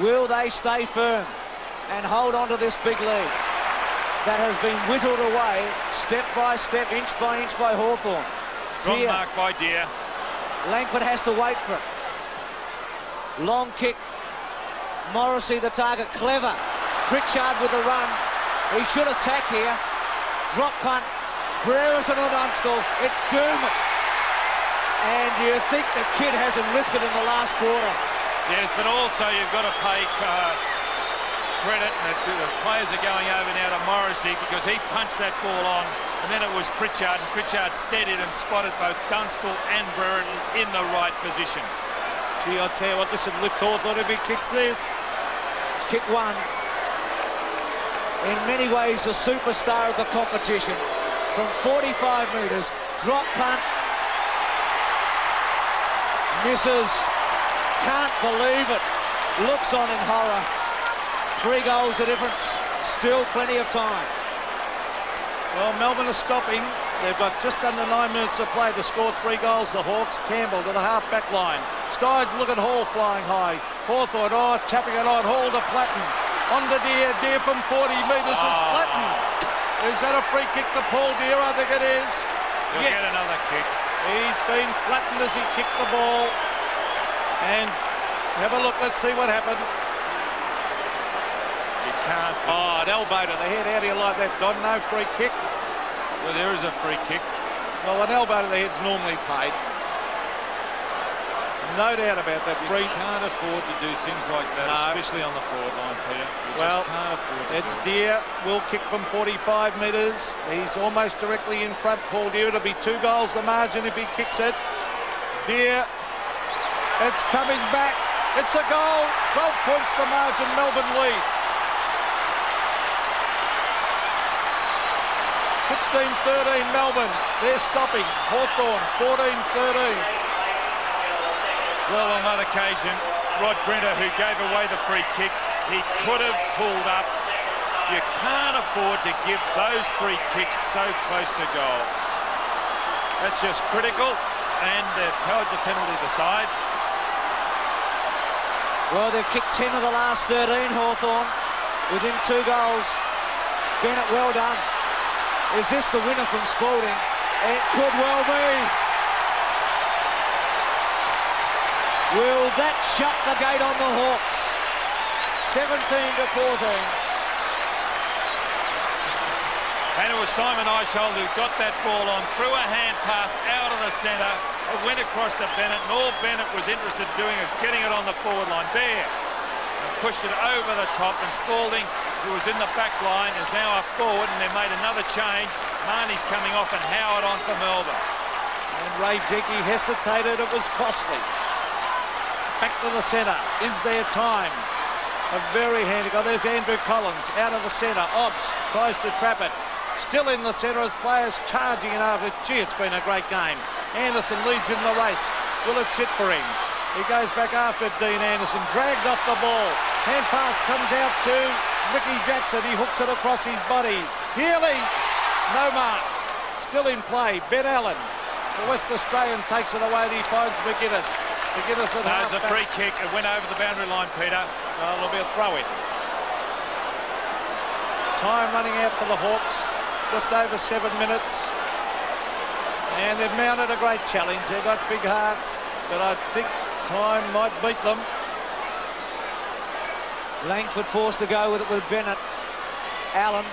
Will they stay firm and hold on to this big lead that has been whittled away step by step, inch by Hawthorn? Strong mark by Deere. Langford has to wait for it. Long kick. Morrissey the target. Clever. Pritchard with the run. He should attack here. Drop punt. Brereton or Dunstall. It's Dermott. And you think the kid hasn't lifted in the last quarter. Yes, but also you've got to pay credit that the players are going over now to Morrissey because he punched that ball on, and then it was Pritchard, and Pritchard steadied and spotted both Dunstall and Brereton in the right positions. Gee, I tell you what, this would lift Hawthorn if he kicks this. It's kick one. In many ways, the superstar of the competition. From 45 metres, drop punt. Misses. Can't believe it. Looks on in horror. 3 goals the difference. Still plenty of time. Well, Melbourne are stopping. They've got just under 9 minutes to play to score 3 goals. The Hawks. Campbell to the half-back line. Stides, look at Hall flying high. Hawthorn, tapping it on. Hall to Platten. On to Deere. Deere from 40 metres is flattened. Is that a free kick to Paul Deere? I think it is. He'll get another kick. He's been flattened as he kicked the ball. And have a look. Let's see what happened. You can't. An elbow to the head. How do you like that, Don? No free kick. Well, there is a free kick. Well, an elbow to the head's normally paid. No doubt about that. You can't afford to do things like that, especially on the forward line, Peter. You just can't afford to it's do it. Deere will kick from 45 metres. He's almost directly in front. Paul Deere. It'll be 2 goals the margin if he kicks it. Deere. It's coming back. It's a goal. 12 points the margin. Melbourne lead. 16-13 Melbourne. They're stopping. Hawthorn 14-13. Well, on that occasion, Rod Grinter, who gave away the free kick, he could have pulled up. You can't afford to give those free kicks so close to goal. That's just critical, and they've held the penalty aside. Well, they've kicked 10 of the last 13, Hawthorn, within 2 goals. Bennett, well done. Is this the winner from Spalding? It could well be. Will that shut the gate on the Hawks? 17-14. And it was Simon Eishold who got that ball on, threw a hand pass out of the centre. It went across to Bennett, and all Bennett was interested in doing is getting it on the forward line there. And pushed it over the top, and Spalding, who was in the back line, is now up forward, and they made another change. Marnie's coming off, and Howard on for Melbourne. And Ray Jenkey hesitated. It was costly. Back to the centre. Is there time? A very handy goal. There's Andrew Collins out of the centre. Obbs tries to trap it. Still in the centre as players charging it over. Gee, it's been a great game. Anderson leads in the race. Will it sit for him? He goes back after Dean Anderson. Dragged off the ball. Hand pass comes out to Ricky Jackson. He hooks it across his body. Healy. No mark. Still in play. Ben Allen. The West Australian takes it away and he finds McGuinness. McGuinness at half. There's a free kick. It went over the boundary line, Peter. Well, it'll be a throw-in. Time running out for the Hawks. Just over 7 minutes. And they've mounted a great challenge. They've got big hearts, but I think time might beat them. Langford forced to go with it with Bennett. Allen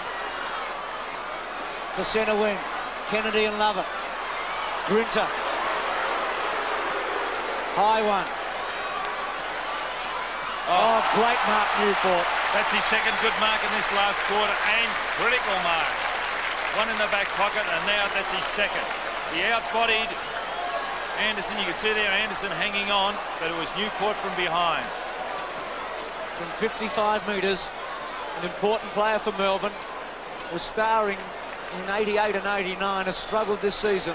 to centre wing. Kennedy and Lovett. Grinter. High one. Oh, great mark, Newport. That's his second good mark in this last quarter, and critical marks. One in the back pocket, and now that's his second. He out-bodied Anderson. You can see there Anderson hanging on, but it was Newport from behind. From 55 metres, an important player for Melbourne, was starring in 88 and 89, has struggled this season.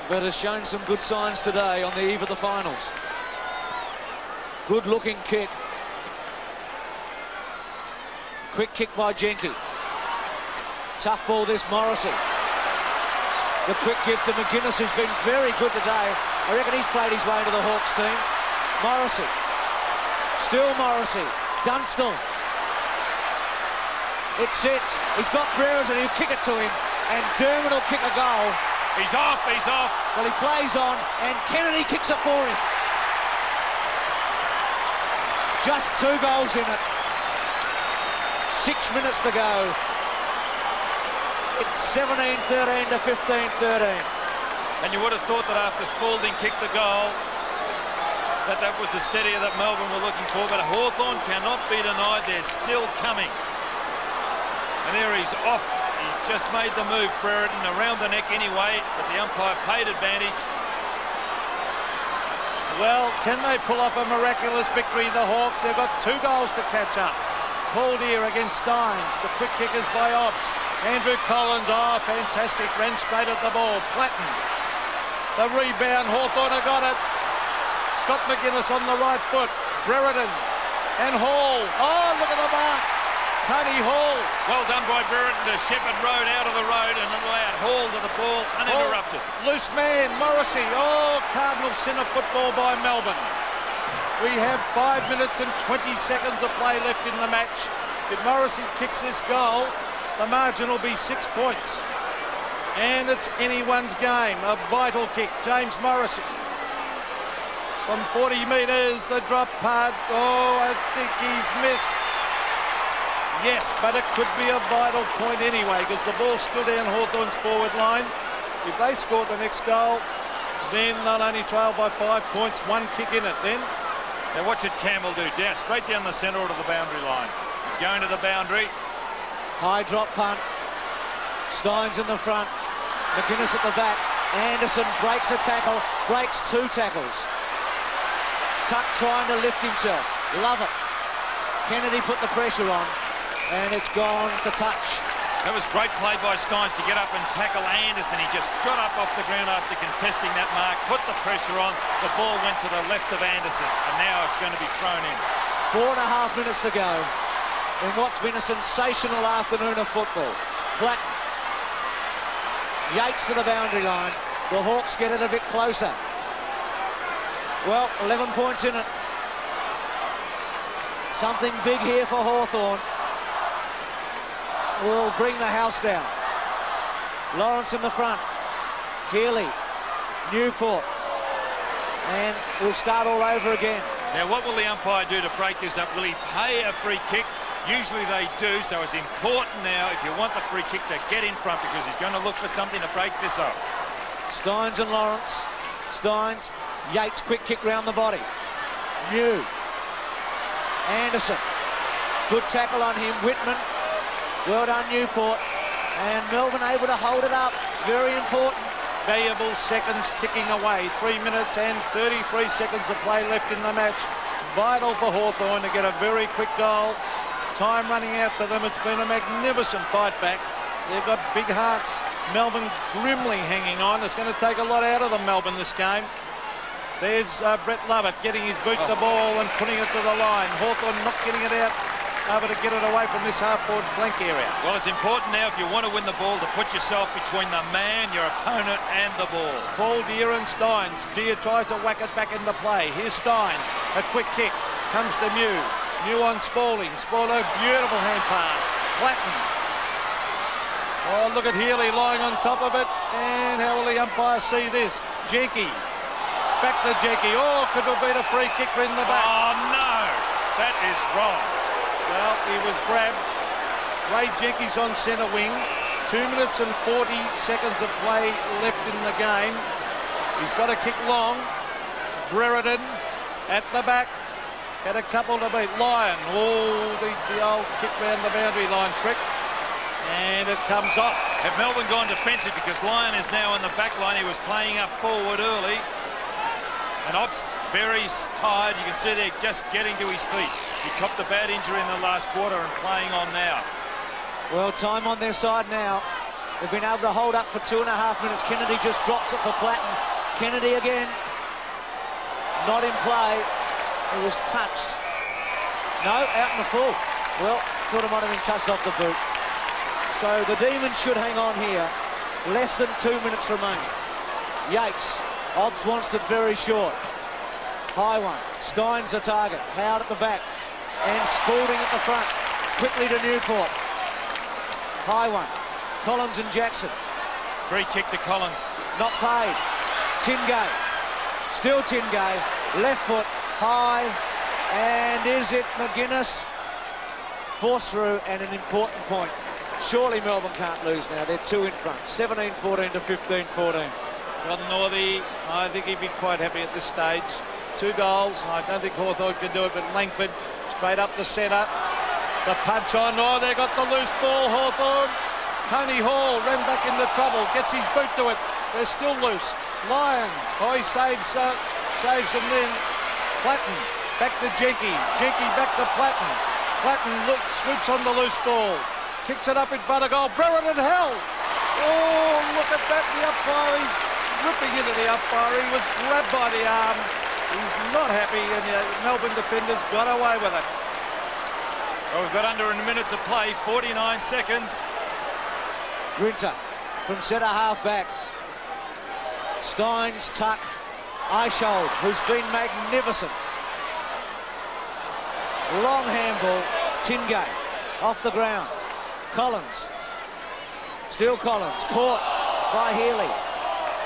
but has shown some good signs today on the eve of the finals. Good looking kick. Quick kick by Jenke. Tough ball this, Morrissey. The quick gift to McGuinness, who's been very good today. I reckon he's played his way into the Hawks team. Morrissey. Still Morrissey. Dunstall. It sits. He's got Brereton, he'll kick it to him. And Dermott will kick a goal. He's off, he's off. Well, he plays on, and Kennedy kicks it for him. Just 2 goals in it. 6 minutes to go. It's 17-13 to 15-13. And you would have thought that after Spalding kicked the goal, that was the steadier that Melbourne were looking for, but Hawthorn cannot be denied. They're still coming. And there he's off. He just made the move, Brereton, around the neck anyway, but the umpire paid advantage. Well, can they pull off a miraculous victory, the Hawks? They've got 2 goals to catch up. Paul Deere against Steins. The quick kickers by Obbs. Andrew Collins, fantastic. Ran straight at the ball. Platten. The rebound. Hawthorn have got it. Scott McGuinness on the right foot. Brereton. And Hall. Oh, look at the mark. Tony Hall. Well done by Brereton to shepherd Road out of the road and allowed Hall to the ball uninterrupted. Hall, loose man. Morrissey. Oh, Cardinal centre football by Melbourne. We have 5 minutes and 20 seconds of play left in the match. If Morrissey kicks this goal, the margin will be 6 points. And it's anyone's game. A vital kick. James Morrissey. From 40 metres, the drop putt. Oh, I think he's missed. Yes, but it could be a vital point anyway, because the ball's still down Hawthorn's forward line. If they score the next goal, then they'll only trail by 5 points. 1 kick in it then. Now watch it Campbell do. Down, straight down the centre to the boundary line. He's going to the boundary. High drop punt. Steins in the front. McGuinness at the back. Anderson breaks a tackle. Breaks 2 tackles. Tuck trying to lift himself. Love it. Kennedy put the pressure on. And it's gone to touch. That was great play by Steins to get up and tackle Anderson. He just got up off the ground after contesting that mark, put the pressure on. The ball went to the left of Anderson, and now it's going to be thrown in. 4.5 minutes to go in what's been a sensational afternoon of football. Platten. Yates to the boundary line. The Hawks get it a bit closer. Well, 11 points in it. Something big here for Hawthorn. Will bring the house down. Lawrence in the front. Healy. Newport. And we'll start all over again. Now, what will the umpire do to break this up? Will he pay a free kick? Usually they do, so it's important now, if you want the free kick, to get in front, because he's going to look for something to break this up. Steins and Lawrence. Steins. Yates, quick kick round the body. New. Anderson. Good tackle on him. Whitman. Well done, Newport. And Melbourne able to hold it up. Very important. Valuable seconds ticking away. 3 minutes and 33 seconds of play left in the match. Vital for Hawthorn to get a very quick goal. Time running out for them. It's been a magnificent fight back. They've got big hearts. Melbourne grimly hanging on. It's going to take a lot out of them, Melbourne, this game. There's Brett Lovett getting his boot to the ball and putting it to the line. Hawthorn not getting it out. Able to get it away from this half-forward flank area. Well, it's important now, if you want to win the ball, to put yourself between the man, your opponent, and the ball. Paul Deere and Steins. Deere tries to whack it back into play. Here's Steins. A quick kick. Comes to Mew. Mew on Spalding. Spalding, beautiful hand pass. Platten. Oh, look at Healy lying on top of it. And how will the umpire see this? Jenke. Back to Jenke. Oh, could have been a free kick in the back. Oh, no. That is wrong. Well, he was grabbed. Ray Jenke's on centre wing. 2 minutes and 40 seconds of play left in the game. He's got a kick long. Brereton at the back. Had a couple to beat. Lyon. Oh, the old kick round the boundary line trick. And it comes off. Have Melbourne gone defensive, because Lyon is now in the back line. He was playing up forward early. And Obbs very tired. You can see they're just getting to his feet. He copped a bad injury in the last quarter and playing on now. Well, time on their side now. They've been able to hold up for 2.5 minutes. Kennedy just drops it for Platten. Kennedy again. Not in play. It was touched. No, out in the full. Well, thought it might have been touched off the boot. So the Demons should hang on here. Less than 2 minutes remaining. Yates. Obbs wants it very short. High one. Stein's the target. Howard at the back. And Spalding at the front. Quickly to Newport. High one. Collins and Jackson. Free kick to Collins. Not paid. Tingay. Still Tingay. Left foot. High. And is it McGuinness? Force through and an important point. Surely Melbourne can't lose now. They're 2 in front. 17-14 to 15-14. John Northey, I think he'd be quite happy at this stage. 2 goals. I don't think Hawthorn can do it, but Langford straight up the centre. The punch on. Oh, they got the loose ball, Hawthorn. Tony Hall ran back into trouble. Gets his boot to it. They're still loose. Lyon. Oh, he saves them then. Platten. Back to Jenky. Jenky back to Platten. Platten swoops on the loose ball. Kicks it up in front of goal. Brewer in hell. Oh, look at that. The umpire, he's ripping into the umpire. He was grabbed by the arm. He's not happy, and the Melbourne defenders got away with it. Well, we've got under a minute to play. 49 seconds. Grinter from centre half back. Steins tuck. Eishold, who's been magnificent. Long handball. Tingay off the ground. Collins. Still Collins. Caught by Healy.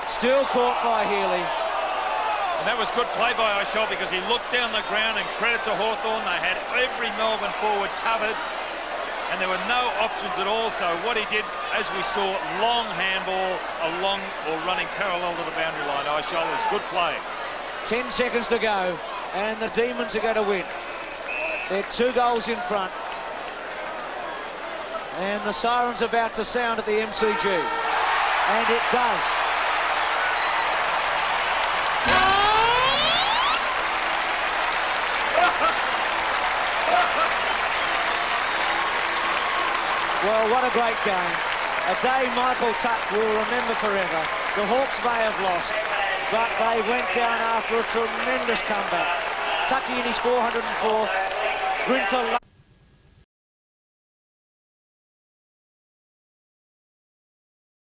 Still caught by Healy. And that was good play by Eishold because he looked down the ground, and credit to Hawthorn. They had every Melbourne forward covered and there were no options at all. So what he did, as we saw, long handball along or running parallel to the boundary line. Eishold was good play. 10 seconds to go and the Demons are going to win. They're 2 goals in front. And the siren's about to sound at the MCG. And it does. Well, what a great game. A day Michael Tuck will remember forever. The Hawks may have lost, but they went down after a tremendous comeback. Tucky in his 404th. Grinter